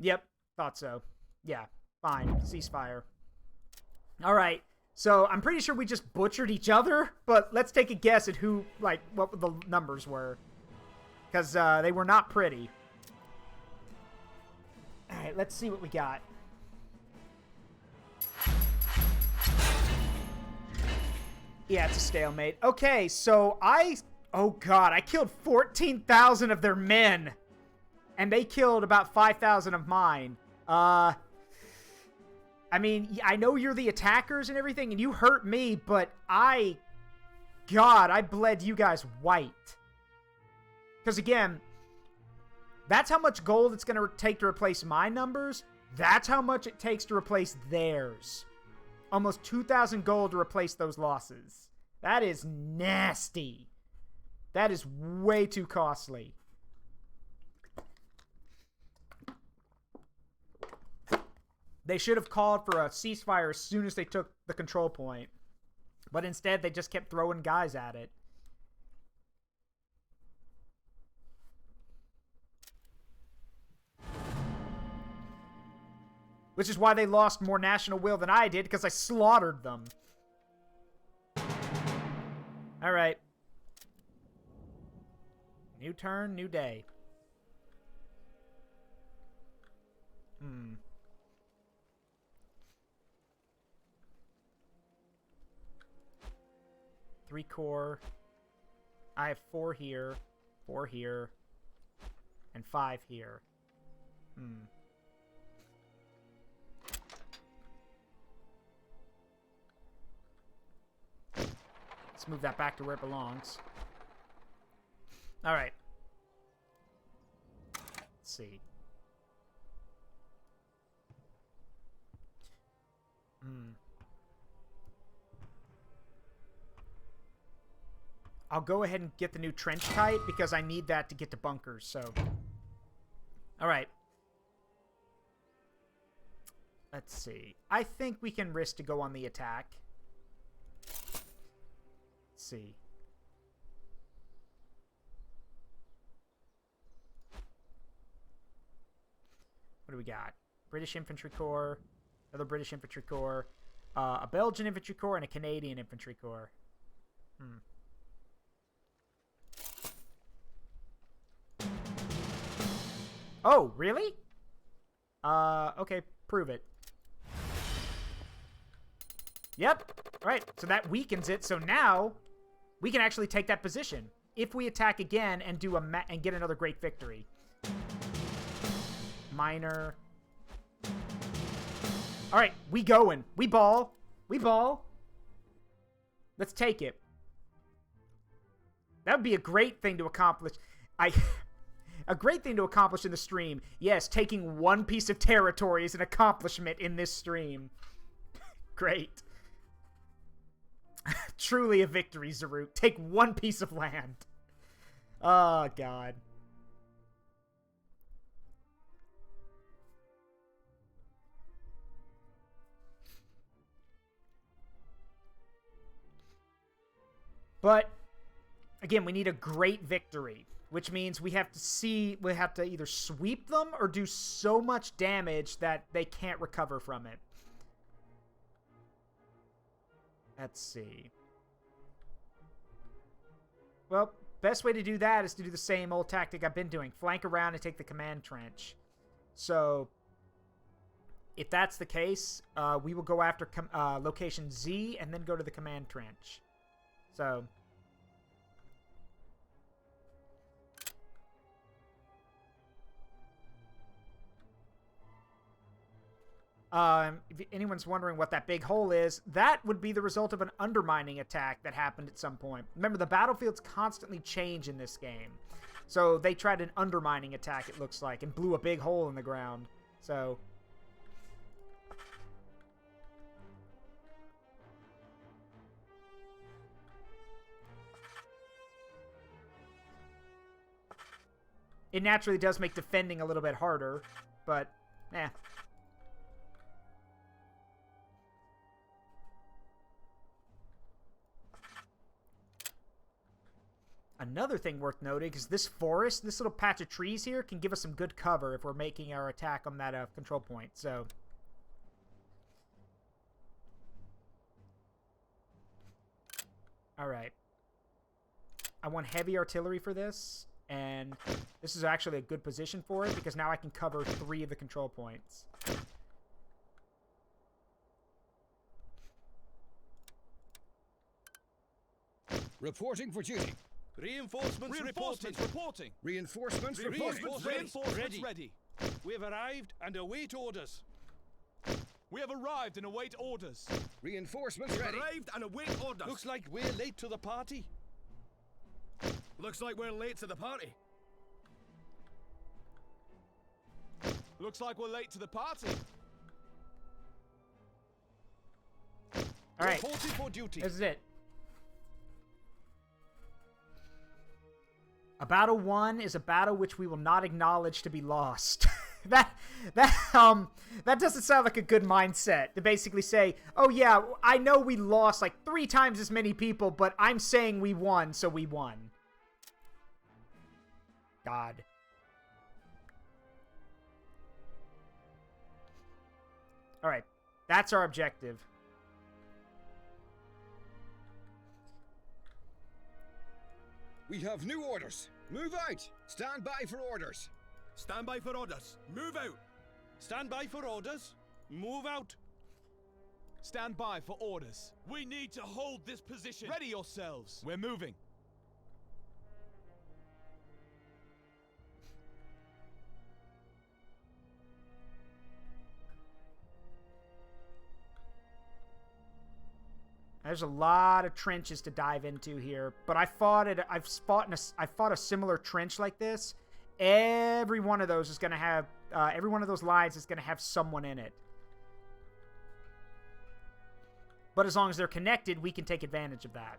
Yep, thought so. Yeah, fine. Ceasefire. All right. So I'm pretty sure we just butchered each other, but let's take a guess at who, like, what the numbers were. Because they were not pretty. All right, let's see what we got. Yeah, it's a stalemate. Okay, so oh god, I killed 14,000 of their men. And they killed about 5,000 of mine. I mean, I know you're the attackers and everything, and you hurt me, but God, I bled you guys white. Because again, that's how much gold it's going to take to replace my numbers. That's how much it takes to replace theirs. Almost 2,000 gold to replace those losses. That is nasty. That is way too costly. They should have called for a ceasefire as soon as they took the control point. But instead, they just kept throwing guys at it. Which is why they lost more national will than I did, because I slaughtered them. Alright. New turn, new day. 3 core. I have 4 here, 4 here, and 5 here. Let's move that back to where it belongs. Alright. Let's see. I'll go ahead and get the new trench type because I need that to get to bunkers, so. Alright. Let's see. I think we can risk to go on the attack. Let's see. What do we got? British Infantry Corps, another British Infantry Corps, a Belgian Infantry Corps, and a Canadian Infantry Corps. Oh, really? Okay, prove it. Yep. Alright, so that weakens it, so now we can actually take that position if we attack again and do and get another great victory. Minor. Alright, we going. We ball. We ball. Let's take it. That would be a great thing to accomplish. A great thing to accomplish in the stream. Yes, taking one piece of territory is an accomplishment in this stream. Great. Truly a victory, Zaruk. Take one piece of land. Oh, God. But, again, we need a great victory. Which means we have to either sweep them or do so much damage that they can't recover from it. Let's see. Well, best way to do that is to do the same old tactic I've been doing. Flank around and take the command trench. So, if that's the case, we will go after location Z and then go to the command trench. So... if anyone's wondering what that big hole is, that would be the result of an undermining attack that happened at some point. Remember, the battlefields constantly change in this game. So they tried an undermining attack, it looks like, and blew a big hole in the ground. So... it naturally does make defending a little bit harder, but, eh. Another thing worth noting is this forest, this little patch of trees here, can give us some good cover if we're making our attack on that control point. So, all right. I want heavy artillery for this, and this is actually a good position for it because now I can cover 3 of the control points.
Reporting for duty.
Reinforcements reporting.
Reinforcements
ready. We have arrived and await orders. We have arrived and await orders.
Reinforcements ready.
Arrived and await orders. Looks like we're late to the party. Looks like we're late to the party. Looks like we're late to the party.
All right.
Reporting for duty.
This is it. A battle won is a battle which we will not acknowledge to be lost. that doesn't sound like a good mindset to basically say, oh yeah, I know we lost like 3 times as many people, but I'm saying we won, so we won. God. Alright, that's our objective.
We have new orders. Move out. Stand by for orders.
Stand by for orders. Move out. Stand by for orders. Move out. Stand by for orders. We need to hold this position. Ready yourselves. We're moving.
There's a lot of trenches to dive into here, but I've fought a similar trench like this. Every one of those is going to have, every one of those lines is going to have someone in it. But as long as they're connected, we can take advantage of that.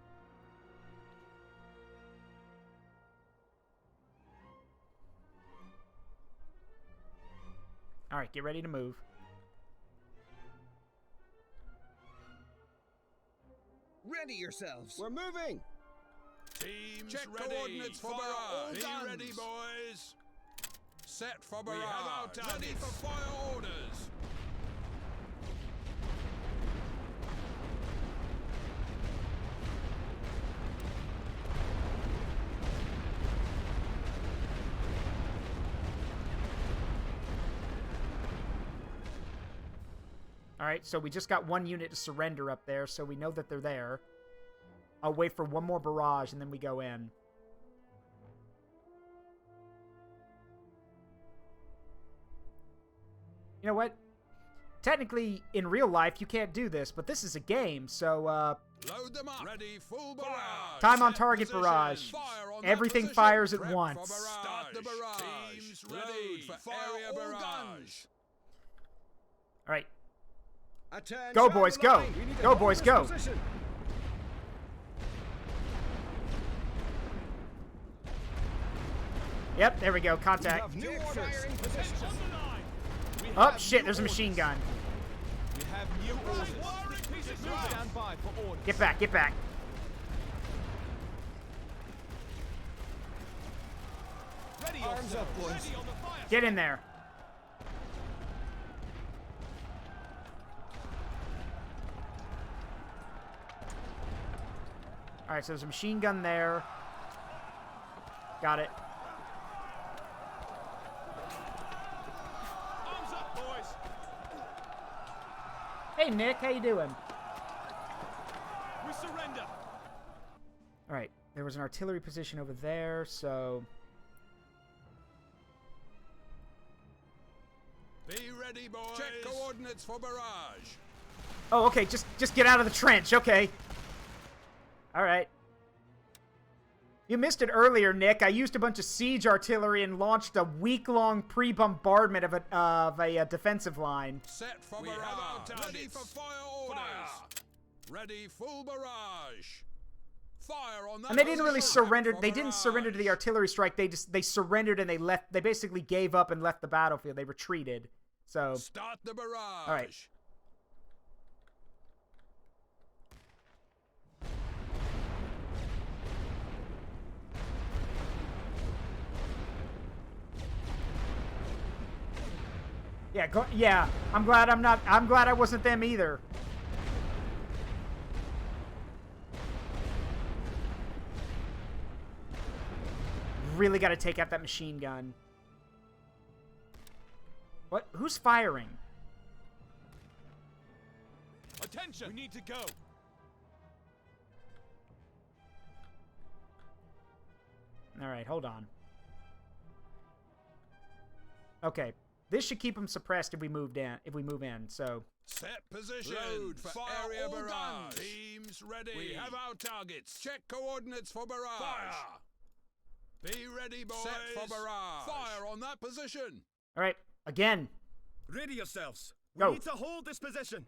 All right, get ready to move.
Ready yourselves.
We're moving.
Teams
Check
ready.
coordinates for
Fire all
barrage.
guns.
Be ready, boys. Set for barrage.
We have our targets.
Ready for fire orders.
Alright, so we just got 1 unit to surrender up there, so we know that they're there. I'll wait for 1 more barrage, and then we go in. You know what? Technically, in real life, you can't do this, but this is a game, so,
Load them up. Ready, full barrage.
time on
Set
target
position.
barrage.
Fire on that
Everything
position.
fires at
Prep
once.
For barrage. Start the barrage.
Teams
Load
ready.
for
Fire
area
all
barrage.
guns.
Alright,
Attention,
go boys, go!
line. We need to
Go
hold
boys,
this
go!
position.
Yep, there we go,
We
contact.
have new orders. Firing position.
On the line. We
Oh,
have
shit,
new
there's a machine
orders.
gun.
We have new orders. Stand by for orders.
Get back, get back.
Ready
Arms
yourselves.
up, boys.
Ready on the fire.
Get in there. Alright, so there's a machine gun there. Got it.
Arms up, boys.
Hey, Nick, how you doing?
We surrender.
Alright, there was an artillery position over there, so...
Be ready, boys. Check coordinates for barrage.
Oh, okay, just get out of the trench, okay. Alright. You missed it earlier, Nick. I used a bunch of siege artillery and launched a week-long pre-bombardment of a defensive line.
Set for
We
barrage.
have our targets.
Ready for fire orders.
Fire.
Ready, full barrage. Fire on that.
And they didn't really
position.
surrender.
For
They didn't surrender to the
barrage.
artillery strike. They surrendered and they left. They basically gave up and left the battlefield. They retreated. So,
Start the barrage.
all right. Yeah, yeah. I'm glad I wasn't them either. Really got to take out that machine gun. What? Who's firing?
Attention! We need to go.
All right, hold on. Okay, this should keep them suppressed if we move in. So
Set position. Load for area barrage. Guns. Teams ready. We have our targets. Check coordinates for barrage. Fire. Be ready, boys. Set for barrage. Fire on that position.
All right, again.
Ready yourselves.
Go.
We need to hold this position.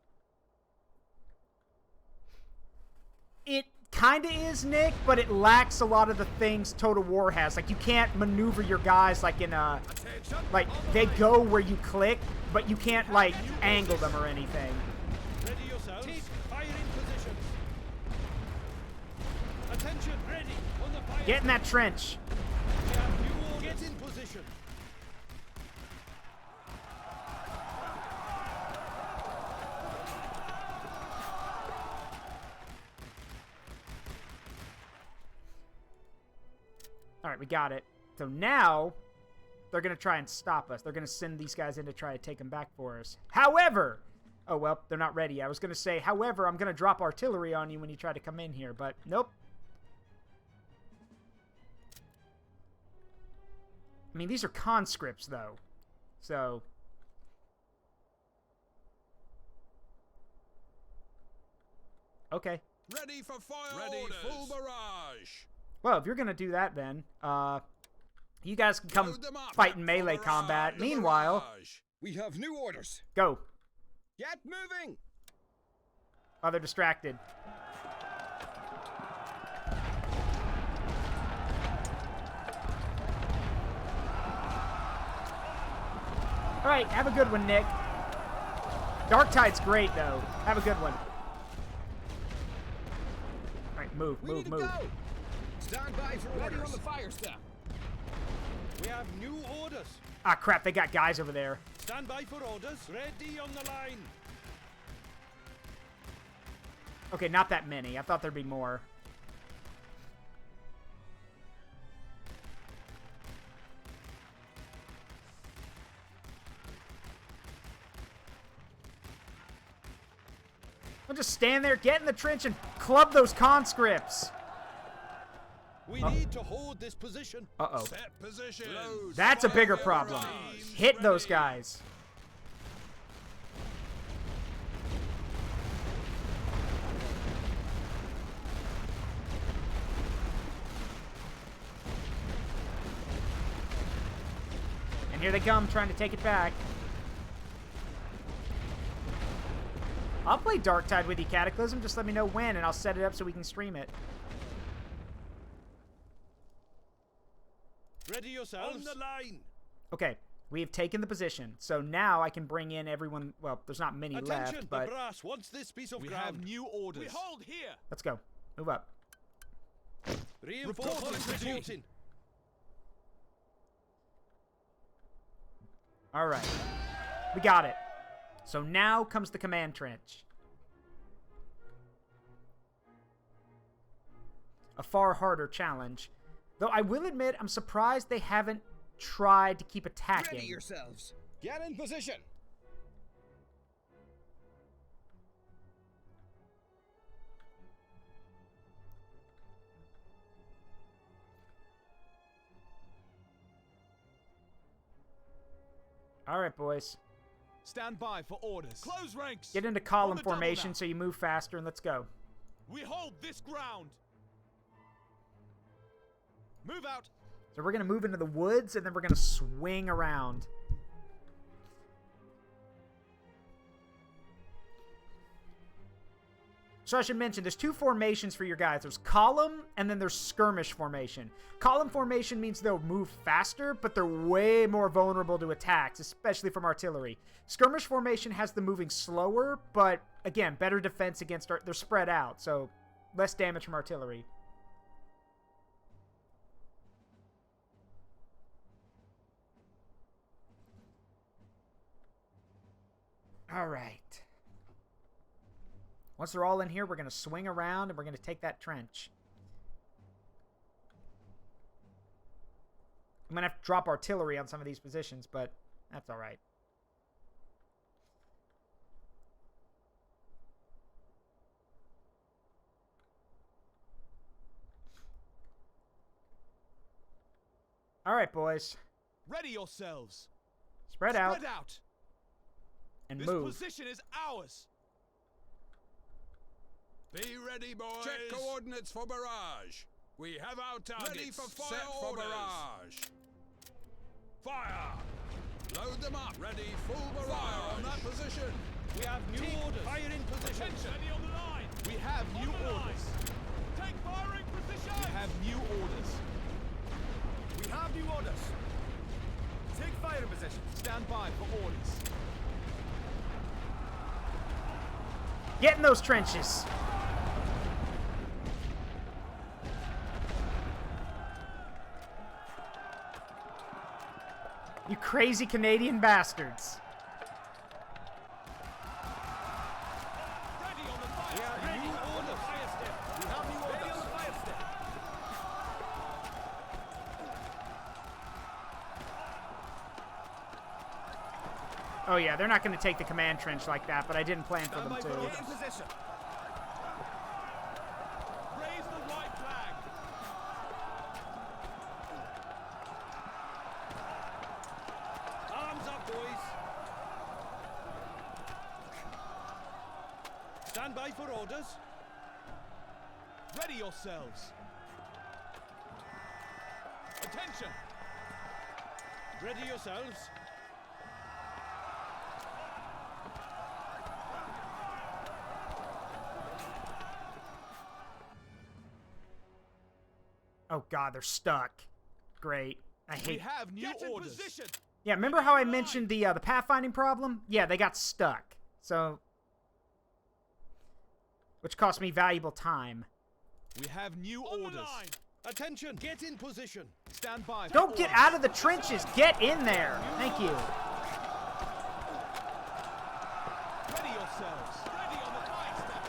It kind of is, Nick, but it lacks a lot of the things Total War has. Like, you can't maneuver your guys like in a... Like, they go where you click, but you can't, like, angle them or anything.
Ready yourselves. Keep firing positions. Attention, ready. On the fire.
Get in that trench.
We have new orders. Get in position.
Alright, we got it. So now, they're going to try and stop us. They're going to send these guys in to try to take them back for us. However... Oh, well, they're not ready. I was going to say, however, I'm going to drop artillery on you when you try to come in here, but nope. I mean, these are conscripts, though. So... Okay.
Ready for fire. Ready, orders. Full barrage.
Well, if you're going to do that, then, you guys can come fight in melee combat. Meanwhile...
We have new orders.
Go.
Get moving.
Oh, they're distracted. All right, have a good one, Nick. Darktide's great, though. Have a good one. All right, move, move, move.
Stand by for orders. Ready on the fire step. We have new orders.
Ah, crap, they got guys over there.
Stand by for orders. Ready on the line.
Okay, not that many. I thought there'd be more. I'll just stand there, get in the trench, and club those conscripts.
We need to hold this position.
Uh-oh.
Set position.
That's a bigger problem. Hit those guys. And here they come, trying to take it back. I'll play Darktide with you, Cataclysm. Just let me know when, and I'll set it up so we can stream it.
Ready yourselves. On the line.
Okay, we have taken the position. So now I can bring in everyone. Well, there's not many left, but...
The brass wants this piece of ground. We have new orders. We hold here.
Let's go. Move up.
Reporting.
All right. We got it. So now comes the command trench. A far harder challenge. Though I will admit, I'm surprised they haven't tried to keep attacking.
Ready yourselves. Get in position.
All right, boys.
Stand by for orders. Close ranks.
Get into column formation so you move faster, and let's go.
We hold this ground. Move out.
So we're going to move into the woods, and then we're going to swing around. So I should mention, there's two formations for your guys. There's column, and then there's skirmish formation. Column formation means they'll move faster, but they're way more vulnerable to attacks, especially from artillery. Skirmish formation has them moving slower, but again, better defense against... They're spread out, so less damage from artillery. All right. Once they're all in here, we're going to swing around and we're going to take that trench. I'm going to have to drop artillery on some of these positions, but that's all right. All right, boys.
Ready yourselves.
Spread out.
Spread out.
And
this
move.
This position is ours.
Be ready, boys. Check coordinates for barrage. We have our targets. Ready for fire. Set for barrage. Fire. Load them up. Ready, full barrage. Fire on that position.
We have new orders. Fire in position.
Attention.
Ready on the line. We have new orders. Take firing position. We have new orders. We have new orders. Take fire position. Stand by for orders.
Get in those trenches. You crazy Canadian bastards.
Ready on the fire. We have new orders. We have new orders. Ready on the fire step.
Oh yeah, they're not going to take the command trench like that, but I didn't plan for them to.
Get in position. Raise the white flag. Arms up, boys. Stand by for orders. Ready yourselves. Attention. Ready yourselves.
Oh god, they're stuck. Great. I hate.
We have new orders. Position.
Yeah, remember how I mentioned the pathfinding problem? Yeah, they got stuck. So, which cost me valuable time.
We have new orders. Attention! Get in position. Stand by.
Don't get out of the trenches. Get in there. Thank you.
Ready yourselves. Ready on the fire step.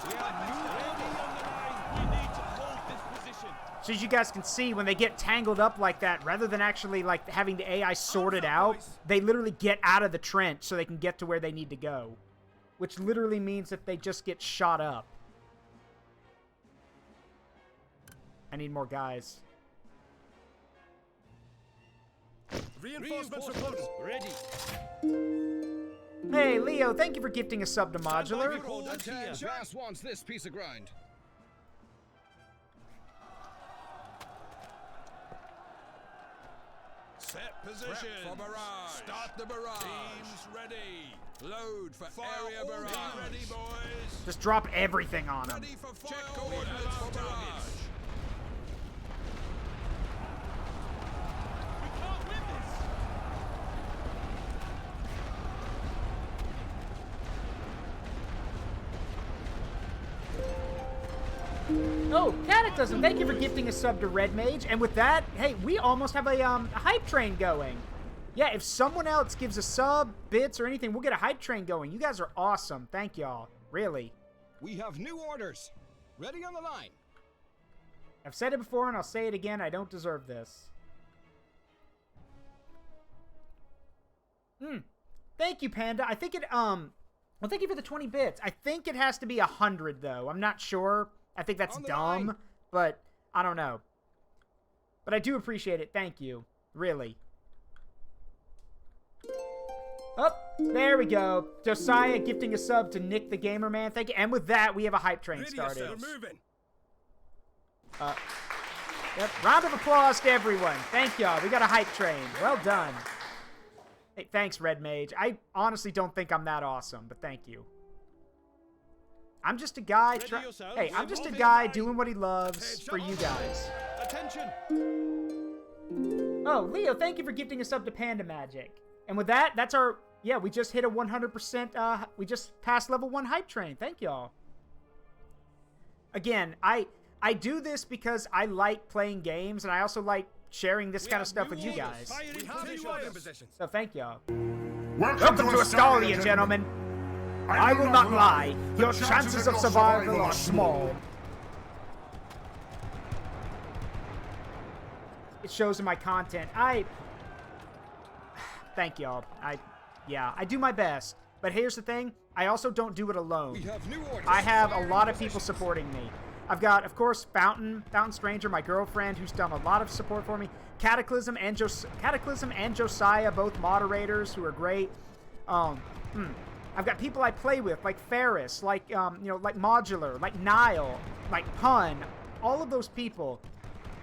We have new ready on the line. We need to hold this position.
So as you guys can see, when they get tangled up like that, rather than actually like having the AI sort it out, they literally get out of the trench so they can get to where they need to go. Which literally means that they just get shot up. I need more guys.
Reinforcements ready.
Hey, Leo, thank you for gifting a sub to Modular.
Brass wants this piece of grind.
Set position. Prep for barrage. Start the barrage. Teams ready. Load for area barrage. Be ready, boys.
Just drop everything on them.
Ready for fire. Check coordinates for barrage.
We can't win this.
Oh, Caddick doesn't. Thank you for gifting a sub to Red Mage. And with that, hey, we almost have a hype train going. Yeah, if someone else gives a sub, bits, or anything, we'll get a hype train going. You guys are awesome. Thank y'all. Really.
We have new orders. Ready on the line.
I've said it before and I'll say it again. I don't deserve this. Thank you, Panda. I think it, well, thank you for the 20 bits. I think it has to be 100, though. I'm not sure. I think that's dumb, but I don't know. But I do appreciate it. Thank you. Really. Oh, there we go. Josiah gifting a sub to Nick the Gamer Man. Thank you. And with that, we have a hype train started. Yep. Round of applause to everyone. Thank y'all. We got a hype train. Well done. Hey, thanks, Red Mage. I honestly don't think I'm that awesome, but thank you. I'm just a guy. Hey, I'm just a guy doing what he loves for you guys.
Attention.
Oh, Leo, thank you for gifting us up to Panda Magic. And with that, that's our... Yeah, we just hit a 100%... we just passed level 1 hype train. Thank y'all. Again, I do this because I like playing games, and I also like sharing this kind of stuff with you guys. So thank y'all. Welcome to Astoria, gentlemen. I will not lie. Your chances of survival are small. It shows in my content. Thank y'all. Yeah, I do my best. But here's the thing. I also don't do it alone. I have a lot of people supporting me. I've got, of course, Fountain Stranger, my girlfriend, who's done a lot of support for me. Cataclysm and Josiah, both moderators, who are great. I've got people I play with, like Ferris, like like Modular, like Nile, like Pun. All of those people,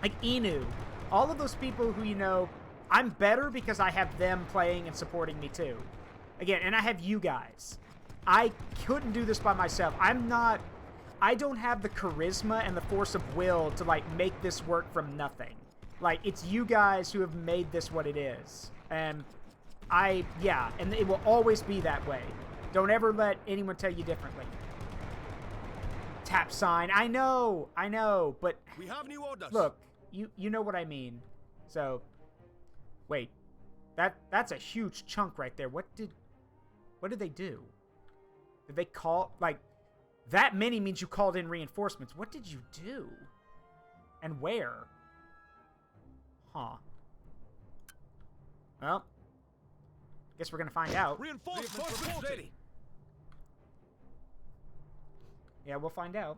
like Inu. All of those people who, I'm better because I have them playing and supporting me too. Again, and I have you guys. I couldn't do this by myself. I don't have the charisma and the force of will to, make this work from nothing. It's you guys who have made this what it is. And and it will always be that way. Don't ever let anyone tell you differently. Tap sign. I know, but
we have new orders.
Look, you know what I mean. So, wait. That's a huge chunk right there. What did they do? Did they call, that many means you called in reinforcements. What did you do? And where? Huh. Well, guess we're gonna find out.
Reinforcements ready.
Yeah, we'll find out.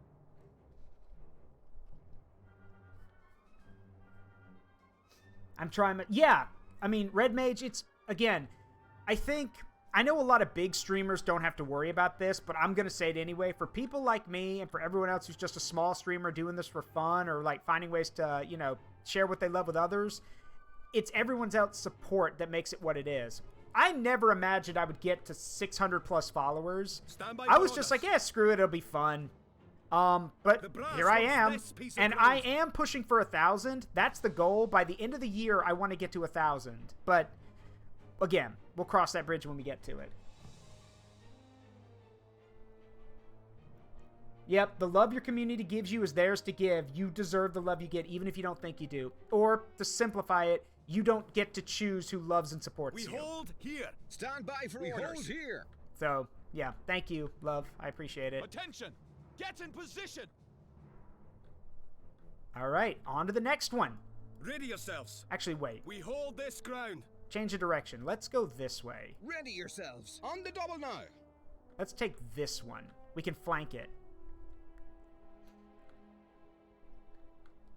I'm trying. Yeah, I mean, Red Mage. It's again. I know a lot of big streamers don't have to worry about this, but I'm gonna say it anyway. For people like me and for everyone else who's just a small streamer doing this for fun or finding ways to share what they love with others, it's everyone's else support that makes it what it is. I never imagined I would get to 600 plus followers. I was just like, yeah, screw it, it'll be fun. But here I am, and I am pushing for 1,000. That's the goal. By the end of the year, I want to get to 1,000. But again, we'll cross that bridge when we get to it. Yep, the love your community gives you is theirs to give. You deserve the love you get, even if you don't think you do. Or, to simplify it, you don't get to choose who loves and supports you.
We hold here.
Stand by for orders. Hold here.
So, yeah, thank you, love. I appreciate it.
Attention! Get in position!
Alright, on to the next one.
Ready yourselves.
Actually, wait.
We hold this ground.
Change of direction. Let's go this way.
Ready yourselves. On the double now.
Let's take this one. We can flank it.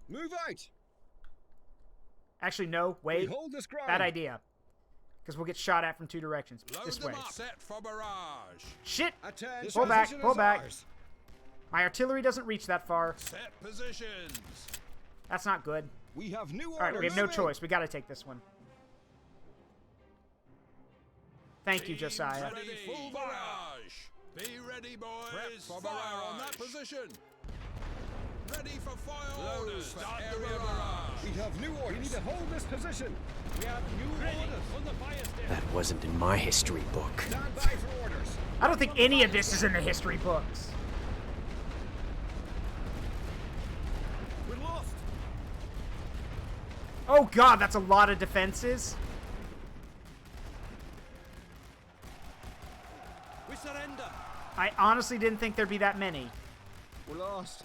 Move out.
Actually, no. Wait.
We hold this ground.
Bad idea. Because we'll get shot at from two directions.
Load
this
them
way.
up. Set for barrage.
Shit!
Attention.
Pull back. Pull back. My artillery doesn't reach that far.
Set positions.
That's not good.
We have new orders.
Alright, we have no choice. We gotta take this one. Thank you, Josiah.
Ready. Full barrage. Be ready, boys. Prep for fire on that position. Ready for fire. Loaders. Start the barrage.
We have new orders. We need to hold this position.
We have new orders on the fire step.
That wasn't in my history book.
Stand by for orders.
I don't think any of this is in the history books.
We're lost.
Oh god, that's a lot of defenses.
We surrender.
I honestly didn't think there'd be that many.
We're lost.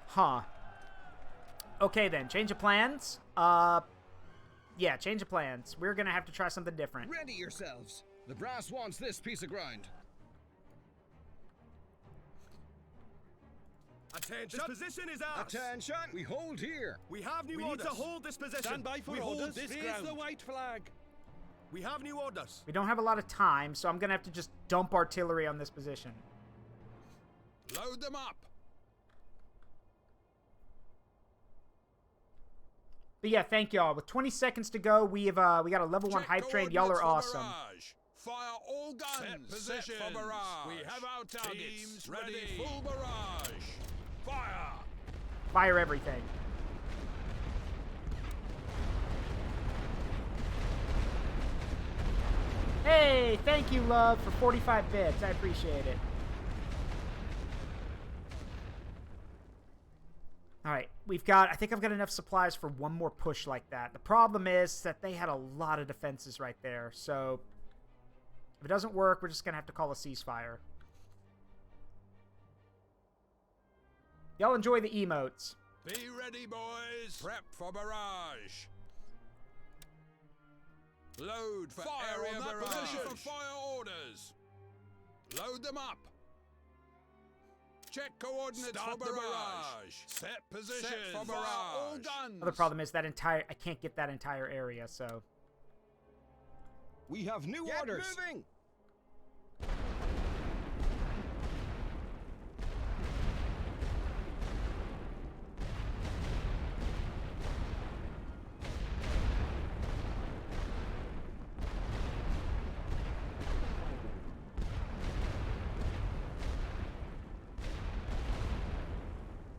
Huh. Okay then, change of plans. Yeah, change of plans. We're gonna have to try something different.
Ready yourselves. The brass wants this piece of ground.
Attention. This position is ours.
Attention. We hold here.
We have new orders. We need to hold this position. Stand by for orders. Hold this ground. The white flag. We have new orders.
We don't have a lot of time, so I'm gonna have to just dump artillery on this position.
Load them up.
But yeah, thank y'all. With 20 seconds to go, we got a level 1 hype train. Y'all are awesome.
Barrage. Fire all guns. Set position. For barrage. We have our targets. Teams ready. Full barrage. Fire.
Fire everything. Hey, thank you, love, for 45 bits. I appreciate it. Alright, I think I've got enough supplies for one more push like that. The problem is that they had a lot of defenses right there, so if it doesn't work, we're just gonna have to call a ceasefire. Y'all enjoy the emotes.
Be ready, boys. Prep for barrage. Load for fire area on that barrage. Position for fire orders. Load them up. Check coordinates for barrage. Set position. Set for barrage. All guns.
The problem is that I can't get that entire area, so.
We have new orders. Moving.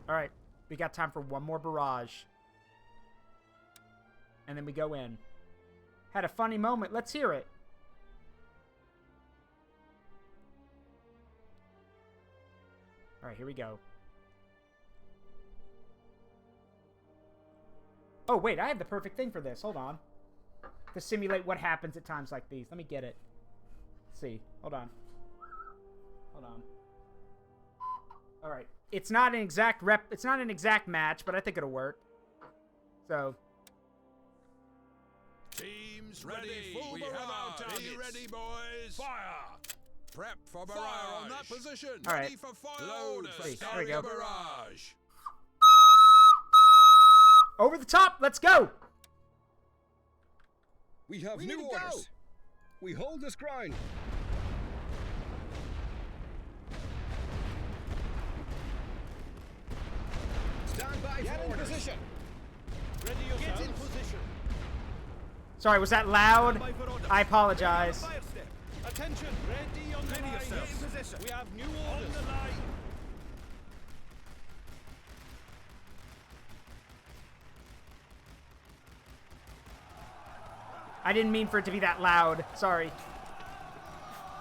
Alright, we got time for one more barrage. And then we go in. Had a funny moment. Let's hear it. Alright, here we go. Oh, wait, I have the perfect thing for this. Hold on. To simulate what happens at times like these. Let me get it. Let's see. Hold on. Hold on. Alright. It's not an exact match, but I think it'll work. So.
Teams ready. We have our targets. Be ready, boys. Fire. Prep for barrage. Fire on that position.
All right.
Ready for fire. Load.
There we go.
Barrage.
Over the top. Let's go.
We have new orders. We hold this ground. Stand by for orders. Position.
Ready yourselves. Get in position.
Sorry, was that loud? I apologize.
Attention. Ready on the line. Get in position. We have new orders. On the line.
I didn't mean for it to be that loud. Sorry.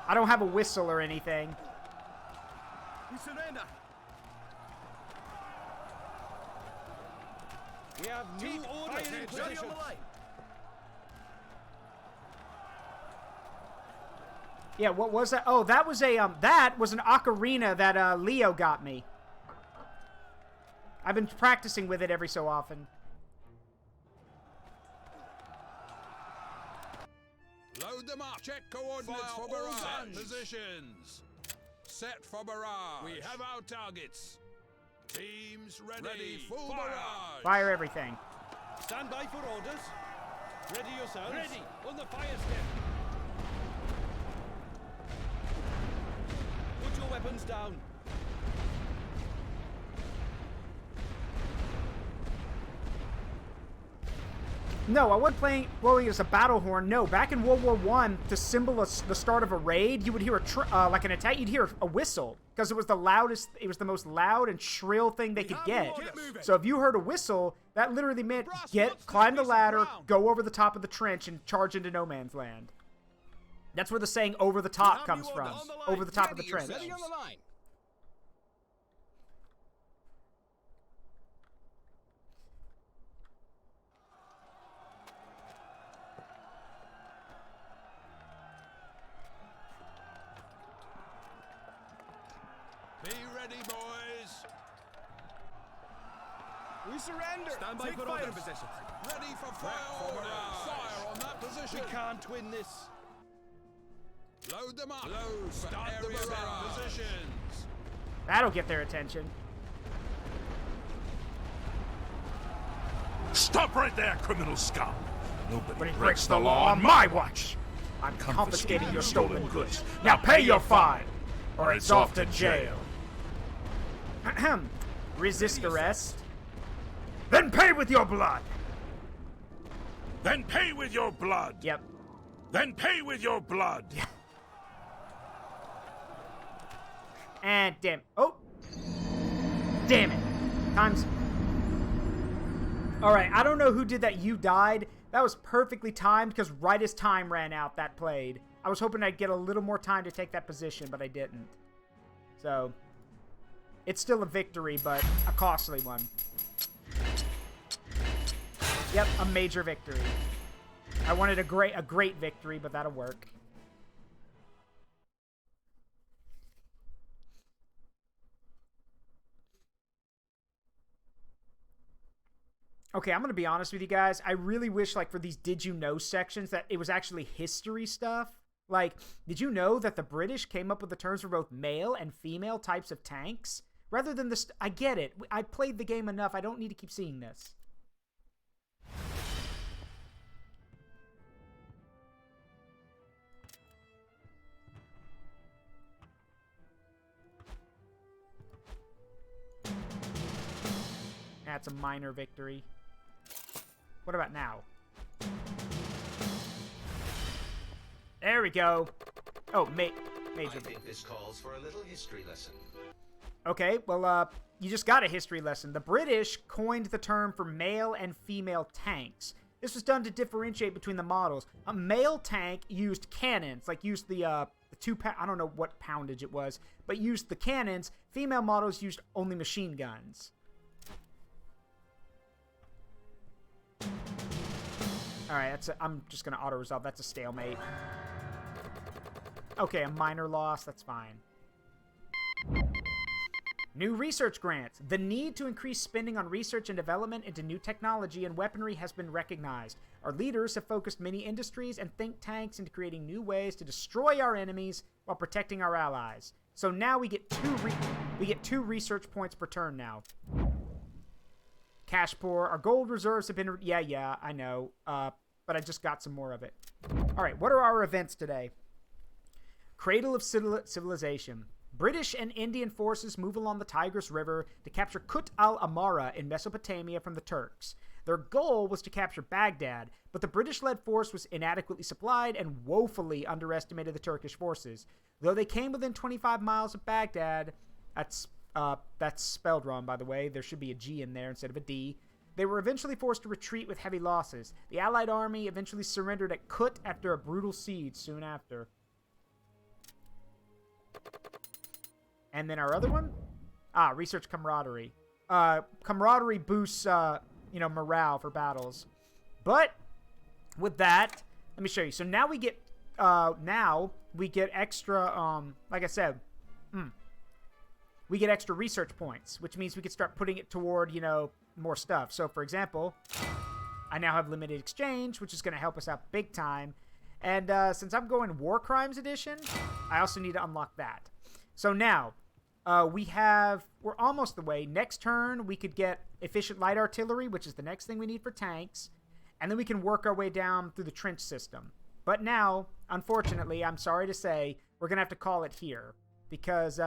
I don't have a whistle or anything.
We surrender. We have new orders. Ready on the line.
Yeah, what was that? Oh, that was an ocarina that Leo got me. I've been practicing with it every so often.
Load them up. Check coordinates for barrage. Positions. Set for barrage. We have our targets. Teams ready. Full barrage.
Fire everything.
Stand by for orders. Ready yourselves. Ready. On the fire step. Put your weapons down.
No, I wasn't blowing as a battle horn. No, back in World War I, to symbol the start of a raid, you would hear like an attack. You'd hear a whistle because it was the loudest. It was the most loud and shrill thing they could get. So if you heard a whistle, that literally meant climb the ladder, go over the top of the trench, and charge into no man's land. That's where the saying "over the top" comes from. Over the top of the trench.
Ready on the line.
Be ready, boys.
We surrender.
Stand by for fire positions.
Ready for fire orders. Fire on that position.
We can't win this.
Load them up. Load. Start the barrage. Positions.
That'll get their attention.
Stop right there, criminal scum. Nobody
breaks the law on my watch. I'm confiscating your stolen goods. Now pay your fine, or it's off to jail. Resist arrest. Then pay with your blood.
Then pay with your blood.
Yep.
Then pay with your blood.
Yeah. And damn. Oh. Damn it. Time's. Alright, I don't know who did that. You died. That was perfectly timed because right as time ran out, that played. I was hoping I'd get a little more time to take that position, but I didn't. So, it's still a victory, but a costly one. Yep, a major victory. I wanted a great victory, but that'll work. Okay, I'm going to be honest with you guys. I really wish, like, for these did you know sections that it was actually history stuff. Like, did you know that the British came up with the terms for both male and female types of tanks? Rather than this, I get it. I played the game enough. I don't need to keep seeing this. That's a minor victory. What about now? There we go. Oh, major.
I think this calls for a little history lesson.
Okay, well, you just got a history lesson. The British coined the term for male and female tanks. This was done to differentiate between the models. A male tank used cannons, like used the I don't know what poundage it was, but used the cannons. Female models used only machine guns. Alright, I'm just gonna auto-resolve. That's a stalemate. Okay, a minor loss. That's fine. New research grants. The need to increase spending on research and development into new technology and weaponry has been recognized. Our leaders have focused many industries and think tanks into creating new ways to destroy our enemies while protecting our allies. So now we get two research points per turn now. Cash poor. Our gold reserves have been... Yeah, I know. But I just got some more of it. Alright, what are our events today? Cradle of Civilization. British and Indian forces move along the Tigris River to capture Kut al-Amara in Mesopotamia from the Turks. Their goal was to capture Baghdad, but the British-led force was inadequately supplied and woefully underestimated the Turkish forces. Though they came within 25 miles of Baghdad, that's spelled wrong, by the way. There should be a G in there instead of a D. They were eventually forced to retreat with heavy losses. The Allied army eventually surrendered at Kut after a brutal siege soon after. And then our other one? Research camaraderie. Camaraderie boosts, morale for battles. But with that, let me show you. So now we get, extra, like I said, we get extra research points, which means we can start putting it toward, more stuff. So, for example, I now have limited exchange, which is going to help us out big time. And since I'm going War Crimes Edition, I also need to unlock that. So now, we're almost the way. Next turn, we could get efficient light artillery, which is the next thing we need for tanks. And then we can work our way down through the trench system. But now, unfortunately, I'm sorry to say, we're going to have to call it here. Because,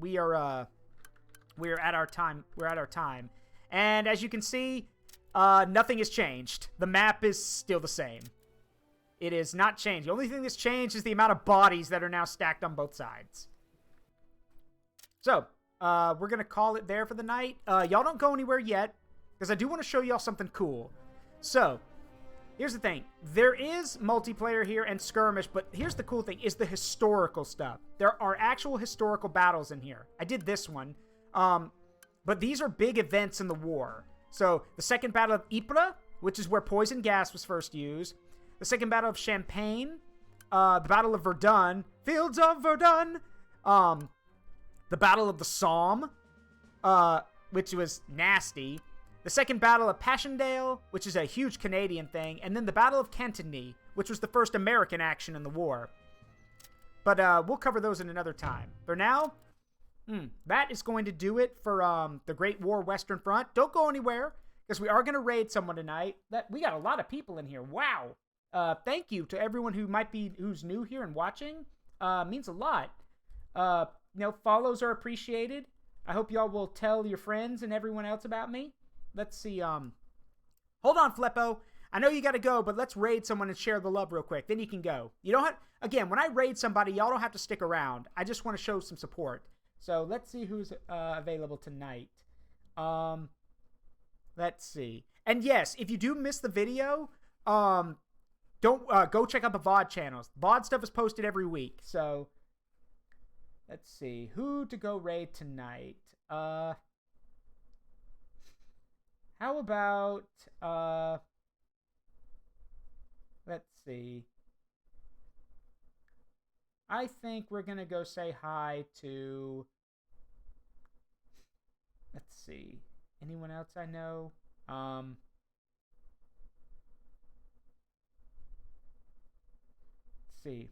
we are at our time. We're at our time. And as you can see, nothing has changed. The map is still the same. It is not changed. The only thing that's changed is the amount of bodies that are now stacked on both sides. So, we're going to call it there for the night. Y'all don't go anywhere yet, because I do want to show y'all something cool. So, here's the thing. There is multiplayer here and skirmish, but here's the cool thing, is the historical stuff. There are actual historical battles in here. I did this one. But these are big events in the war. So, the Second Battle of Ypres, which is where poison gas was first used. The Second Battle of Champagne. The Battle of Verdun. Fields of Verdun. The Battle of the Somme, which was nasty. The Second Battle of Passchendaele, which is a huge Canadian thing. And then the Battle of Cantigny, which was the first American action in the war. But we'll cover those in another time. For now... that is going to do it for the Great War Western Front. Don't go anywhere, because we are going to raid someone tonight. We got a lot of people in here. Wow. Thank you to everyone who's new here and watching. Means a lot. Follows are appreciated. I hope y'all will tell your friends and everyone else about me. Let's see. Hold on, Fleppo. I know you got to go, but let's raid someone and share the love real quick. Then you can go. You don't have... Again, when I raid somebody, y'all don't have to stick around. I just want to show some support. So, let's see who's available tonight. Let's see. And yes, if you do miss the video, don't go check out the VOD channels. VOD stuff is posted every week. So, let's see. Who to go raid tonight? How How about, let's see. I think we're going to go say hi to, let's see, anyone else I know? Let's see.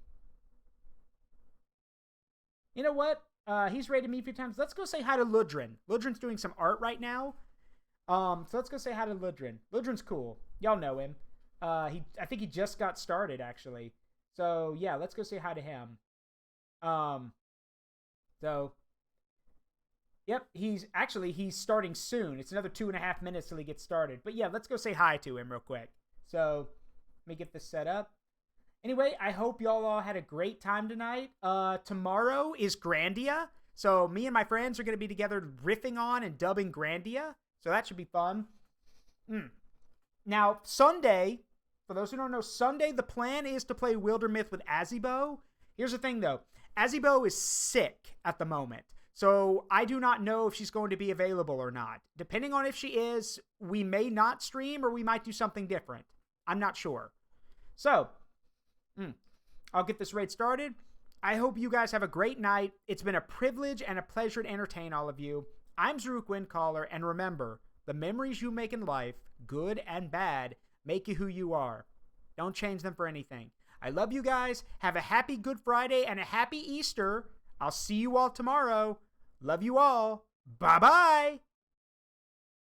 You know what? He's rated me a few times. Let's go say hi to Ludrin. Ludrin's doing some art right now. So let's go say hi to Ludrin. Ludrin's cool. Y'all know him. I think he just got started, actually. So, yeah, let's go say hi to him. So, yep, he's starting soon. It's another 2.5 minutes till he gets started. But yeah, let's go say hi to him real quick. So, let me get this set up. Anyway, I hope y'all all had a great time tonight. Tomorrow is Grandia. So, me and my friends are going to be together riffing on and dubbing Grandia. So, that should be fun. Now, Sunday, for those who don't know, Sunday, the plan is to play Wildermyth with Azibo. Here's the thing, though. Azibo is sick at the moment, so I do not know if she's going to be available or not. Depending on if she is, we may not stream or we might do something different. I'm not sure. So, I'll get this raid started. I hope you guys have a great night. It's been a privilege and a pleasure to entertain all of you. I'm Zaruk Windcaller, and remember, the memories you make in life, good and bad, make you who you are. Don't change them for anything. I love you guys. Have a happy Good Friday and a happy Easter. I'll see you all tomorrow. Love you all. Bye-bye.